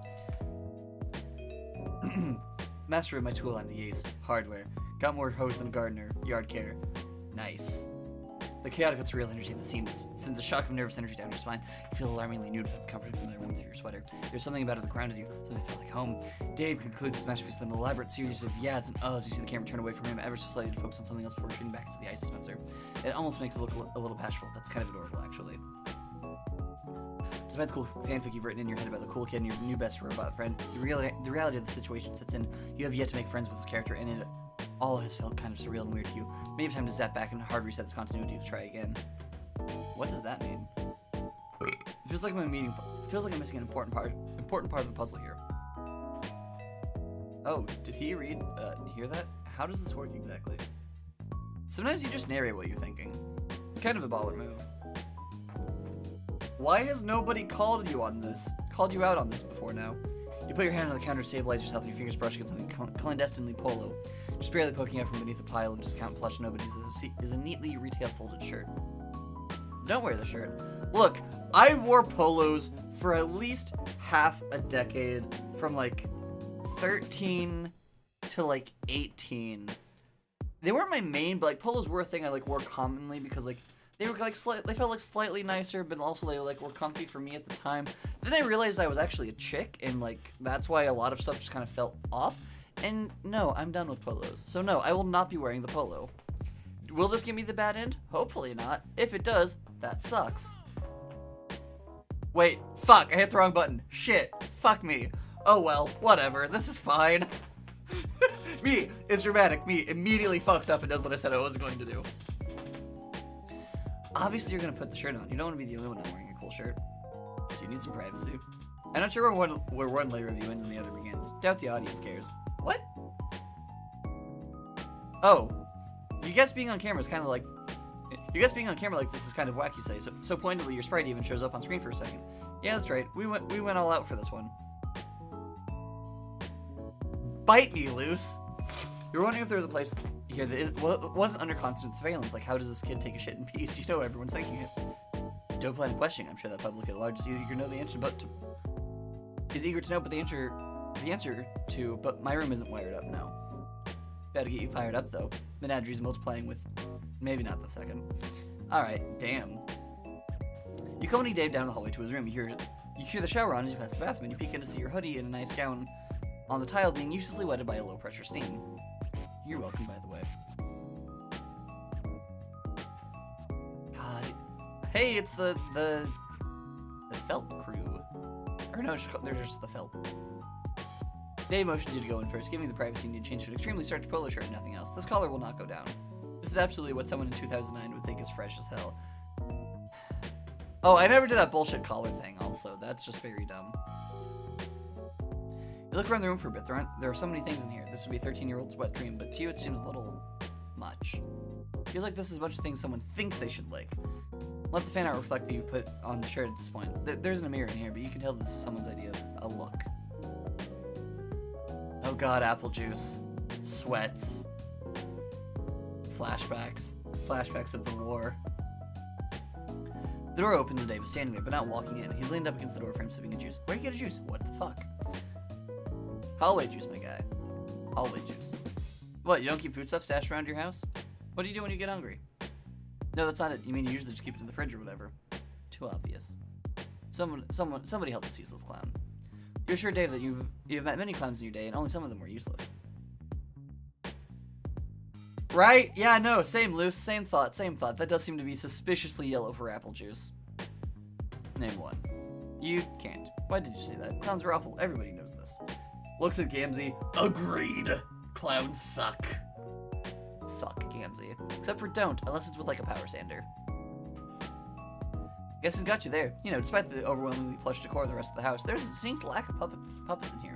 Master of my tool, I'm the ace. Hardware. Got more hose than a gardener. Yard care. Nice. The chaotic and surreal energy of the scene sends a shock of nervous energy down your spine. You feel alarmingly nude without the comfort from the warmth through your sweater. There's something about it that grounded you, something that felt like home. Dave concludes his masterpiece with an elaborate series of yads and uhs. You see the camera turn away from him ever so slightly to focus on something else before retreating back into the ice dispenser. It almost makes it look a little bashful. That's kind of adorable, actually. Despite the cool fanfic you've written in your head about the cool kid and your new best robot friend, the reality of the situation sets in. You have yet to make friends with this character, and it all has felt kind of surreal and weird to you. Maybe time to zap back and hard reset this continuity to try again. What does that mean? It feels like I'm missing an important part of the puzzle here. Oh, did he hear that? How does this work exactly? Sometimes you just narrate what you're thinking. Kind of a baller move. Why has nobody called you out on this before now? You put your hand on the counter to stabilize yourself and your fingers brush against something clandestinely polo. Just barely poking out from beneath a pile of discount plush nobodies is a neatly retail folded shirt. Don't wear the shirt. Look, I wore polos for at least half a decade, from like 13 to like 18. They weren't my main, but like polos were a thing I like wore commonly because like they were like they felt like slightly nicer, but also they like were comfy for me at the time. Then I realized I was actually a chick, and like that's why a lot of stuff just kind of felt off. And no, I'm done with polos. So no, I will not be wearing the polo. Will this give me the bad end? Hopefully not. If it does, that sucks. Wait, fuck, I hit the wrong button. Shit, fuck me. Oh well, whatever, this is fine. Me, it's dramatic. Me immediately fucks up and does what I said I wasn't going to do. Obviously you're gonna put the shirt on. You don't want to be the only one not wearing a cool shirt. Do you need some privacy? I'm not sure where one layer of you ends and the other begins. Doubt the audience cares. What? Oh. You guess being on camera is kind of like... You guess being on camera like this is kind of whack, you say. So pointedly, your sprite even shows up on screen for a second. Yeah, that's right. We went all out for this one. Bite me, Loose. You're wondering if there was a place here that wasn't under constant surveillance. Like, how does this kid take a shit in peace? You know everyone's thinking it. Don't plan questioning. I'm sure that public at large is eager to know the answer, but is eager to know, but the answer to. But my room isn't wired up now. Gotta get you fired up though. Menageries multiplying with maybe not the second. Alright, damn. You accompany Dave down the hallway to his room. You hear the shower on as you pass the bathroom, and you peek in to see your hoodie and a nice gown on the tile being uselessly wetted by a low pressure steam. You're welcome, by the way. God. Hey, it's the felt crew. Or no, they're just the felt. Dave motions you to go in first, giving you the privacy you need to change to an extremely starched polo shirt and nothing else. This collar will not go down. This is absolutely what someone in 2009 would think is fresh as hell. Oh, I never did that bullshit collar thing also. That's just very dumb. You look around the room for a bit. There are so many things in here. This would be a 13-year-old's wet dream, but to you it seems a little much. Feels like this is a bunch of things someone thinks they should like. Let the fan art reflect that you've put on the shirt at this point. There isn't a mirror in here, but you can tell this is someone's idea of a look. Oh god, apple juice. Sweats. Flashbacks. Flashbacks of the war. The door opens and Dave is standing there, but not walking in. He's leaned up against the door frame sipping a juice. Where'd you get a juice? What the fuck? Hallway juice, my guy. Hallway juice. What, you don't keep foodstuff stashed around your house? What do you do when you get hungry? No, that's not it. You mean you usually just keep it in the fridge or whatever. Too obvious. Somebody help this useless clown. You're sure, Dave, that you've met many clowns in your day, and only some of them were useless. Right? Yeah, no, same, Loose. Same thought, same thought. That does seem to be suspiciously yellow for apple juice. Name one. You can't. Why did you say that? Clowns are awful. Everybody knows this. Looks at Gamzee. Agreed. Clowns suck. Fuck Gamzee. Except for don't, unless it's with like a power sander. Guess he's got you there. You know, despite the overwhelmingly plush decor of the rest of the house, there's a distinct lack of puppets in here.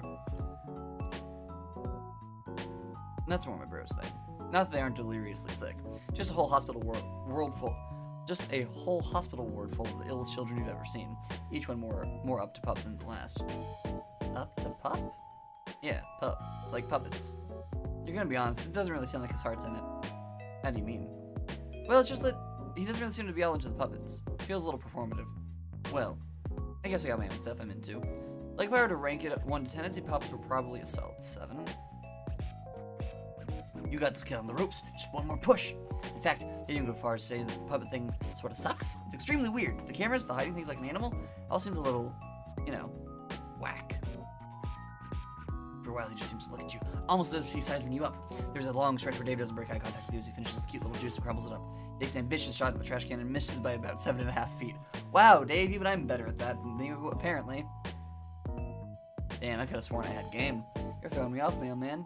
And that's more my bros thing. Not that they aren't deliriously sick. Just a whole hospital ward full of the illest children you've ever seen. Each one more up to pup than the last. Up to pup? Yeah, pup. Like puppets. You're gonna be honest, it doesn't really sound like his heart's in it. How do you mean? Well, it's just that he doesn't really seem to be all into the puppets. It feels a little performative. Well, I guess I got my own stuff I'm into. Like if I were to rank it 1 to 10, I'd say puppets were probably a solid 7. You got this kid on the ropes, just one more push. In fact, they didn't go far as to say that the puppet thing sort of sucks. It's extremely weird. The cameras, the hiding things like an animal, all seems a little, you know, whack. For a while, he just seems to look at you, almost as if he's sizing you up. There's a long stretch where Dave doesn't break eye contact with you as he finishes his cute little juice and crumbles it up. Takes an ambitious shot at the trash can and misses by about 7.5 feet. Wow, Dave, even I'm better at that than you, apparently. Damn, I could have sworn I had game. You're throwing me off, mailman.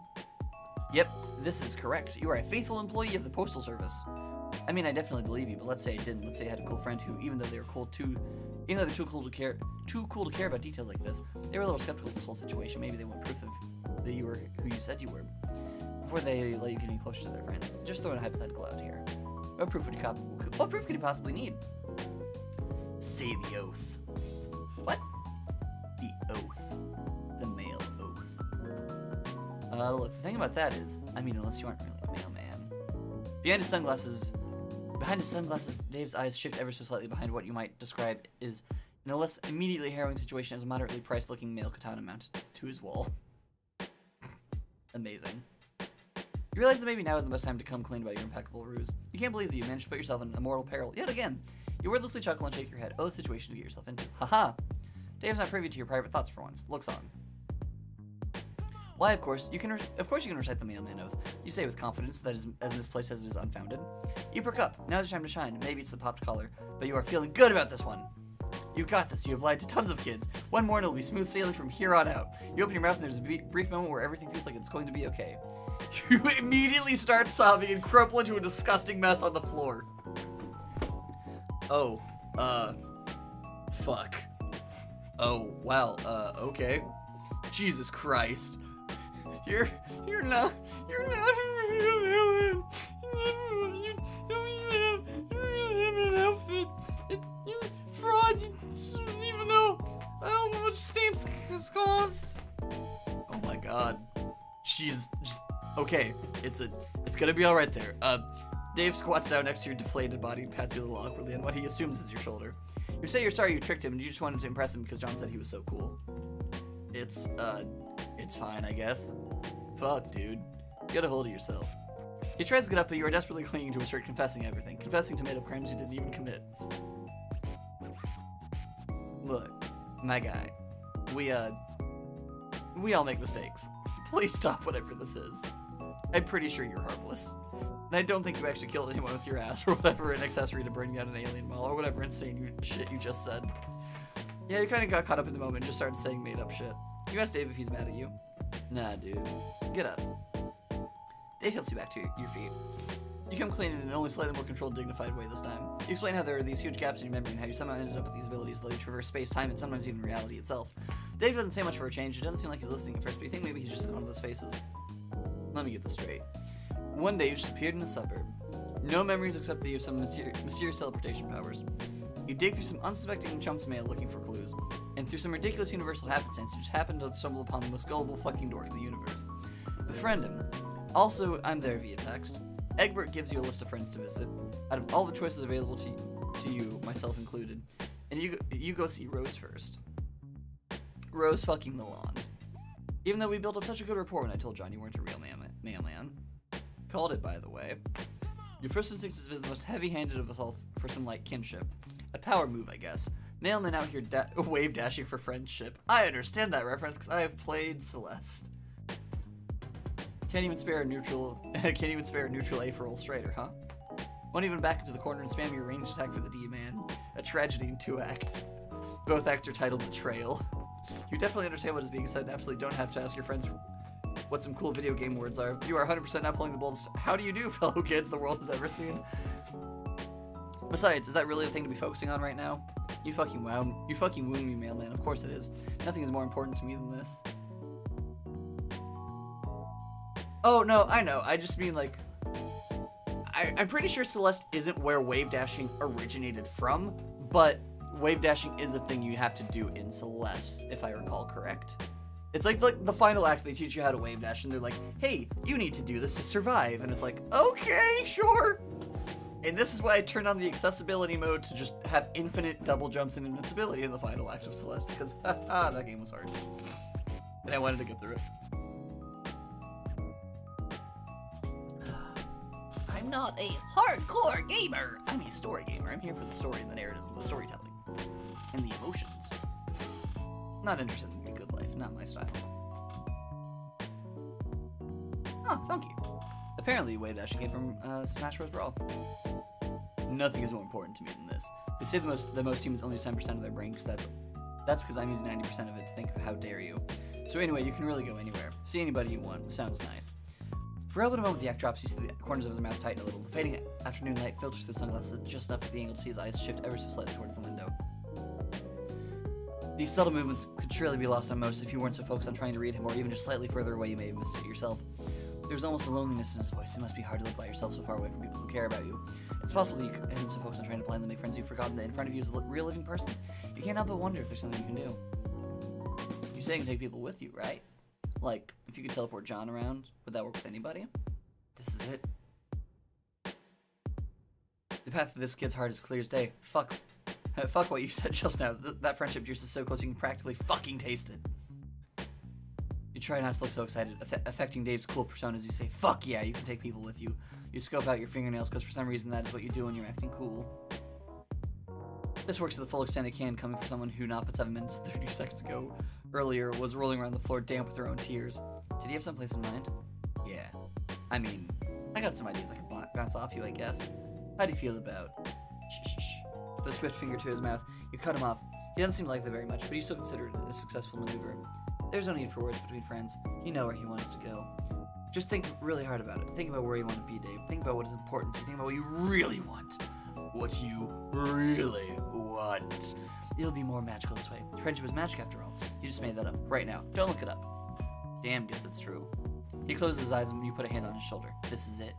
Yep, this is correct. You are a faithful employee of the Postal Service. I mean, I definitely believe you, but let's say I didn't. Let's say I had a cool friend who, even though they're too cool to care about details like this, they were a little skeptical of this whole situation. Maybe they want proof of that you were who you said you were before they let you get any closer to their friends. Just throwing a hypothetical out here. What proof could you possibly need? Say the oath. What? The oath. The mail oath. Look, the thing about that is, I mean, unless you aren't really a mailman. Behind his sunglasses, Behind his sunglasses, Dave's eyes shift ever so slightly behind what you might describe is, in a less immediately harrowing situation, as a moderately priced-looking male katana mounted to his wall. Amazing. You realize that maybe now is the best time to come clean about your impeccable ruse. You can't believe that you managed to put yourself in mortal peril yet again. You wordlessly chuckle and shake your head. Oh, the situation to get yourself into. Haha! Dave's not privy to your private thoughts for once. Looks on. Why, of course you can recite the mailman oath. You say with confidence that is as misplaced as it is unfounded. You perk up. Now's your time to shine. Maybe it's the popped collar, but you are feeling good about this one. You got this. You have lied to tons of kids. One more and it'll be smooth sailing from here on out. You open your mouth and there's a brief moment where everything feels like it's going to be okay. You immediately start sobbing and crumple into a disgusting mess on the floor. Oh, fuck. Oh, wow, okay. Jesus Christ. You're not a real villain. You don't even have an outfit. You're a fraud. You don't even know how much stamps cost. Oh my god. She's just okay. It's gonna be all right there. Dave squats down next to your deflated body and pats you a little awkwardly on what he assumes is your shoulder. You say you're sorry you tricked him and you just wanted to impress him because John said he was so cool. It's fine, I guess. Fuck, dude. Get a hold of yourself. He tries to get up, but you are desperately clinging to his shirt, confessing everything. Confessing to made-up crimes you didn't even commit. Look, my guy. We all make mistakes. Please stop whatever this is. I'm pretty sure you're harmless. And I don't think you actually killed anyone with your ass or whatever, an accessory to burning down an alien mall or whatever insane shit you just said. Yeah, you kind of got caught up in the moment and just started saying made-up shit. You asked Dave if he's mad at you. Nah, dude. Get up. Dave helps you back to your feet. You come clean in an only slightly more controlled, dignified way this time. You explain how there are these huge gaps in your memory and how you somehow ended up with these abilities that let you traverse space, time, and sometimes even reality itself. Dave doesn't say much for a change. It doesn't seem like he's listening at first, but you think maybe he's just in one of those faces. Let me get this straight. One day you just appeared in a suburb. No memories except that you have some mysterious teleportation powers. You dig through some unsuspecting chunks mail looking for clues, and through some ridiculous universal happenstance, you just happen to stumble upon the most gullible fucking dork in the universe. Befriend him. Also, I'm there via text. Egbert gives you a list of friends to visit, out of all the choices available to you, myself included, and you go see Rose first. Rose fucking Lalonde. Even though we built up such a good rapport when I told John you weren't a real mailman. Called it, by the way. Your first instinct is to visit the most heavy-handed of us all for some light kinship. A power move, I guess. Mailman out here wave dashing for friendship. I understand that reference because I have played Celeste. Can't even spare a neutral A for old Strider, huh? Won't even back into the corner and spam your ranged attack for the D-man. A tragedy in 2 acts. Both acts are titled Betrayal. You definitely understand what is being said and absolutely don't have to ask your friends what some cool video game words are. You are 100% not pulling the boldest how do you do, fellow kids the world has ever seen. Besides, is that really the thing to be focusing on right now? You fucking wound me, mailman. Of course it is. Nothing is more important to me than this. Oh, no, I know. I just mean, like, I'm pretty sure Celeste isn't where wave dashing originated from, but wave dashing is a thing you have to do in Celeste, if I recall correct. It's like the final act, they teach you how to wave dash, and they're like, hey, you need to do this to survive. And it's like, okay, sure. And this is why I turned on the accessibility mode to just have infinite double jumps and invincibility in the final act of Celeste, because that game was hard. And I wanted to get through it. I'm not a hardcore gamer. I'm a story gamer. I'm here for the story and the narratives and the storytelling. And the emotions. Not interested in the good life. Not my style. Oh, funky. Apparently, wave dashing came from Smash Bros. Brawl. Nothing is more important to me than this. They say the most humans only use 10% of their brain, because that's because I'm using 90% of it to think of how dare you. So anyway, you can really go anywhere. See anybody you want. Sounds nice. For a moment the act drops, you see the corners of his mouth tighten a little. The fading afternoon light filters through the sunglasses just enough to be able to see his eyes shift ever so slightly towards the window. These subtle movements could surely be lost on most if you weren't so focused on trying to read him, or even just slightly further away you may have missed it yourself. There's almost a loneliness in his voice. It must be hard to live by yourself so far away from people who care about you. It's possible that you haven't so focused on trying to blindly make friends you've forgotten that in front of you is a real living person. You can't help but wonder if there's something you can do. You say you can take people with you, right? Like, if you could teleport John around, would that work with anybody? This is it. The path to this kid's heart is clear as day. Fuck what you said just now. That friendship juice is so close you can practically fucking taste it. You try not to look so excited, affecting Dave's cool persona as you say, fuck yeah, you can take people with you. You scope out your fingernails because for some reason that is what you do when you're acting cool. This works to the full extent it can, coming from someone who not but 7 minutes and 30 seconds ago earlier was rolling around the floor damp with her own tears. Did you have someplace in mind? Yeah. I mean, I got some ideas I can bounce off you, I guess. How do you feel about... Shh. Put a swift finger to his mouth. You cut him off. He doesn't seem to like that very much, but you still consider it a successful maneuver. There's no need for words between friends. You know where he wants to go. Just think really hard about it. Think about where you want to be, Dave. Think about what is important to you. Think about what you really want. What you really want. It'll be more magical this way. Friendship is magic after all. You just made that up. Right now. Don't look it up. Damn, guess that's true. He closes his eyes and you put a hand on his shoulder. This is it.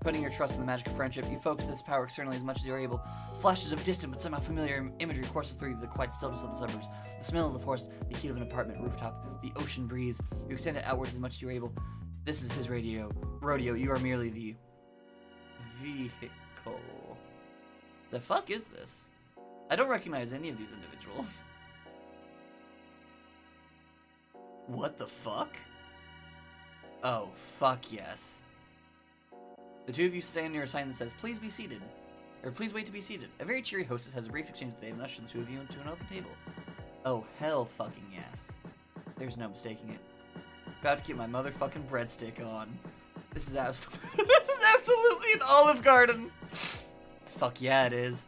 Putting your trust in the magic of friendship, you focus this power externally as much as you're able. Flashes of distant but somehow familiar imagery courses through the quiet stillness of the suburbs. The smell of the forest, the heat of an apartment rooftop, the ocean breeze. You extend it outwards as much as you're able. This is his rodeo. You are merely the vehicle. The fuck is this? I don't recognize any of these individuals. What the fuck? Oh, fuck yes. The two of you stand near a sign that says, please be seated. Or please wait to be seated. A very cheery hostess has a brief exchange with Dave and ushers the two of you into an open table. Oh, hell fucking yes. There's no mistaking it. About to keep my motherfucking breadstick on. This is absolutely an Olive Garden. Fuck yeah, it is.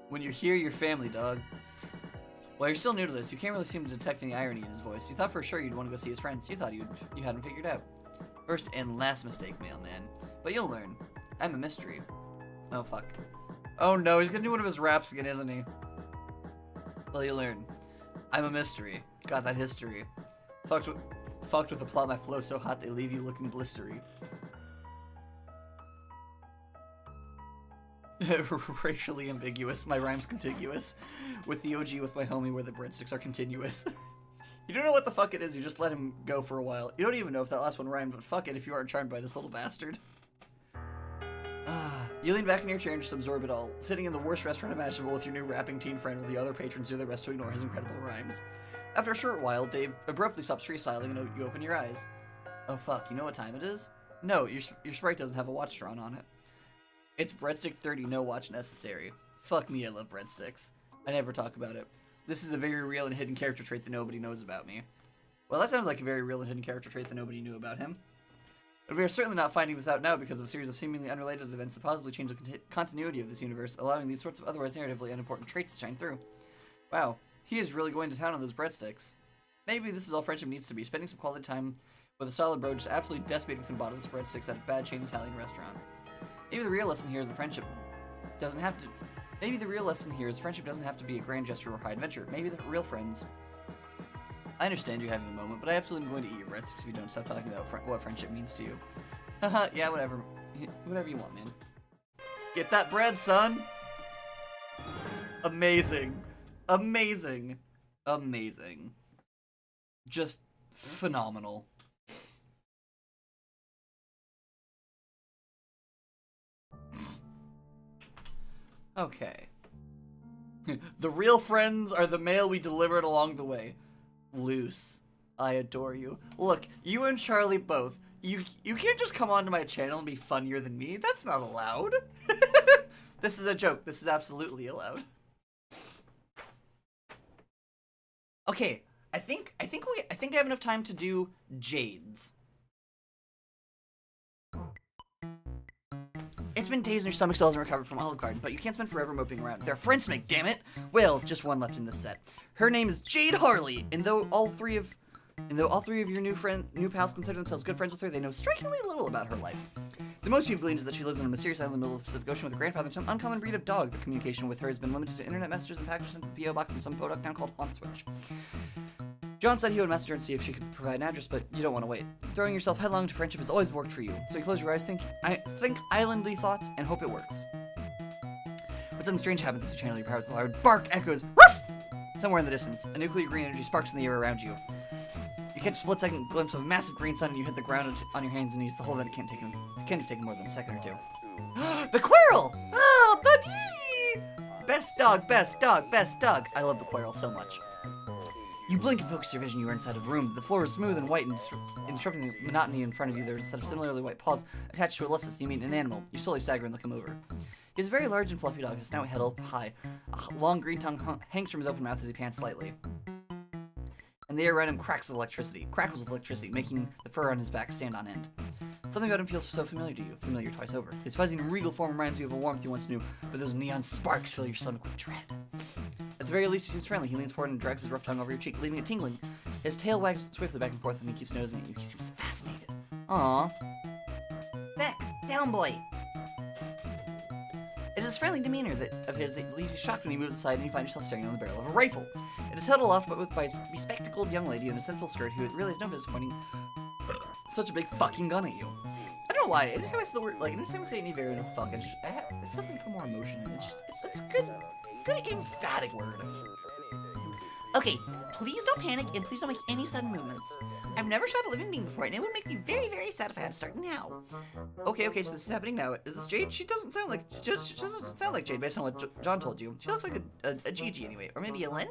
When you're here, you're family, dog. While you're still new to this, you can't really seem to detect any irony in his voice. You thought for sure you'd want to go see his friends. You thought you hadn't figured out. First and last mistake, mailman. But you'll learn. I'm a mystery. Oh, fuck. Oh, no, he's gonna do one of his raps again, isn't he? Well, you'll learn. I'm a mystery. Got that history. Fucked with the plot, my flow so hot they leave you looking blistery. Racially ambiguous, my rhyme's contiguous. With the OG with my homie where the breadsticks are continuous. You don't know what the fuck it is, you just let him go for a while. You don't even know if that last one rhymed, but fuck it if you aren't charmed by this little bastard. You lean back in your chair and just absorb it all, sitting in the worst restaurant imaginable with your new rapping teen friend with the other patrons do their best to ignore his incredible rhymes. After a short while, Dave abruptly stops freestyling and you open your eyes. Oh fuck, you know what time it is? No, your Sprite doesn't have a watch drawn on it. It's breadstick 30, no watch necessary. Fuck me, I love breadsticks. I never talk about it. This is a very real and hidden character trait that nobody knows about me. Well, that sounds like a very real and hidden character trait that nobody knew about him. But we are certainly not finding this out now because of a series of seemingly unrelated events that possibly change the continuity of this universe, allowing these sorts of otherwise narratively unimportant traits to shine through. Wow, he is really going to town on those breadsticks. Maybe this is all friendship needs to be, spending some quality time with a solid bro just absolutely decimating some bottomless breadsticks at a bad chain Italian restaurant. Maybe the real lesson here is that friendship doesn't have to... Maybe the real lesson here is friendship doesn't have to be a grand gesture or high adventure. Maybe the real friends... I understand you're having a moment, but I absolutely am going to eat your breadsticks if you don't stop talking about what friendship means to you. Haha, yeah, whatever. Whatever you want, man. Get that bread, son! Amazing. Amazing. Amazing. Just phenomenal. Okay. The real friends are the mail we delivered along the way. Luce, I adore you. Look, you and Charlie both. You can't just come onto my channel and be funnier than me. That's not allowed. This is a joke. This is absolutely allowed. Okay, I think I have enough time to do Jades. It's been days and your stomach still hasn't recovered from Olive Garden, but you can't spend forever moping around. There are friends to make, damn it! Well, just one left in this set. Her name is Jade Harley, and though all three of your new pals consider themselves good friends with her, they know strikingly little about her life. The most you've gleaned is that she lives on a mysterious island in the middle of the Pacific Ocean with a grandfather and some uncommon breed of dog. The communication with her has been limited to internet messages and packages sent to the P.O. box from some podunk town called Haunt-Switch. John said he would message her and see if she could provide an address, but you don't want to wait. Throwing yourself headlong to friendship has always worked for you, so you close your eyes, think islandly thoughts, and hope it works. But something strange happens as you channel your powers. A loud bark echoes "Ruff!" somewhere in the distance. A nuclear green energy sparks in the air around you. You catch a split-second glimpse of a massive green sun, and you hit the ground on your hands and knees. The whole event can't have taken more than a second or two. The Quirrell! Oh, buddy! Best dog, best dog, best dog. I love the Quirrell so much. You blink and focus your vision. You are inside of a room. The floor is smooth and white and disrupting the monotony in front of you. There is a set of similarly white paws attached to a listless. You meet an animal. You slowly stagger and look him over. He is a very large and fluffy dog. His snout held high. A long green tongue hangs from his open mouth as he pants slightly. And the air around him crackles with electricity, making the fur on his back stand on end. Something about him feels so familiar to you, familiar twice over. His fuzzy and regal form reminds you of a warmth you once knew, but those neon sparks fill your stomach with dread. At the very least, he seems friendly. He leans forward and drags his rough tongue over your cheek, leaving it tingling. His tail wags swiftly back and forth, and he keeps nosing at you. He seems fascinated. Aww. Beck, down boy! It is his friendly demeanor of his that leaves you shocked when he moves aside and you find yourself staring down the barrel of a rifle. It is held aloft by a bespectacled young lady in a sensible skirt who really has no business pointing such a big fucking gun at you. I don't know why. Anytime I say the word, like, anytime I say any variant of fuck, it feels like I put more emotion in it. It's a good emphatic word. Okay, please don't panic and please don't make any sudden movements. I've never shot a living being before and it would make me very, very sad if I had to start now. Okay, so this is happening now. Is this Jade? She doesn't sound like Jade based on what John told you. She looks like a Gigi anyway. Or maybe a Lynn?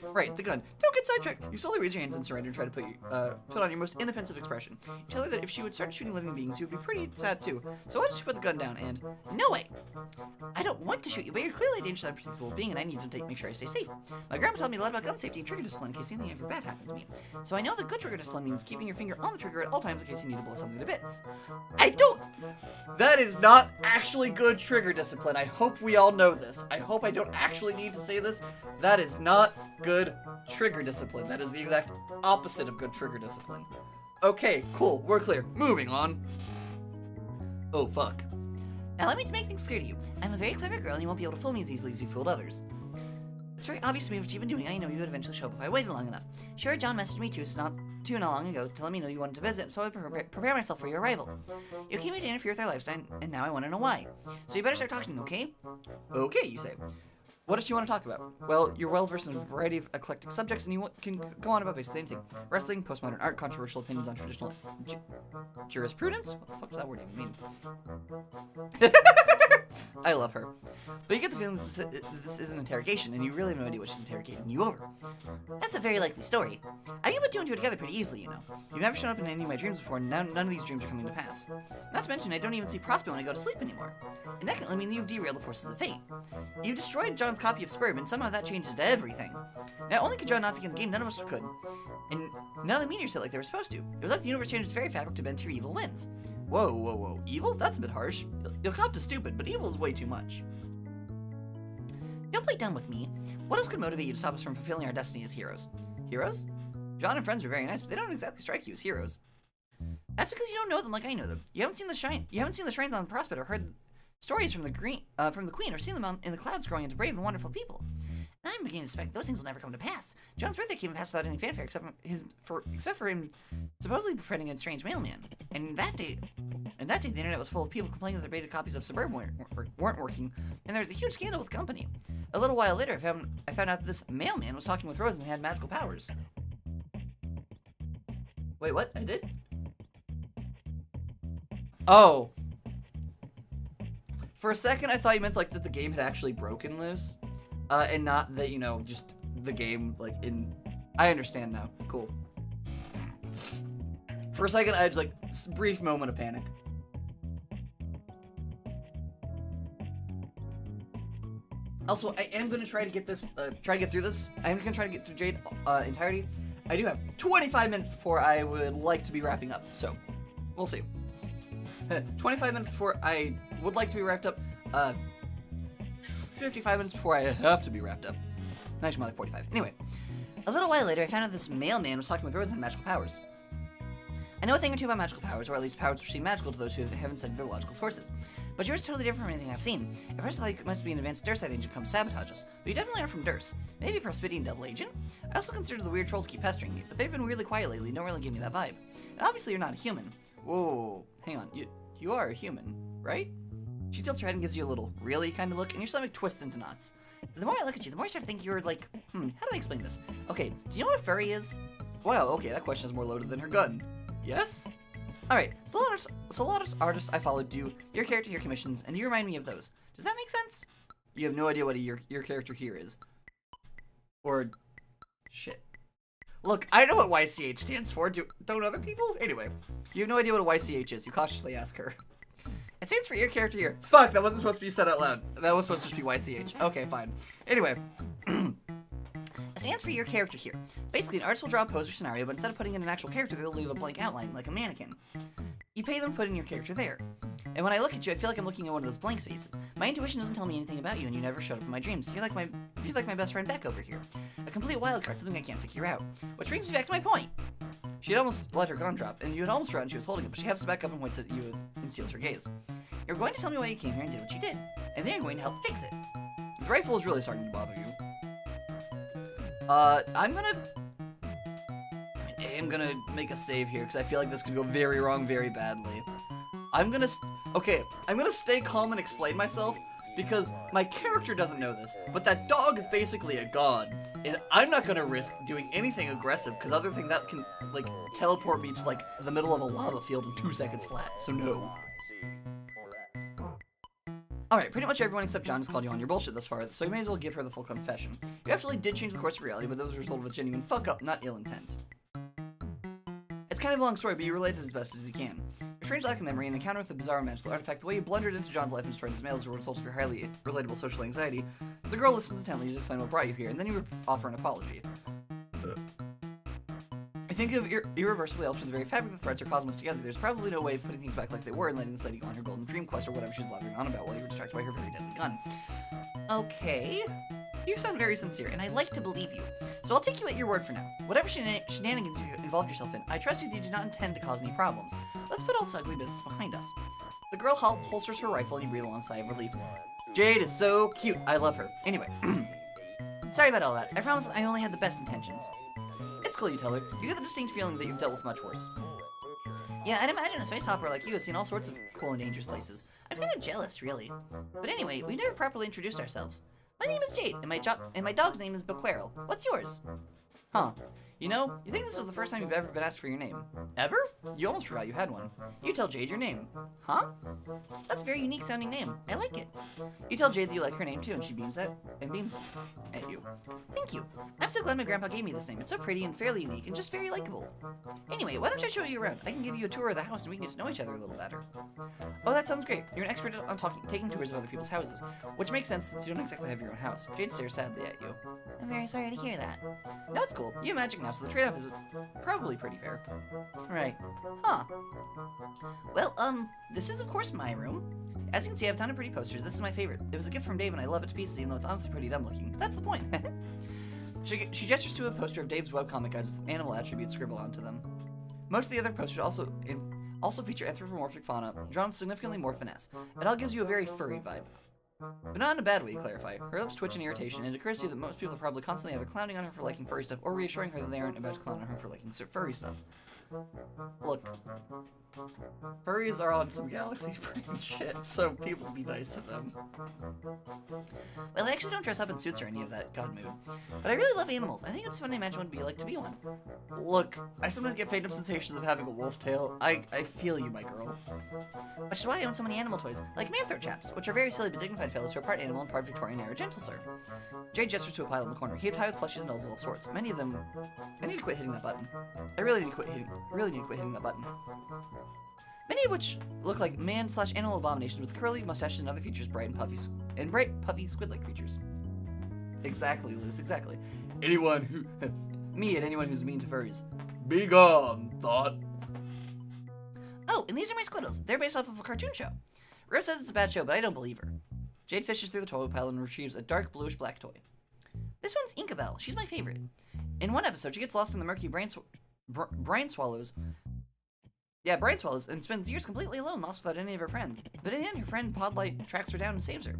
Right, the gun. Don't get sidetracked. You slowly raise your hands and surrender and try to put on your most inoffensive expression. You tell her that if she would start shooting living beings, you would be pretty sad too. So why don't you put the gun down and... No way! I don't want to shoot you, but you're clearly a dangerous and unpredictable being and I need to make sure I stay safe. My grandma told me a lot about gun safety and trigger discipline in case anything ever bad happened to me. So I know that good trigger discipline means keeping your finger on the trigger at all times in case you need to blow something to bits. That is not actually good trigger discipline. I hope we all know this. I hope I don't actually need to say this. That is not good trigger discipline. That is the exact opposite of good trigger discipline. Okay, cool. We're clear. Moving on. Oh, fuck. Now let me make things clear to you. I'm a very clever girl and you won't be able to fool me as easily as you fooled others. It's very obvious to me what you've been doing, and I know you would eventually show up if I waited long enough. Sure, John messaged me too not long ago to let me know you wanted to visit, so I prepare myself for your arrival. You came here to interfere with our lifestyle, and now I want to know why. So you better start talking, okay? Okay, you say. What does she want to talk about? Well, you're well versed in a variety of eclectic subjects, and you can go on about basically anything. Wrestling, postmodern art, controversial opinions on traditional jurisprudence? What the fuck does that word even mean? I love her. But you get the feeling that this is an interrogation, and you really have no idea what she's interrogating you over. That's a very likely story. I can put two and two together pretty easily, you know. You've never shown up in any of my dreams before, and none of these dreams are coming to pass. Not to mention, I don't even see Prospero when I go to sleep anymore. And that can only mean that you've derailed the forces of fate. You've destroyed John's copy of Sperm, and somehow that changes everything. Not only could John not be in the game, none of us could. And none of the meteors hit like they were supposed to. It was like the universe changed its very fabric to bend to your evil winds. Whoa. Evil? That's a bit harsh. You'll cop to stupid, but evil is way too much. Don't play dumb with me. What else could motivate you to stop us from fulfilling our destiny as heroes? Heroes? John and friends are very nice, but they don't exactly strike you as heroes. That's because you don't know them like I know them. You haven't seen the shrines on Prospect or heard stories from the Queen or seen them in the clouds growing into brave and wonderful people. And I'm beginning to suspect those things will never come to pass. John's birthday came and passed without any fanfare except for him supposedly befriending a strange mailman. And that day the internet was full of people complaining that their beta copies of Suburb weren't working, and there was a huge scandal with the company. A little while later, I found out that this mailman was talking with Rose and had magical powers. Wait, what? I did? Oh. For a second, I thought you meant, like, that the game had actually broken loose. And not that, you know, just the game, like, I understand now. Cool. For a second, I had, like, a brief moment of panic. Also, I am going to try to get this, through this. I am going to try to get through Jade, entirety. I do have 25 minutes before I would like to be wrapping up, so we'll see. 25 minutes before I would like to be wrapped up, 55 minutes before I have to be wrapped up. Actually, more like 45. Anyway, a little while later, I found out this mailman was talking with Rose and had magical powers. I know a thing or two about magical powers, or at least powers which seem magical to those who haven't studied their logical sources. But yours is totally different from anything I've seen. At first, I thought you must be an advanced Dursite agent come sabotage us, but you definitely are from Durs. Maybe a Prospidian double agent? I also consider the weird trolls keep pestering me, but they've been weirdly quiet lately and don't really give me that vibe. And obviously, you're not a human. Whoa, hang on, you are a human, right? She tilts her head and gives you a little really kind of look, and your stomach twists into knots. The more I look at you, the more I start to think you're like, how do I explain this? Okay, do you know what a furry is? Wow, okay, that question is more loaded than her gun. Yes? Alright, so a lot of artists I follow do your character here commissions, and you remind me of those. Does that make sense? You have no idea what your character here is. Or... shit. Look, I know what YCH stands for, don't other people? Anyway, you have no idea what a YCH is. You cautiously ask her. It stands for your character here. Fuck, that wasn't supposed to be said out loud. That was supposed to just be YCH. Okay, fine. Anyway. It stands for your character here. Basically, an artist will draw a pose or scenario, but instead of putting in an actual character, they'll leave a blank outline, like a mannequin. You pay them to put in your character there. And when I look at you, I feel like I'm looking at one of those blank spaces. My intuition doesn't tell me anything about you, and you never showed up in my dreams. You're like my best friend Beck over here. A complete wildcard, something I can't figure out. Which brings me back to my point. She'd almost let her gun drop, and you had almost forgotten she was holding it, but she hefts back up and points at you and steals her gaze. You're going to tell me why you came here and did what you did, and then you're going to help fix it. The rifle is really starting to bother you. I'm gonna make a save here, because I feel like this could go very wrong very badly. I'm gonna stay calm and explain myself, because my character doesn't know this, but that dog is basically a god, and I'm not gonna risk doing anything aggressive, because other thing that can, like, teleport me to, like, the middle of a lava field in 2 seconds flat, so no. Alright, pretty much everyone except John has called you on your bullshit thus far, so you may as well give her the full confession. You actually did change the course of reality, but that was a result of a genuine fuck-up, not ill intent. It's kind of a long story, but you related it as best as you can. Your strange lack of memory and encounter with the bizarre magical artifact, the way you blundered into John's life and destroyed his mail as a result of your highly relatable social anxiety. The girl listens intently as you explain what brought you here, and then you offer an apology. I think if irreversibly altered the very fabric of the threads or cosmos together, there's probably no way of putting things back like they were and letting this lady go on her golden dream quest or whatever she's blathering on about while you were distracted by her very deadly gun. Okay. You sound very sincere, and I like to believe you. So I'll take you at your word for now. Whatever shenanigans you involved yourself in, I trust you that you do not intend to cause any problems. Let's put all this ugly business behind us. The girl holsters her rifle and you breathe a long sigh of relief. Jade is so cute. I love her. Anyway. Sorry about all that. I promise I only had the best intentions. It's cool, you tell her. You get the distinct feeling that you've dealt with much worse. Yeah, I'd imagine a space hopper like you has seen all sorts of cool and dangerous places. I'm kind of jealous, really. But anyway, we never properly introduced ourselves. My name is Jade, and my dog's name is Bequerel. What's yours? Huh. You know, you think this is the first time you've ever been asked for your name. Ever? You almost forgot you had one. You tell Jade your name. Huh? That's a very unique sounding name. I like it. You tell Jade that you like her name too, and she beams at you. Thank you. I'm so glad my grandpa gave me this name. It's so pretty and fairly unique and just very likable. Anyway, why don't I show you around? I can give you a tour of the house and we can get to know each other a little better. Oh, that sounds great. You're an expert on taking tours of other people's houses, which makes sense since you don't exactly have your own house. Jade stares sadly at you. I'm very sorry to hear that. No, it's cool. You have magic now, so the trade-off is probably pretty fair. Right. Huh. Well, this is of course my room. As you can see, I have a ton of pretty posters. This is my favorite. It was a gift from Dave and I love it to pieces, even though it's honestly pretty dumb looking. But that's the point. She gestures to a poster of Dave's webcomic guys with animal attributes scribbled onto them. Most of the other posters also feature anthropomorphic fauna, drawn with significantly more finesse. It all gives you a very furry vibe. But not in a bad way, to clarify. Her lips twitch in irritation, and it occurs to you that most people are probably constantly either clowning on her for liking furry stuff, or reassuring her that they aren't about to clown on her for liking furry stuff. Look, furries are on some galaxy brain shit, so people be nice to them. Well, I actually don't dress up in suits or any of that god mood, but I really love animals. I think it's fun to imagine what it'd be like to be one. Look, I sometimes get phantom sensations of having a wolf tail. I feel you, my girl. Which is why I own so many animal toys, like Manther chaps, which are very silly but dignified fellows who are part animal and part Victorian era gentle sir. Jade gestures to a pile in the corner, heaped high with plushies and dolls of all sorts. Many of them... I need to quit hitting that button. I really need to quit hitting that button. Many of which look like man/animal abominations with curly mustaches and other features, bright, puffy, squid-like creatures. Exactly, Luce, exactly. Anyone who... me and anyone who's mean to furries. Be gone, thought. Oh, and these are my squiddles. They're based off of a cartoon show. Rose says it's a bad show, but I don't believe her. Jade fishes through the toy pile and retrieves a dark bluish-black toy. This one's Inkabelle. She's my favorite. In one episode, she gets lost in the murky brine swallows, and spends years completely alone, lost without any of her friends. But in the end, her friend Podlight tracks her down and saves her.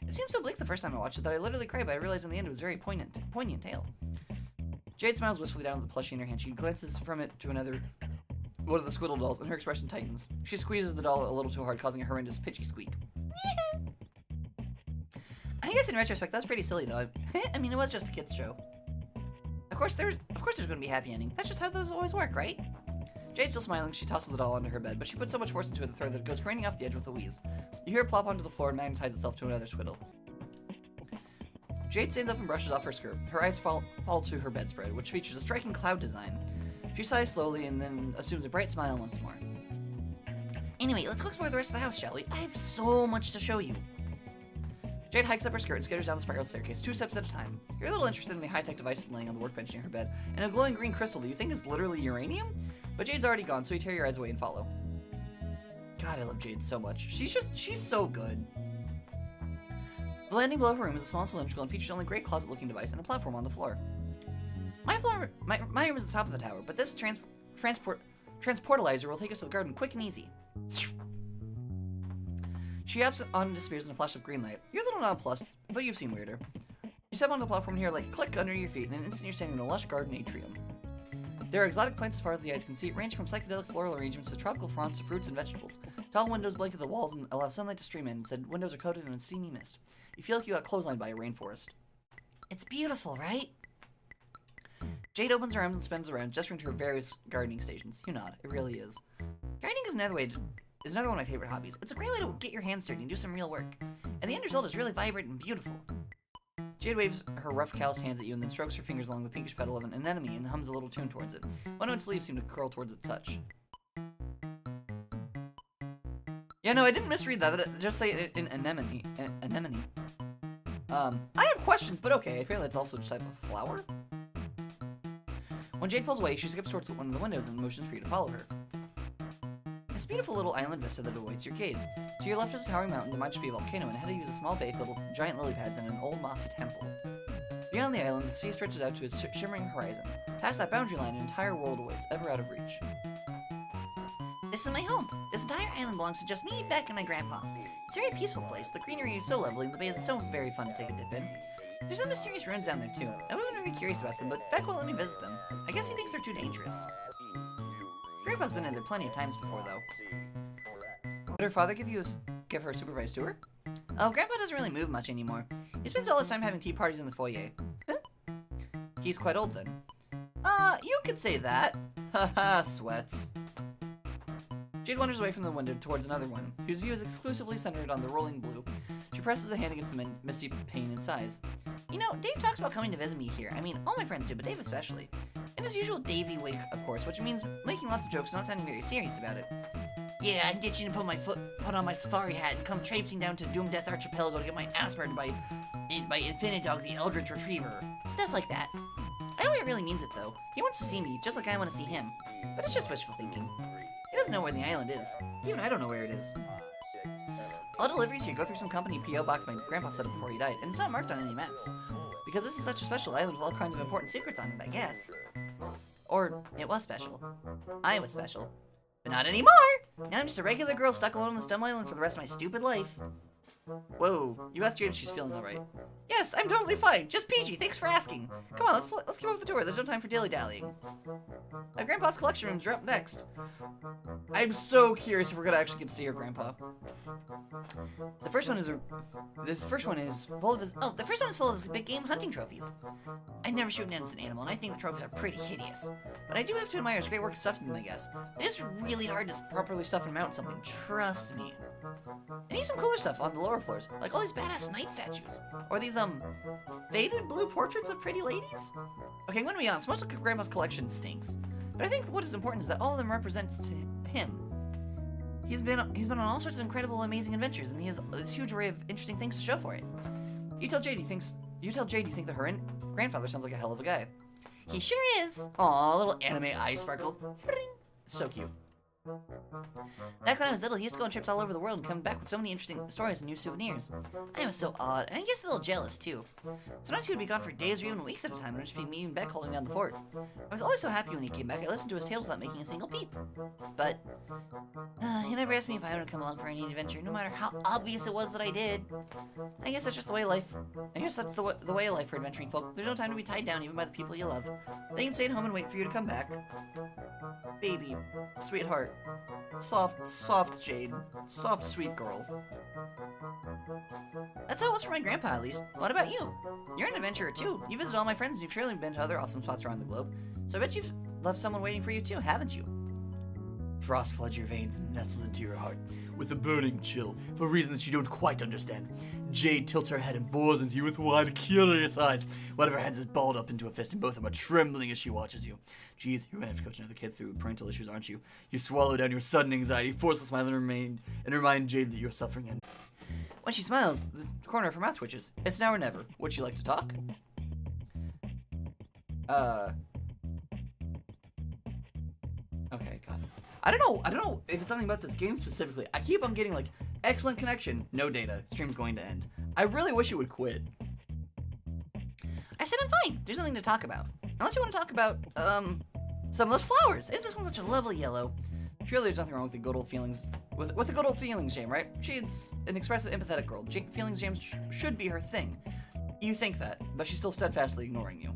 It seems so bleak the first time I watched it that I literally cried, but I realized in the end it was a very poignant tale. Jade smiles wistfully down at the plushie in her hand. She glances from it to another one of the squiddle dolls, and her expression tightens. She squeezes the doll a little too hard, causing a horrendous pitchy squeak. I guess in retrospect, that's pretty silly, though. I mean, it was just a kid's show. Of course there's going to be a happy ending. That's just how those always work, right? Jade still smiling, she tosses the doll onto her bed, but she puts so much force into it the thread that it goes careening off the edge with a wheeze. You hear it plop onto the floor and magnetize itself to another squiddle. Jade stands up and brushes off her skirt. Her eyes fall to her bedspread, which features a striking cloud design. She sighs slowly and then assumes a bright smile once more. Anyway, let's go explore the rest of the house, shall we? I have so much to show you. Jade hikes up her skirt and skitters down the spiral staircase, 2 steps at a time. You're a little interested in the high-tech devices laying on the workbench near her bed, and a glowing green crystal that you think is literally uranium? But Jade's already gone, so you tear your eyes away and follow. God, I love Jade so much. She's so good. The landing below her room is a small cylindrical and features only a great closet-looking device and a platform on the floor. My room is at the top of the tower, but this transportalizer will take us to the garden quick and easy. She hops on and disappears in a flash of green light. You're a little nonplussed, but you've seen weirder. You step onto the platform here, like click under your feet, and in an instant you're standing in a lush garden atrium. There are exotic plants as far as the eyes can see, ranging from psychedelic floral arrangements to tropical fronds to fruits and vegetables. Tall windows blanket the walls and allow sunlight to stream in, and said windows are coated in a steamy mist. You feel like you got clotheslined by a rainforest. It's beautiful, right? Jade opens her arms and spins around, gesturing to her various gardening stations. You nod. It really is. Gardening is another one of my favorite hobbies. It's a great way to get your hands dirty and do some real work. And the end result is really vibrant and beautiful. Jade waves her rough, calloused hands at you and then strokes her fingers along the pinkish petal of an anemone and hums a little tune towards it. One of its leaves seem to curl towards its touch. Yeah, no, I didn't misread that. It just say it in anemone. Anemone. I have questions, but okay. Apparently it's also a type of flower. When Jade pulls away, she skips towards one of the windows and motions for you to follow her. It's a beautiful little island vista that awaits your gaze. To your left is a towering mountain that might just be a volcano, and ahead of you is a small bay filled with giant lily pads and an old mossy temple. Beyond the island, the sea stretches out to its shimmering horizon. Past that boundary line, an entire world awaits, ever out of reach. This is my home. This entire island belongs to just me, Beck, and my grandpa. It's a very peaceful place. The greenery is so lovely, and the bay is so very fun to take a dip in. There's some mysterious ruins down there, too. I wasn't very curious about them, but Beck won't let me visit them. I guess he thinks they're too dangerous. Grandpa's been in there plenty of times before, though. Did her father give her a supervised tour? Oh, Grandpa doesn't really move much anymore. He spends all his time having tea parties in the foyer. Huh? He's quite old, then. You could say that. Haha, sweats. Jade wanders away from the window towards another one, whose view is exclusively centered on the rolling blue. She presses a hand against the misty pane and sighs. You know, Dave talks about coming to visit me here. I mean, all my friends do, but Dave especially. In his usual Davey way, of course, which means making lots of jokes and not sounding very serious about it. Yeah, I'm ditching to put on my safari hat and come traipsing down to Doom Death Archipelago to get my ass murdered by Infinidog, the Eldritch Retriever. Stuff like that. I don't think it really means it, though. He wants to see me, just like I want to see him. But it's just wishful thinking. He doesn't know where the island is. Even I don't know where it is. All deliveries here go through some company P.O. box my grandpa set up before he died, and it's not marked on any maps. Because this is such a special island with all kinds of important secrets on it, I guess. Or, it was special. I was special. But not anymore! Now I'm just a regular girl stuck alone on this dumb island for the rest of my stupid life. Whoa, you asked Jade if she's feeling alright. Yes, I'm totally fine. Just peachy, thanks for asking. Come on, let's keep up the tour. There's no time for dilly-dallying. My grandpa's collection rooms are up next. I'm so curious if we're gonna actually get to see her grandpa. The first one is full of his big game hunting trophies. I never shoot an innocent animal, and I think the trophies are pretty hideous. But I do have to admire his great work stuffing them, I guess. It is really hard to properly stuff and mount something, trust me. And he's some cooler stuff on the lower floors, like all these badass knight statues. Or these, faded blue portraits of pretty ladies? Okay, I'm gonna be honest, most of Grandpa's collection stinks. But I think what is important is that all of them represents to him. He's been on all sorts of incredible, amazing adventures, and he has this huge array of interesting things to show for it. You tell Jade you think that her grandfather sounds like a hell of a guy. He sure is. Aw, little anime eye sparkle. So cute. Back when I was little, he used to go on trips all over the world and come back with so many interesting stories and new souvenirs. I was so odd, and I guess a little jealous, too. Sometimes he would be gone for days or even weeks at a time, and it would just be me and Beck holding down the fort. I was always so happy when he came back, I listened to his tales without making a single peep. But, he never asked me if I would come along for any adventure, no matter how obvious it was that I did. I guess that's just the way that's the way of life for adventuring folk. There's no time to be tied down even by the people you love. They can stay at home and wait for you to come back. Baby. Sweetheart. Soft Jade. Soft, sweet girl. That's how it was for my grandpa, at least. What about you? You're an adventurer, too. You visit all my friends, and you've surely been to other awesome spots around the globe. So I bet you've left someone waiting for you, too, haven't you? Frost floods your veins and nestles into your heart with a burning chill for a reason that you don't quite understand. Jade tilts her head and bores into you with wide, curious eyes. One of her hands is balled up into a fist, and both of them are trembling as she watches you. Geez, you're gonna have to coach another kid through parental issues, aren't you? You swallow down your sudden anxiety, force a smile, and remind Jade that you're suffering. And when she smiles, the corner of her mouth twitches. It's now or never. Would you like to talk? Okay, got it. I don't know if it's something about this game specifically. I keep on getting, like, excellent connection, no data, stream's going to end. I really wish it would quit. I said I'm fine. There's nothing to talk about. Unless you want to talk about, some of those flowers. Isn't this one such a lovely yellow? Surely there's nothing wrong with the good old feelings, with the good old feelings, James, right? She's an expressive, empathetic girl. Feelings, James, should be her thing. You think that, but she's still steadfastly ignoring you.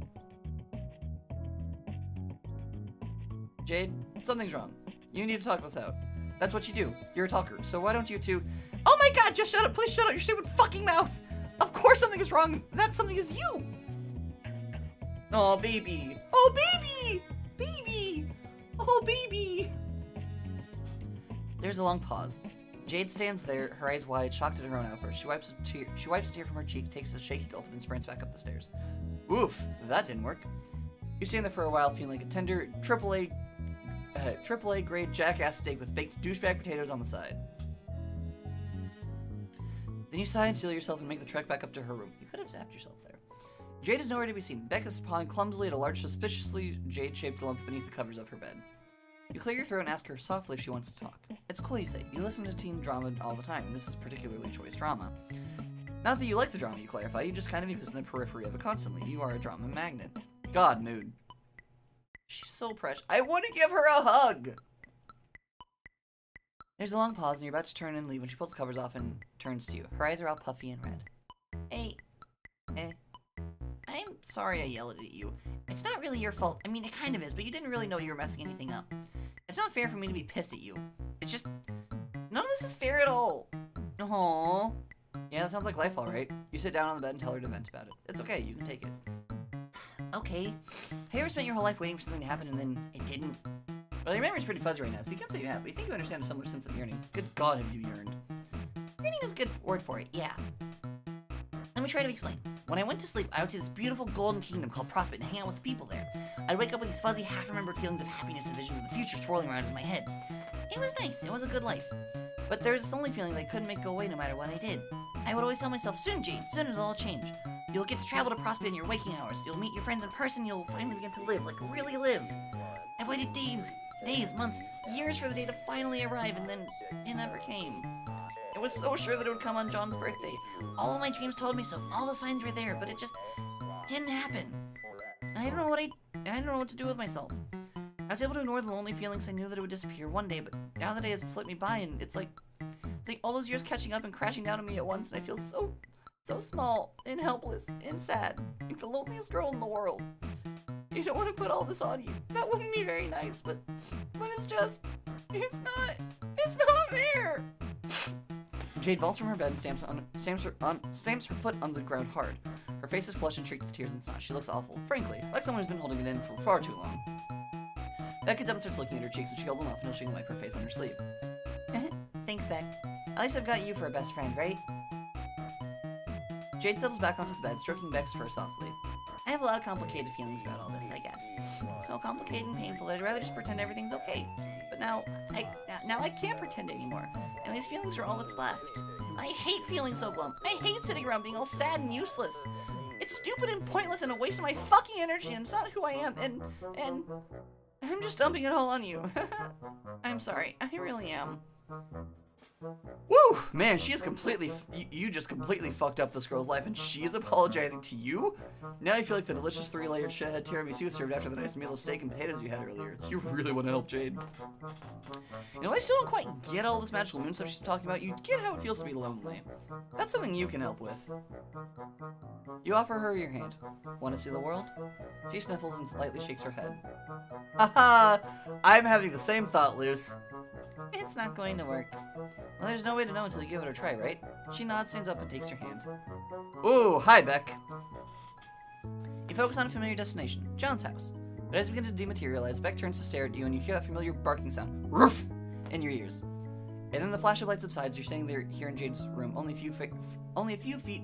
Jade, something's wrong. You need to talk this out. That's what you do. You're a talker. So why don't you two... Oh my god, just shut up. Please shut up your stupid fucking mouth. Of course something is wrong. That something is you. Oh, baby. Oh, baby. Baby. Oh, baby. There's a long pause. Jade stands there, her eyes wide, shocked at her own outburst. She wipes a tear from her cheek, takes a shaky gulp, and then sprints back up the stairs. Oof, that didn't work. You stand there for a while, feeling like a tender AAA grade jackass steak with baked douchebag potatoes on the side. Then you sigh and steel yourself and make the trek back up to her room. You could have zapped yourself there. Jade is nowhere to be seen. Becca's pawing clumsily at a large, suspiciously jade-shaped lump beneath the covers of her bed. You clear your throat and ask her softly if she wants to talk. It's cool, you say. You listen to teen drama all the time, and this is particularly choice drama. Not that you like the drama, you clarify. You just kind of exist in the periphery of it constantly. You are a drama magnet. God, mood. She's so precious. I want to give her a hug! There's a long pause, and you're about to turn and leave when she pulls the covers off and turns to you. Her eyes are all puffy and red. Hey. I'm sorry I yelled at you. It's not really your fault. I mean, it kind of is, but you didn't really know you were messing anything up. It's not fair for me to be pissed at you. It's just... None of this is fair at all. Aww. Yeah, that sounds like life, alright. You sit down on the bed and tell her to vent about it. It's okay, you can take it. Okay. Have you ever spent your whole life waiting for something to happen and then it didn't? Well, your memory's pretty fuzzy right now, so you can't say you have, but you think you understand a similar sense of yearning. Good God, have you yearned? Yearning is a good word for it, yeah. Let me try to explain. When I went to sleep, I would see this beautiful golden kingdom called Prospect and hang out with the people there. I'd wake up with these fuzzy, half-remembered feelings of happiness and visions of the future swirling around in my head. It was nice. It was a good life. But there was this only feeling that I couldn't make go away no matter what I did. I would always tell myself, soon, Jade, soon it'll all change. You'll get to travel to Prospect in your waking hours. You'll meet your friends in person. You'll finally begin to live, like really live. I waited days, months, years for the day to finally arrive, and then it never came. I was so sure that it would come on John's birthday. All of my dreams told me so. All the signs were there, but it just didn't happen. And I don't know what to do with myself. I was able to ignore the lonely feelings. I knew that it would disappear one day, but now the day has slipped me by, and it's like all those years catching up and crashing down on me at once, and I feel so small and helpless and sad, like the loneliest girl in the world. I don't want to put all this on you. That wouldn't be very nice, but it's not fair. Jade vaults from her bed and stamps her foot on the ground hard. Her face is flushed and streaked with tears and snot. She looks awful, frankly, like someone who's been holding it in for far too long. Beck gets up and starts looking at her cheeks, and she holds them off until she can wipe her face on her sleeve. Thanks, Beck. At least I've got you for a best friend, right? Jade settles back onto the bed, stroking Beck's fur softly. I have a lot of complicated feelings about all this, I guess. So complicated and painful that I'd rather just pretend everything's okay. But now I can't pretend anymore, and these feelings are all that's left. I hate feeling so glum. I hate sitting around being all sad and useless. It's stupid and pointless and a waste of my fucking energy, and it's not who I am, and I'm just dumping it all on you. I'm sorry, I really am. Woo! Man, she is completely... You just completely fucked up this girl's life, and she is apologizing to you? Now I feel like the delicious 3-layered shithead tiramisu served after the nice meal of steak and potatoes you had earlier. You really want to help Jade. You know, I still don't quite get all this magical moon stuff she's talking about. You get how it feels to be lonely. That's something you can help with. You offer her your hand. Want to see the world? She sniffles and slightly shakes her head. Haha! I'm having the same thought, Luce. It's not going to work. Well, there's no way to know until you give it a try, right? She nods, stands up, and takes your hand. Ooh, hi, Beck. You focus on a familiar destination, John's house. But as you begin to dematerialize, Beck turns to stare at you, and you hear that familiar barking sound. Roof! in your ears. And then the flash of light subsides. You're standing there here in Jade's room, only a few feet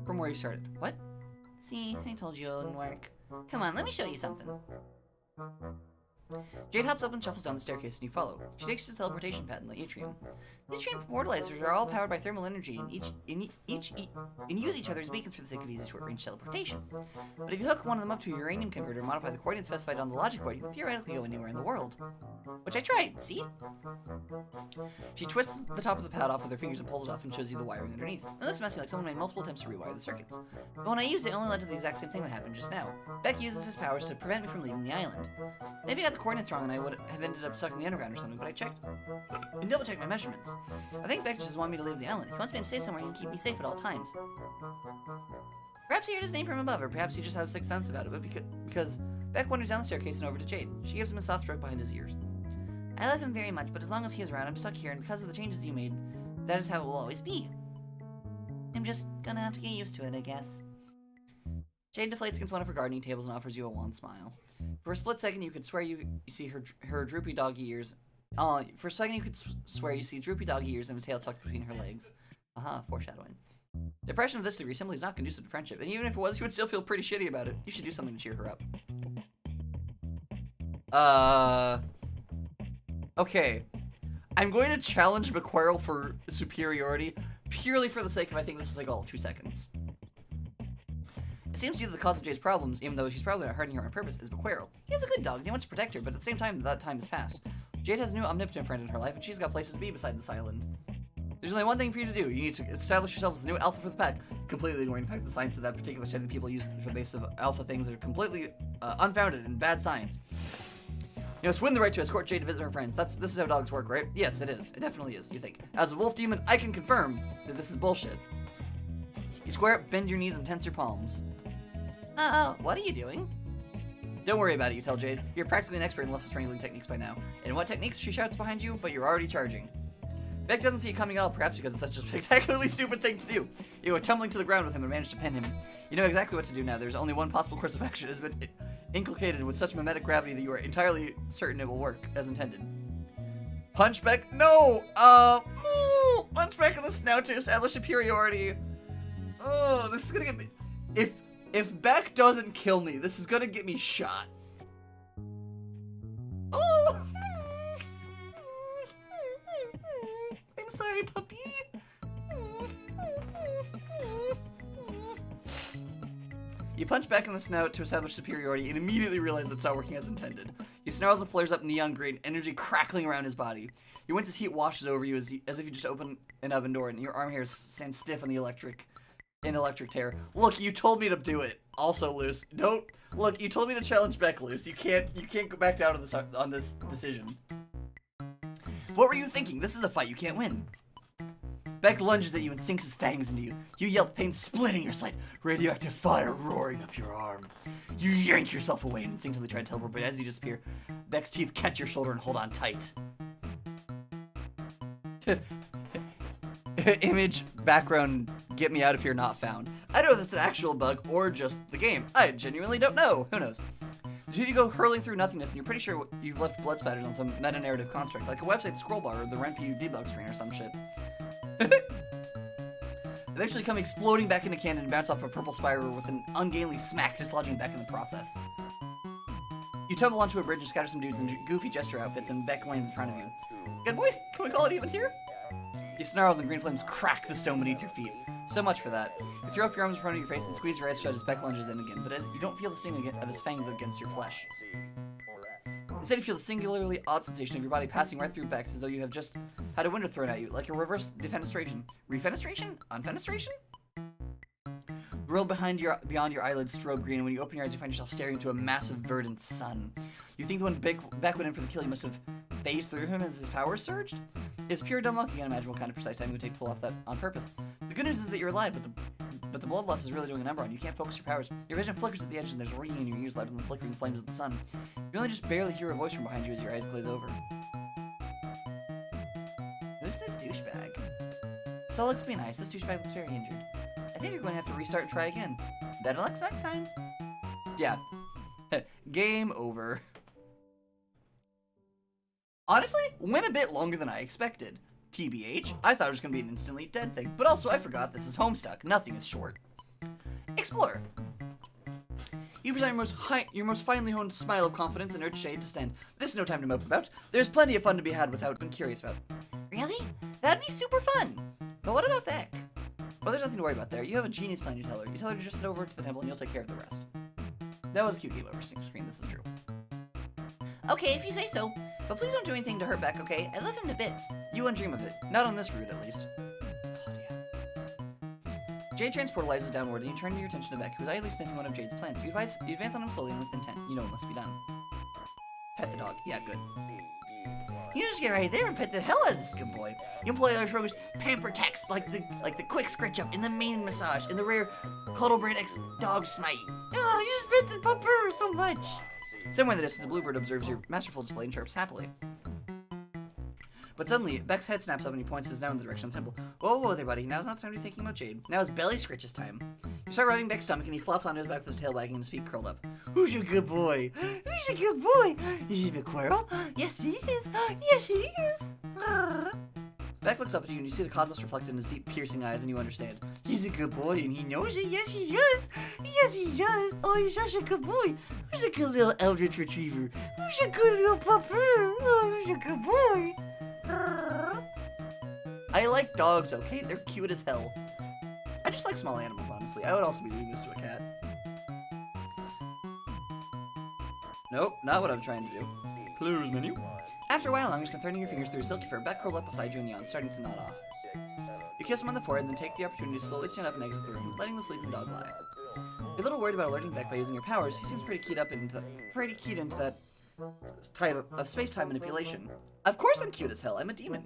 from where you started. What? See, I told you it wouldn't work. Come on, let me show you something. Jade hops up and shuffles down the staircase, and you follow. She takes you to the teleportation pad in the atrium. These train portalizers are all powered by thermal energy, and use each other as beacons for the sake of easy short-range teleportation. But if you hook one of them up to a uranium converter and modify the coordinates specified on the logic board, you can theoretically go anywhere in the world. Which I tried, see? She twists the top of the pad off with her fingers and pulls it off and shows you the wiring underneath. It looks messy, like someone made multiple attempts to rewire the circuits. But when I used it, it only led to the exact same thing that happened just now. Beck uses his powers to prevent me from leaving the island. Maybe I got the coordinates wrong and I would have ended up stuck in the underground or something, but I checked and double-checked my measurements. I think Beck just wants me to leave the island. He wants me to stay somewhere he can keep me safe at all times. Perhaps he heard his name from above, or perhaps he just had a sixth sense about it, but because Beck wanders down the staircase and over to Jade. She gives him a soft stroke behind his ears. I love him very much, but as long as he is around, I'm stuck here, and because of the changes you made, that is how it will always be. I'm just gonna have to get used to it, I guess. Jade deflates against one of her gardening tables and offers you a wan smile. For a split second, you could swear you see her droopy doggy ears. For a second, you could swear you see droopy doggy ears and a tail tucked between her legs. Foreshadowing. Depression of this degree simply is not conducive to friendship, and even if it was, you would still feel pretty shitty about it. You should do something to cheer her up. Okay. I'm going to challenge McQuarrel for superiority, purely for the sake of I think this was like all 2 seconds. It seems to you that the cause of Jade's problems, even though she's probably not hurting her on purpose, is McQuarrel. He's a good dog, and he wants to protect her, but at the same time, that time has passed. Jade has a new omnipotent friend in her life, and she's got places to be beside this island. There's only one thing for you to do. You need to establish yourself as the new alpha for the pack, completely ignoring the fact that the science of that particular set of people use for the basis of alpha things are completely unfounded and bad science. You must win the right to escort Jade to visit her friends. This is how dogs work, right? Yes, it is. It definitely is, you think. As a wolf demon, I can confirm that this is bullshit. You square up, bend your knees, and tense your palms. What are you doing? Don't worry about it, you tell Jade. You're practically an expert in lesser strangling techniques by now. And what techniques? She shouts behind you, but you're already charging. Beck doesn't see you coming at all, perhaps because it's such a spectacularly stupid thing to do. You go tumbling to the ground with him and manage to pin him. You know exactly what to do now. There's only one possible course of action. It has been inculcated with such mimetic gravity that you are entirely certain it will work as intended. Punch Beck? No! Punch Beck in the snout to establish superiority. Oh, this is gonna get me... If Beck doesn't kill me, this is gonna get me shot. Oh! I'm sorry, puppy. You punch Beck in the snout to establish superiority and immediately realize it's not working as intended. He snarls and flares up neon green, energy crackling around his body. You wince as heat washes over you as if you just open an oven door and your arm hairs stand stiff on the electric tear. Look, you told me to do it. Also, Luce, look. You told me to challenge Beck, Luce. You can't go back down on this decision. What were you thinking? This is a fight you can't win. Beck lunges at you and sinks his fangs into you. You yell, pain splitting your sight, radioactive fire roaring up your arm. You yank yourself away and instinctively try to teleport, but as you disappear, Beck's teeth catch your shoulder and hold on tight. Image, background, get me out of here not found. I don't know if it's an actual bug or just the game. I genuinely don't know. Who knows? You go hurling through nothingness and you're pretty sure you've left blood spatters on some meta-narrative construct, like a website scroll bar or the RenPu debug screen or some shit. Eventually come exploding back into cannon and bounce off a purple spiral with an ungainly smack, dislodging Beck in the process. You tumble onto a bridge and scatter some dudes in goofy gesture outfits, and Beck lands in front of you. Good boy, can we call it even here? He snarls and green flames crack the stone beneath your feet. So much for that. You throw up your arms in front of your face and squeeze your eyes shut as Beck lunges in again, but you don't feel the sting of his fangs against your flesh. Instead, you feel the singularly odd sensation of your body passing right through Beck's as though you have just had a window thrown at you, like a reverse defenestration. Refenestration? Unfenestration? The world beyond your eyelids strobe green, and when you open your eyes, you find yourself staring into a massive verdant sun. You think the one Beck went in for the kill, you must have phased through him as his powers surged? It's pure dumb luck. You can't imagine what kind of precise time it would take to pull off that on purpose. The good news is that you're alive, but the blood loss is really doing a number on you. You can't focus your powers. Your vision flickers at the edges, and there's ringing in your ears louder than the flickering flames of the sun. You only just barely hear a voice from behind you as your eyes glaze over. Who's this douchebag? So let's be nice. This douchebag looks very injured. I think you're going to have to restart and try again. Better luck next time. Yeah. Game over. Honestly, went a bit longer than I expected. TBH, I thought it was going to be an instantly dead thing, but also I forgot this is Homestuck. Nothing is short. Explore. You present your most finely honed smile of confidence and urge Jade to stand. This is no time to mope about. There's plenty of fun to be had without being curious about. Really? That'd be super fun. But what about Beck? Well, there's nothing to worry about there. You have a genius plan, you tell her. You tell her to just head over to the temple and you'll take care of the rest. That was a cute game over screen, this is true. Okay, if you say so. But please don't do anything to hurt Beck, okay? I love him to bits. You wouldn't dream of it. Not on this route, at least. Jade transportalizes downward, and you turn your attention to Beck, who's idly sniffing one of Jade's plants. You advance on him slowly and with intent. You know it must be done. Pet the dog. Yeah, good. You just get right there and pet the hell out of this good boy. You employ other strokes, pamper text, like the quick scratch up, in the main massage, in the rare Cuddle Brain X dog smite. Oh, you just pet the pupper so much. Somewhere in the distance, a bluebird observes your masterful display and chirps happily. But suddenly, Beck's head snaps up and he points his down in the direction of the temple. Whoa there, buddy. Now's not time to be thinking about Jade. Now it's belly scritches time. You start rubbing Beck's stomach and he flops onto his back with his tail wagging and his feet curled up. Who's your good boy? Who's your good boy? Is he a squirrel? Yes, he is. Yes, he is. Beck looks up at you and you see the cosmos reflected in his deep, piercing eyes and you understand. He's a good boy and he knows it. Yes, he does. Yes, he does. Oh, he's such a good boy. Who's a good little eldritch retriever? Who's a good little pupper? Oh, who's a good boy? I like dogs, okay? They're cute as hell. I just like small animals, honestly. I would also be doing this to a cat. Nope, not what I'm trying to do. Close menu. After a while, Anger's been threading your fingers through his silky fur, Beck curled up beside you and yawned, starting to nod off. You kiss him on the forehead and then take the opportunity to slowly stand up and exit the room, letting the sleeping dog lie. You're a little worried about alerting Beck by using your powers. He seems pretty keyed into that type of space-time manipulation. Of course I'm cute as hell, I'm a demon.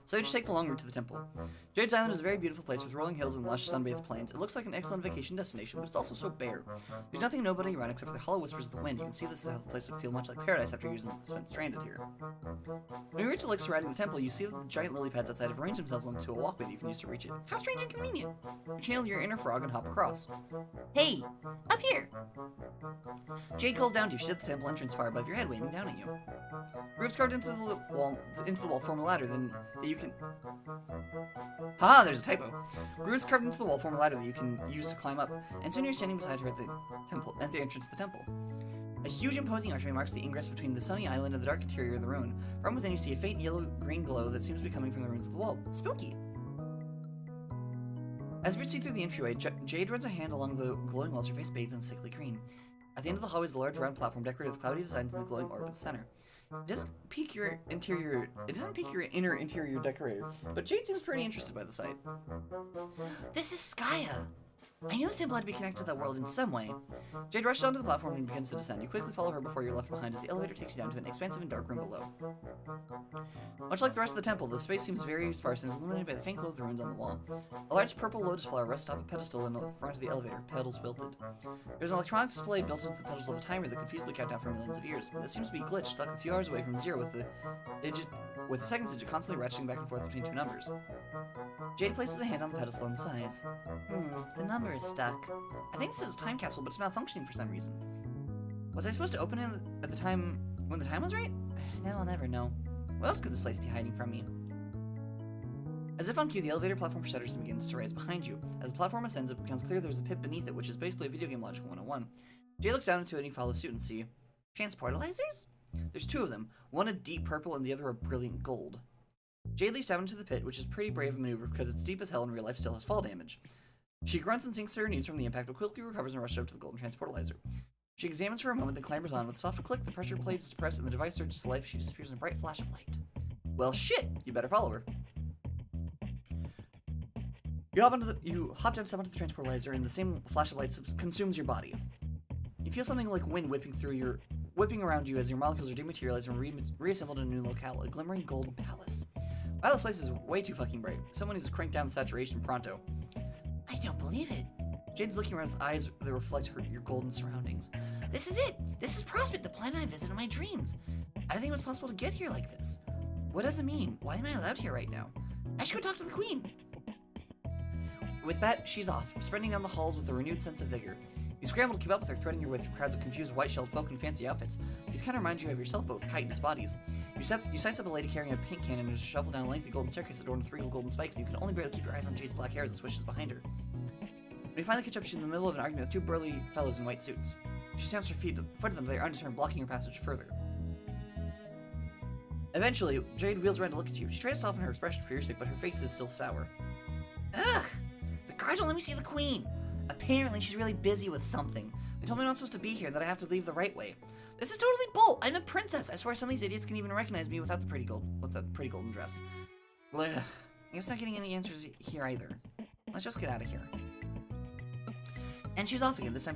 So you just take the long route to the temple. Jade's Island is a very beautiful place with rolling hills and lush sun-bathed plains. It looks like an excellent vacation destination, but it's also so bare. There's nothing nobody around except for the hollow whispers of the wind. You can see this is how the place would feel much like paradise after years spent stranded here. When you reach the lake surrounding the temple, you see that the giant lily pads outside have arranged themselves onto a walkway that you can use to reach it. How strange and convenient! You channel your inner frog and hop across. Hey! Up here! Jade calls down to you. She's at the temple entrance far above your head, waving down at you. Roofs carved into the wall form a ladder that you can... Haha, there's a typo. Roofs carved into the wall form a ladder that you can use to climb up, and soon you're standing beside her at the entrance to the temple. A huge imposing archway marks the ingress between the sunny island and the dark interior of the ruin. From within you see a faint yellow-green glow that seems to be coming from the ruins of the wall. Spooky! As you proceed through the entryway, Jade runs a hand along the glowing walls, her face bathed in sickly green. At the end of the hallway is a large round platform decorated with cloudy designs in the glowing orb at the center. It doesn't pique your inner interior decorator, but Jade seems pretty interested by the sight. This is Skya! I knew this temple had to be connected to that world in some way. Jade rushes onto the platform and begins to descend. You quickly follow her before you're left behind as the elevator takes you down to an expansive and dark room below. Much like the rest of the temple, the space seems very sparse and is illuminated by the faint glow of the runes on the wall. A large purple lotus flower rests atop a pedestal in the front of the elevator, petals wilted. There's an electronic display built into the pedals of a timer that could feasibly count down for millions of years. That seems to be glitched, stuck a few hours away from zero with the seconds digit constantly ratcheting back and forth between two numbers. Jade places a hand on the pedestal and sighs. The number is stuck. I think this is a time capsule, but it's malfunctioning for some reason. Was I supposed to open it at the time when the time was right? Now I'll never know. What else could this place be hiding from me? As if on cue, the elevator platform shudders and begins to rise behind you. As the platform ascends, it becomes clear there's a pit beneath it, which is basically a video game logical 101. Jay looks down into it and you follow suit and see transportalizers? There's two of them, one a deep purple and the other a brilliant gold. Jade leaps down into the pit, which is pretty brave a maneuver because it's deep as hell and real life still has fall damage. She grunts and sinks to her knees from the impact, but quickly recovers and rushes up to the golden transportalizer. She examines for a moment, then clambers on. With a soft click, the pressure plate is depressed and the device surges to life. She disappears in a bright flash of light. Well, shit! You better follow her. You hop down some onto the transportalizer, and the same flash of light consumes your body. You feel something like wind whipping around you as your molecules are dematerialized and reassembled in a new locale, a glimmering golden palace. Wow, this place is way too fucking bright. Someone needs to crank down the saturation pronto. I don't believe it. Jade's looking around with eyes that reflect your golden surroundings. This is it! This is Prospect, the planet I visited in my dreams. I didn't think it was possible to get here like this. What does it mean? Why am I allowed here right now? I should go talk to the queen. With that, she's off, spreading down the halls with a renewed sense of vigor. You scramble to keep up with her, threading your way through crowds of confused white-shelled folk in fancy outfits. These kind of remind you of yourself, but with chitinous bodies. You sidestep a lady carrying a paint cannon and shuffle down a lengthy golden staircase adorned with 3 golden spikes, and you can only barely keep your eyes on Jade's black hair as it swishes behind her. When you finally catch up, she's in the middle of an argument with 2 burly fellows in white suits. She stamps her foot at them, but they are undetermined, blocking your passage further. Eventually, Jade wheels around to look at you. She tries to soften her expression for your sake, but her face is still sour. Ugh! The guards won't let me see the queen! Apparently, she's really busy with something. They told me I'm not supposed to be here and that I have to leave the right way. This is totally bull! I'm a princess! I swear some of these idiots can even recognize me without the pretty golden dress. Ugh. I guess not getting any answers here either. Let's just get out of here. And she's off again, this time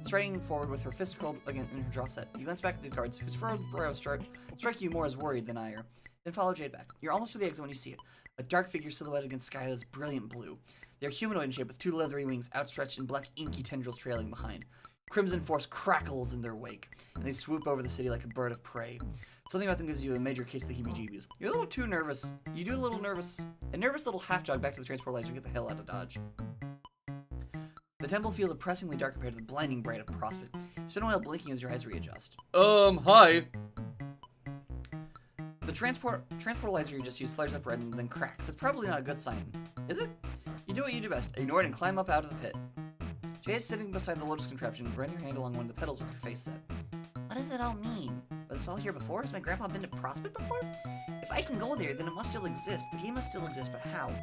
striding forward with her fist curled again in her draw set. You glance back at the guards, whose furrowed brows strike you more as worried than ire. Then follow Jade back. You're almost to the exit when you see it. A dark figure silhouetted against sky that's brilliant blue. They are humanoid in shape with 2 leathery wings outstretched and black inky tendrils trailing behind. Crimson force crackles in their wake, and they swoop over the city like a bird of prey. Something about them gives you a major case of the heebie-jeebies. You're a little too nervous. You do a little nervous. A nervous little half-jog back to the transport lights and get the hell out of Dodge. The temple feels oppressingly dark compared to the blinding bright of Prospect. You spend a while blinking as your eyes readjust. Hi. The transportalizer you just used flares up red and then cracks. That's probably not a good sign. Is it? You do what you do best. Ignore it and climb up out of the pit. Jade is sitting beside the Lotus contraption, running her hand along one of the pedals with her face set. What does it all mean? Was this all here before? Has my grandpa been to Prospect before? If I can go there, then it must still exist. The game must still exist, but how?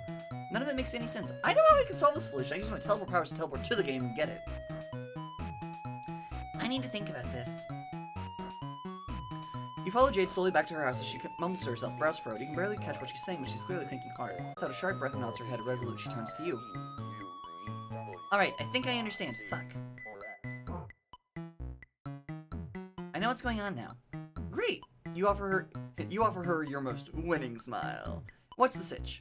None of it makes any sense. I know how I can solve this solution. I use my teleport powers to teleport to the game and get it. I need to think about this. You follow Jade slowly back to her house as she mumbles to herself, brows furrowed. You can barely catch what she's saying, but she's clearly thinking hard. Without a sharp breath and nods her head resolute, she turns to you. Alright, I think I understand. Fuck. I know what's going on now. Great! You offer her your most winning smile. What's the sitch?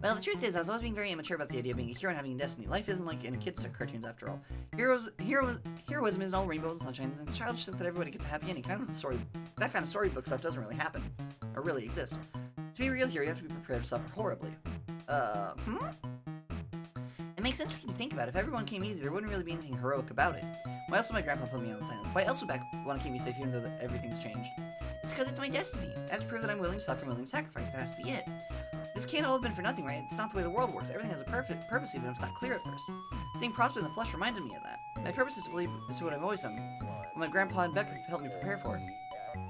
Well, the truth is, I was always being very immature about the idea of being a hero and having a destiny. Life isn't like in kids' cartoons, after all. Heroism isn't all rainbows and sunshine, and it's childish to think that everybody gets a happy ending. That kind of storybook stuff doesn't really happen. Or really exist. To be real here, you have to be prepared to suffer horribly. It makes sense to think about. If everyone came easy, there wouldn't really be anything heroic about it. Why else would my grandpa put me on silent? Why else would want to keep me safe even though everything's changed? It's because it's my destiny. I have to prove that I'm willing to suffer and willing to sacrifice. That has to be it. This can't all have been for nothing, right? It's not the way the world works. Everything has a purpose, even if it's not clear at first. Seeing Prospect in the flesh reminded me of that. My purpose is to believe is what I've always done. What my grandpa and Becca helped me prepare for.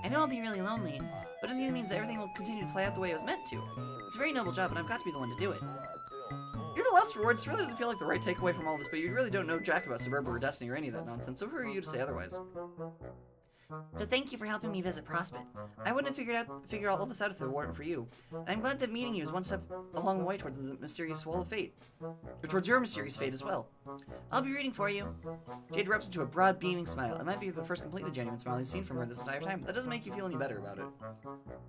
I know I'll be really lonely, but it means that everything will continue to play out the way it was meant to. It's a very noble job, and I've got to be the one to do it. You're at a loss for words. This really doesn't feel like the right takeaway from all this, but you really don't know jack about Suburban or Destiny or any of that nonsense, so who are you to say otherwise? So thank you for helping me visit Prospect. I wouldn't have figured all this out if it weren't for you. And I'm glad that meeting you is one step along the way towards the mysterious wall of fate. Or towards your mysterious fate as well. I'll be rooting for you. Jade erupts into a broad, beaming smile. It might be the first completely genuine smile you've seen from her this entire time, but that doesn't make you feel any better about it.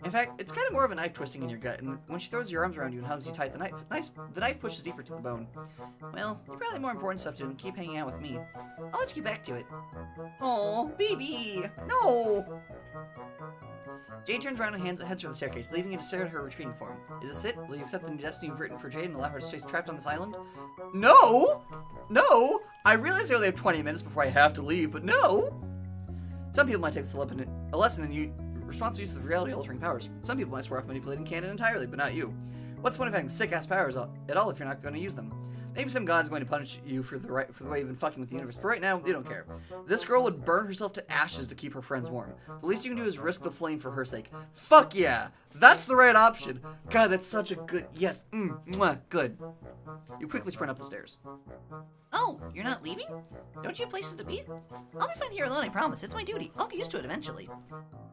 In fact, it's kind of more of a knife twisting in your gut, and when she throws your arms around you and hugs you tight, the knife pushes deeper to the bone. Well, you've probably more important stuff to do than keep hanging out with me. I'll let you get back to it. Oh, baby! No! Jade turns around and heads for the staircase, leaving you to stare at her retreating form. Is this it? Will you accept the new destiny you've written for Jade and allow her to stay trapped on this island? No! No! I realize I only have 20 minutes before I have to leave, but no! Some people might take this a lesson in responsible use of reality-altering powers. Some people might swear off manipulating canon entirely, but not you. What's the point of having sick-ass powers at all if you're not going to use them? Maybe some god's going to punish you for the way you've been fucking with the universe, but right now, they don't care. This girl would burn herself to ashes to keep her friends warm. The least you can do is risk the flame for her sake. Fuck yeah! That's the right option! God, that's such a good... Yes, mwah, good. You quickly sprint up the stairs. Oh, you're not leaving? Don't you have places to be? I'll be fine here alone, I promise. It's my duty. I'll get used to it eventually.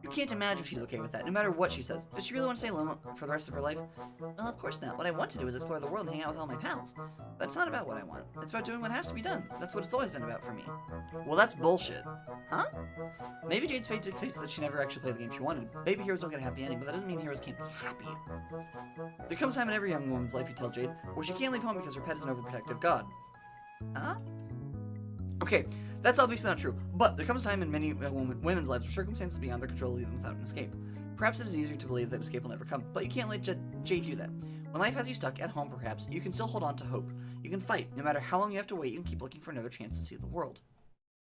You can't imagine she's okay with that, no matter what she says. Does she really want to stay alone for the rest of her life? Well, of course not. What I want to do is explore the world and hang out with all my pals. But it's not about what I want. It's about doing what has to be done. That's what it's always been about for me. Well, that's bullshit. Huh? Maybe Jade's fate dictates that she never actually played the game she wanted. Baby heroes don't get a happy ending, but that doesn't mean heroes can't be happy. There comes a time in every young woman's life, you tell Jade, where she can't leave home because her pet is an overprotective god. Huh? Okay, that's obviously not true, but there comes a time in many women's lives where circumstances beyond their control leave them without an escape. Perhaps it is easier to believe that escape will never come, but you can't let Jade do that. When life has you stuck at home, perhaps, you can still hold on to hope. You can fight. No matter how long you have to wait, you can keep looking for another chance to see the world.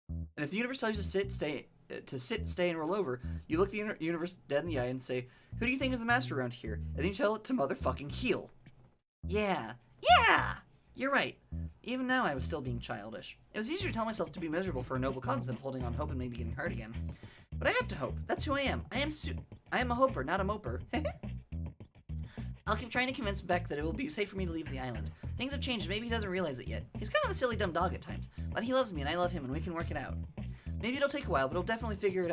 And if the universe tells you to sit, stay, and roll over, you look the universe dead in the eye and say, "Who do you think is the master around here?" And then you tell it to motherfucking heal. Yeah. You're right. Even now, I was still being childish. It was easier to tell myself to be miserable for a noble cause than holding on hope and maybe getting hurt again. But I have to hope. That's who I am. I am a hoper, not a moper. I'll keep trying to convince Beck that it will be safe for me to leave the island. Things have changed, maybe he doesn't realize it yet. He's kind of a silly dumb dog at times, but he loves me and I love him and we can work it out. Maybe it'll take a while, but he'll definitely figure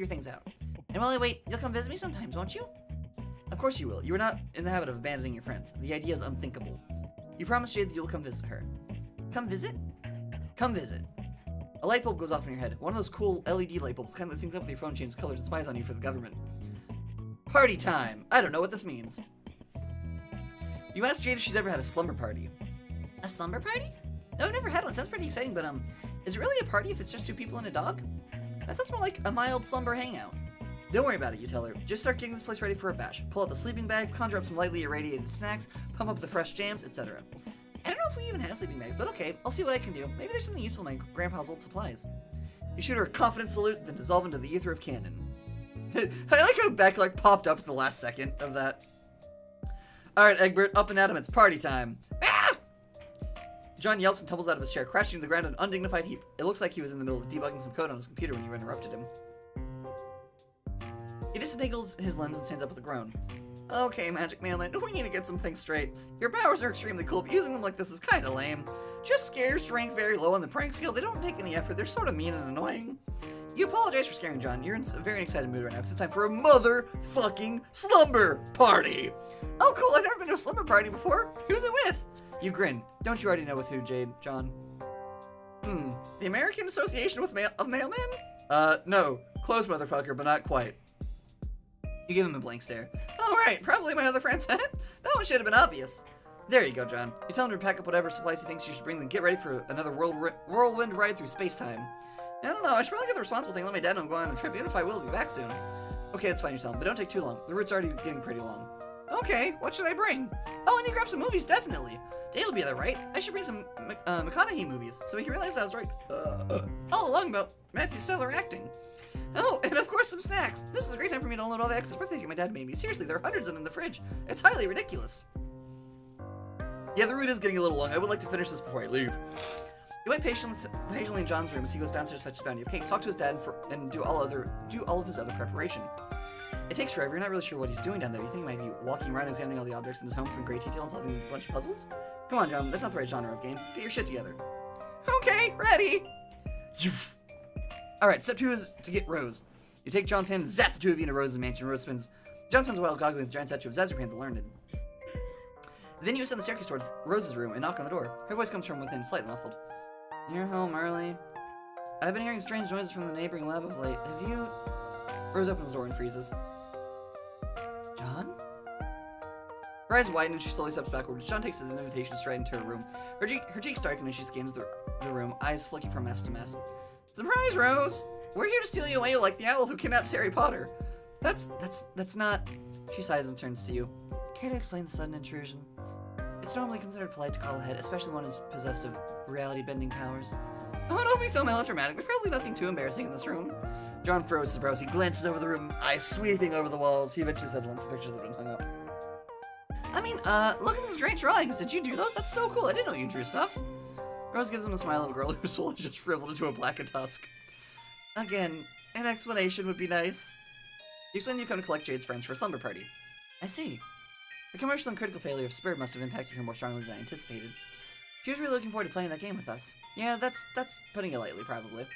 things out. And while I wait, you'll come visit me sometimes, won't you? Of course you will. You are not in the habit of abandoning your friends. The idea is unthinkable. You promised Jade that you'll come visit her. Come visit? Come visit. A light bulb goes off in your head. One of those cool LED light bulbs, kind of that syncs up with your phone, changes colors, and spies on you for the government. Party time! I don't know what this means. You ask Jade if she's ever had a slumber party. A slumber party? No, I've never had one. Sounds pretty exciting, but is it really a party if it's just 2 people and a dog? That sounds more like a mild slumber hangout. Don't worry about it, you tell her. Just start getting this place ready for a bash. Pull out the sleeping bag, conjure up some lightly irradiated snacks, pump up the fresh jams, etc. I don't know if we even have sleeping bags, but okay, I'll see what I can do. Maybe there's something useful in my grandpa's old supplies. You shoot her a confident salute, then dissolve into the ether of canon. I like how Beck popped up at the last second of that. Alright, Egbert, up and at him, it's party time. Ah! John yelps and tumbles out of his chair, crashing to the ground in an undignified heap. It looks like he was in the middle of debugging some code on his computer when you interrupted him. He disentangles his limbs and stands up with a groan. Okay, Magic Mailman, we need to get some things straight. Your powers are extremely cool, but using them like this is kinda lame. Just scares rank very low on the prank scale. They don't take any effort. They're sort of mean and annoying. You apologize for scaring John. You're in a very excited mood right now because it's time for a motherfucking slumber party. Oh, cool. I've never been to a slumber party before. Who's it with? You grin. Don't you already know with who, Jade, John? The American Association of Mailmen? No. Close, motherfucker, but not quite. You give him a blank stare. Oh, right. Probably my other friends. That one should have been obvious. There you go, John. You tell him to pack up whatever supplies he thinks you should bring, then get ready for another whirlwind ride through space-time. I don't know. I should probably get the responsible thing. Let my dad know I'm going on a trip, even if I will be back soon. Okay, that's fine, you tell him, but don't take too long. The route's already getting pretty long. Okay, what should I bring? Oh, I need to grab some movies, definitely. Dale will be there, right? I should bring some McConaughey movies, so he realized I was right all along about Matthew Stellar acting. Oh, and of course some snacks. This is a great time for me to unload all the excess birthday cake my dad made me. Seriously, there are hundreds of them in the fridge. It's highly ridiculous. Yeah, the route is getting a little long. I would like to finish this before I leave. You wait patiently in John's room as he goes downstairs to fetch his bounty of cakes, talk to his dad, and do all of his other preparation. It takes forever. You're not really sure what he's doing down there. You think he might be walking around examining all the objects in his home from great detail and solving a bunch of puzzles? Come on, John. That's not the right genre of game. Get your shit together. Okay, ready. Alright, step 2 is to get Rose. You take John's hand and zap the 2 of you into Rose's mansion. John spends a while goggling at the giant statue of Zazarpan the Learned. Then you ascend the staircase towards Rose's room and knock on the door. Her voice comes from within, slightly muffled. You're home early. I've been hearing strange noises from the neighboring lab of late. Have you... Rose opens the door and freezes. John? Her eyes widen and she slowly steps backward. John takes his invitation straight into her room. Her cheeks darken as she scans the room, eyes flicking from mess to mess. Surprise, Rose! We're here to steal you away like the owl who kidnaps Harry Potter. That's not... She sighs and turns to you. Care to explain the sudden intrusion? It's normally considered polite to call ahead, especially when one is possessed of reality-bending powers. Oh, don't be so melodramatic. There's probably nothing too embarrassing in this room. John furrows his brows. He glances over the room, eyes sweeping over the walls. He eventually settles on some pictures that have been hung up. I mean, look at those great drawings. Did you do those? That's so cool. I didn't know you drew stuff. Rose gives him a smile of a girl whose soul is just shriveled into a blackened husk. Again, an explanation would be nice. You explain that you've come to collect Jade's friends for a slumber party. I see. The commercial and critical failure of Spirit must have impacted her more strongly than I anticipated. She was really looking forward to playing that game with us. Yeah, that's putting it lightly, probably.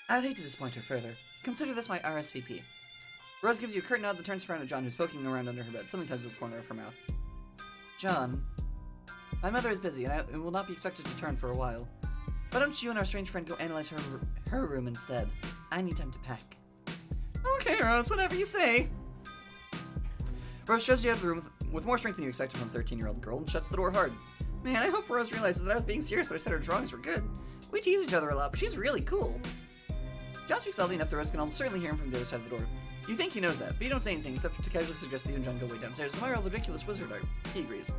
I would hate to disappoint her further. Consider this my RSVP. Rose gives you a curt nod that turns around at John, who's poking around under her bed. Something tugs at the corner of her mouth. John, my mother is busy, and I will not be expected to return for a while. Why don't you and our strange friend go analyze her room instead? I need time to pack. Okay, Rose, whatever you say. Rose shoves you out of the room with more strength than you expected from a 13-year-old girl and shuts the door hard. Man, I hope Rose realizes that I was being serious when I said her drawings were good. We tease each other a lot, but she's really cool. John speaks loudly enough that Rose can almost certainly hear him from the other side of the door. You think he knows that, but you don't say anything except to casually suggest that you and John go way downstairs and admire all the ridiculous wizard art. He agrees.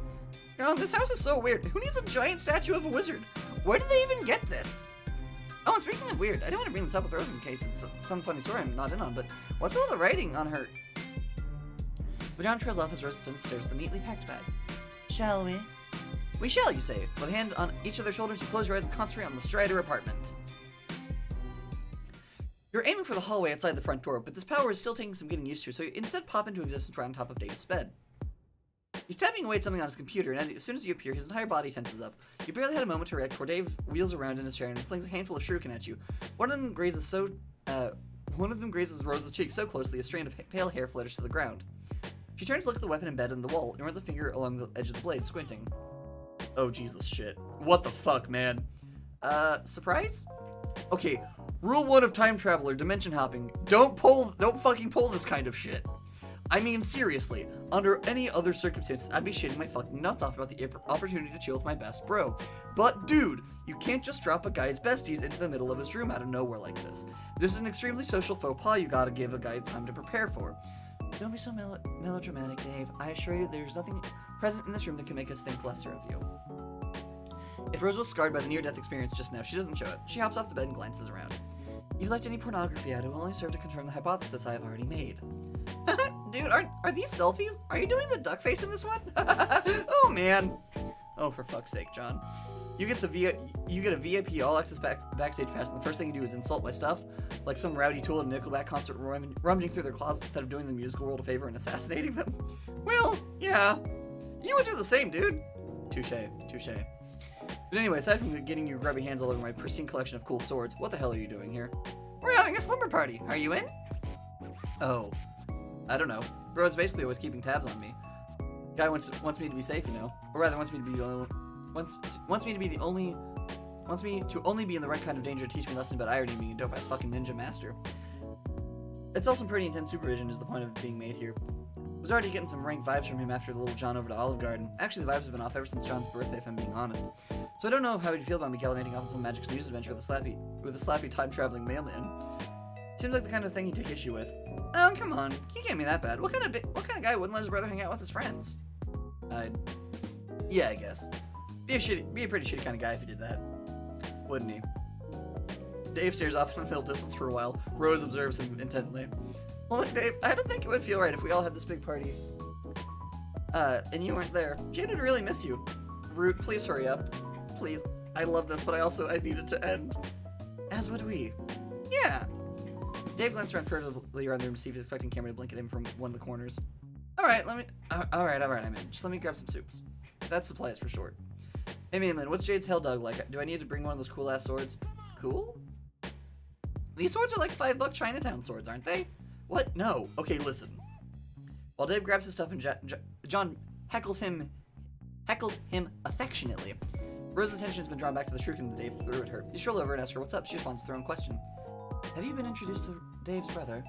This house is so weird. Who needs a giant statue of a wizard? Where did they even get this? Oh, and speaking of weird, I don't want to bring this up with Rose in case it's some funny story I'm not in on, but what's all the writing on her? But John trails off as Rose descends the stairs with a neatly packed bag. Shall we? We shall, you say. With a hand on each of their shoulders, you close your eyes and concentrate on the Strider apartment. You're aiming for the hallway outside the front door, but this power is still taking some getting used to, so you instead pop into existence right on top of Dave's bed. He's tapping away at something on his computer, and as soon as you appear, his entire body tenses up. You barely had a moment to react before Dave wheels around in his chair and flings a handful of shuriken at you. One of them grazes Rose's cheek so closely a strand of pale hair flutters to the ground. She turns to look at the weapon embedded in the wall and runs a finger along the edge of the blade, squinting. Oh, Jesus shit. What the fuck, man? Surprise? Okay, rule 1 of time travel or dimension hopping, don't fucking pull this kind of shit. I mean, seriously, under any other circumstances, I'd be shitting my fucking nuts off about the opportunity to chill with my best bro. But, dude, you can't just drop a guy's besties into the middle of his room out of nowhere like this. This is an extremely social faux pas you gotta give a guy time to prepare for. Don't be so melodramatic, Dave. I assure you there's nothing present in this room that can make us think lesser of you. If Rose was scarred by the near-death experience just now, she doesn't show it. She hops off the bed and glances around. If you left any pornography out, it will only serve to confirm the hypothesis I have already made. Dude, are these selfies? Are you doing the duck face in this one? Oh, man. Oh, for fuck's sake, John. You get a VIP all-access backstage pass, and the first thing you do is insult my stuff, like some rowdy tool at a Nickelback concert rummaging through their closets instead of doing the musical world a favor and assassinating them. Well, yeah. You would do the same, dude. Touche. But anyway, aside from getting your grubby hands all over my pristine collection of cool swords, what the hell are you doing here? We're having a slumber party. Are you in? Oh. I don't know. Bro's basically always keeping tabs on me. Guy wants me to be safe, you know. Or rather, wants me to only be in the right kind of danger to teach me lessons about irony being a dope-ass fucking ninja master. It's all some pretty intense supervision is the point of being made here. Was already getting some rank vibes from him after the little John over to Olive Garden. Actually, the vibes have been off ever since John's birthday, if I'm being honest. So I don't know how he'd feel about me gallivanting off on some magic news adventure with a slappy time-traveling mailman. Seems like the kind of thing he'd take issue with. Oh, come on. You can't be that bad. What kind of guy wouldn't let his brother hang out with his friends? Yeah, I guess. Be a pretty shitty kind of guy if he did that. Wouldn't he? Dave stares off in the middle distance for a while. Rose observes him intently. Well, look, Dave, I don't think it would feel right if we all had this big party. And you weren't there. Jade would really miss you. Root, please hurry up. Please. I love this, but I need it to end. As would we. Yeah. Dave glanced around furtively around the room to see if he's expecting Cameron to blink at him from one of the corners. Alright, I'm in. Just let me grab some soups. That's supplies for short. Hey, man, what's Jade's hell dog like? Do I need to bring one of those cool-ass swords? Cool? These swords are like $5 Chinatown swords, aren't they? What? No. Okay, listen. While Dave grabs his stuff and John heckles him affectionately, Rose's attention has been drawn back to the shuriken that Dave threw at her. You stroll over and ask her what's up. She responds with her own question. Have you been introduced to Dave's brother?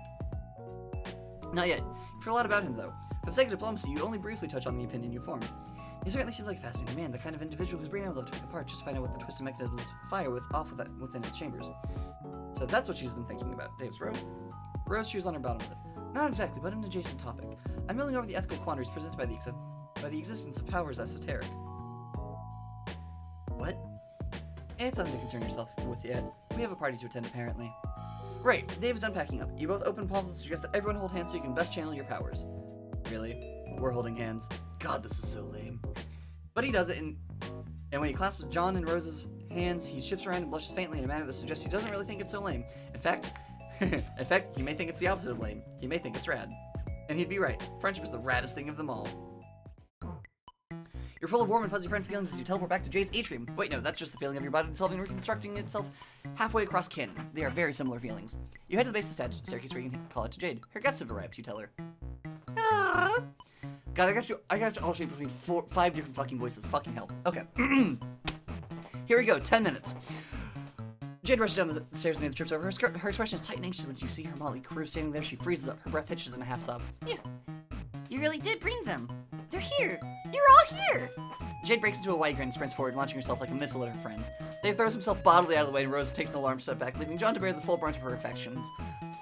Not yet. You've heard a lot about him, though. For the sake of diplomacy, you only briefly touch on the opinion you formed. He certainly seems like a fascinating man, the kind of individual whose brain I would love to pick apart just to find out what the twisted mechanisms fire within its chambers. So that's what she's been thinking about, Dave's Rose. Rose chews on her bottom lip. Not exactly, but an adjacent topic. I'm mulling over the ethical quandaries presented by the existence of powers esoteric. What? It's nothing to concern yourself with yet. We have a party to attend, apparently. Right, Dave is unpacking up. You both open palms and suggest that everyone hold hands so you can best channel your powers. Really? We're holding hands. God, this is so lame. But he does it, and when he clasps John and Rose's hands, he shifts around and blushes faintly in a manner that suggests he doesn't really think it's so lame. In fact, he may think it's the opposite of lame. He may think it's rad. And he'd be right. Friendship is the raddest thing of them all. You're full of warm and fuzzy friend feelings as you teleport back to Jade's atrium. Wait, no, that's just the feeling of your body dissolving and reconstructing itself halfway across canon. They are very similar feelings. You head to the base of the staircase where you can call out to Jade. Her guests have arrived, you tell her. Ah. God, I got to alternate between 5 different fucking voices. Fucking hell. Okay. Here we go, 10 minutes. Jade rushes down the stairs and near the trips over. Her expression is tight and anxious when you see her motley crew standing there. She freezes up. Her breath hitches in a half sob. Yeah. You really did bring them. They're here! You're all here! Jade breaks into a wide grin and sprints forward, launching herself like a missile at her friends. Dave throws himself bodily out of the way, and Rose takes an alarmed step back, leaving John to bear the full brunt of her affections.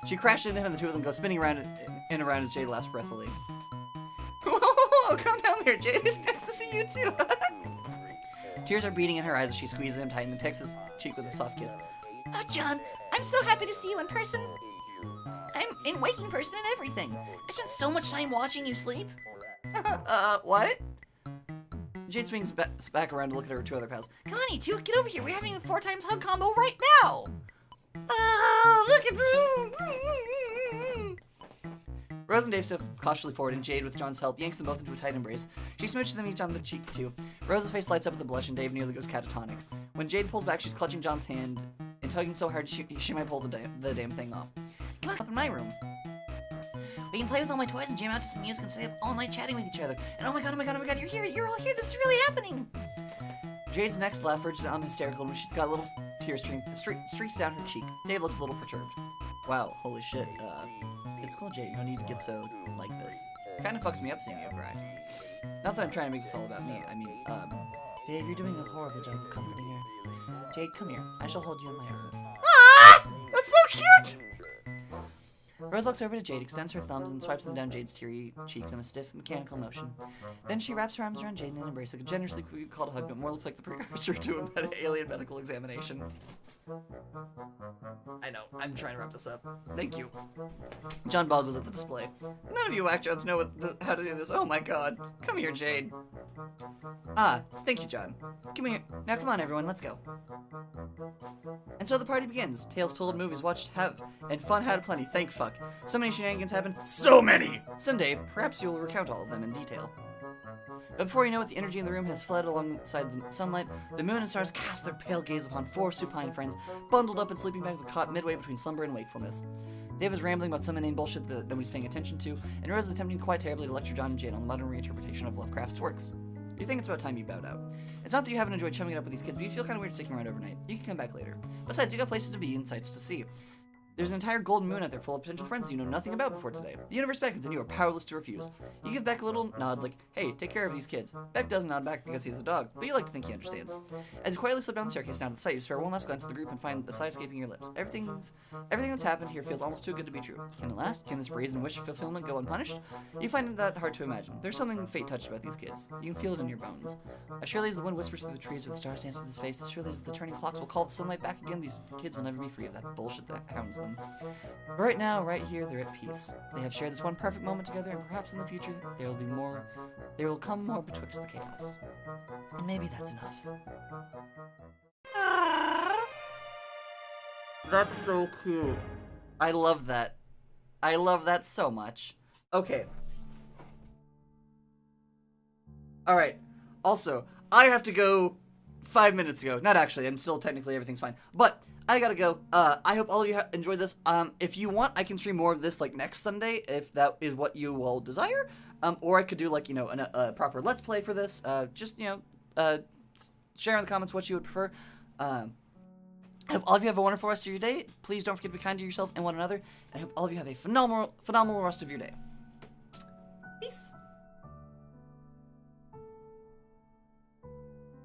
She crashes into him, and the two of them go spinning around and around as Jade laughs breathily. Whoa, come down there, Jade. It's nice to see you too. Tears are beating in her eyes as she squeezes him tight and pecks his cheek with a soft kiss. Oh, John, I'm so happy to see you in person. I'm in waking person and everything. I spent so much time watching you sleep. What? Jade swings back around to look at her two other pals. Come on, you two, get over here. We're having a 4 times hug combo right now. Oh, look at them. Rose and Dave step cautiously forward, and Jade, with John's help, yanks them both into a tight embrace. She smooches them each on the cheek, too. Rose's face lights up with a blush, and Dave nearly goes catatonic. When Jade pulls back, she's clutching John's hand and tugging so hard she might pull the damn thing off. Come on, up in my room. We can play with all my toys and jam out to some music and stay up all night chatting with each other. And oh my god, you're here! You're all here! This is really happening! Jade's next laugh verges on hysterical when she's got a little tear streaks down her cheek. Dave looks a little perturbed. Wow, holy shit. It's cool, Jade. No need to get so like this. Kinda fucks me up seeing you cry. Not that I'm trying to make this all about me. I mean, Dave, you're doing a horrible job of comforting her. Jade, come here. I shall hold you in my arms. Ah! That's so cute! Rose walks over to Jade, extends her thumbs, and swipes them down Jade's teary cheeks in a stiff, mechanical motion. Then she wraps her arms around Jade in an embrace, like a generously called a hug, but more looks like the precursor to an alien medical examination. I know, I'm trying to wrap this up. Thank you. John boggles at the display. None of you whack jobs know how to do this. Oh my god. Come here, Jade. Ah, thank you, John. Come here. Now come on, everyone, let's go. And so the party begins. Tales told, movies watched, and fun had plenty. Thank fuck. So many shenanigans happen. So many! Someday, perhaps you'll recount all of them in detail. But before you know it, the energy in the room has fled alongside the sunlight. The moon and stars cast their pale gaze upon 4 supine friends, bundled up in sleeping bags and caught midway between slumber and wakefulness. Dave is rambling about some inane bullshit that nobody's paying attention to, and Rose is attempting quite terribly to lecture John and Jade on the modern reinterpretation of Lovecraft's works. You think it's about time you bowed out. It's not that you haven't enjoyed chumming it up with these kids, but you feel kind of weird sticking around overnight. You can come back later. Besides, you got places to be and sights to see. There's an entire golden moon out there full of potential friends you know nothing about before today. The universe beckons, and you are powerless to refuse. You give Beck a little nod like, hey, take care of these kids. Beck doesn't nod back because he's the dog, but you like to think he understands. As you quietly slip down the staircase down to the site, you spare one last glance at the group and find the sigh escaping your lips. Everything that's happened here feels almost too good to be true. Can it last? Can this brazen wish of fulfillment go unpunished? You find that hard to imagine. There's something fate touched about these kids. You can feel it in your bones. As surely as the wind whispers through the trees or the stars dance through the space, as surely as the turning clocks will call the sunlight back again, these kids will never be free of that bullshit that hounds them. But right now, right here, they're at peace. They have shared this one perfect moment together, and perhaps in the future, there will come more betwixt the chaos. And maybe that's enough. That's so cute. I love that. I love that so much. Okay. Alright. Also, I have to go 5 minutes ago. Not actually, I'm still technically, everything's fine. But I gotta go. I hope all of you enjoyed this. If you want, I can stream more of this like next Sunday, if that is what you all desire. Or I could do like, a proper Let's Play for this. Just, share in the comments what you would prefer. I hope all of you have a wonderful rest of your day. Please don't forget to be kind to yourself and one another. And I hope all of you have a phenomenal rest of your day. Peace.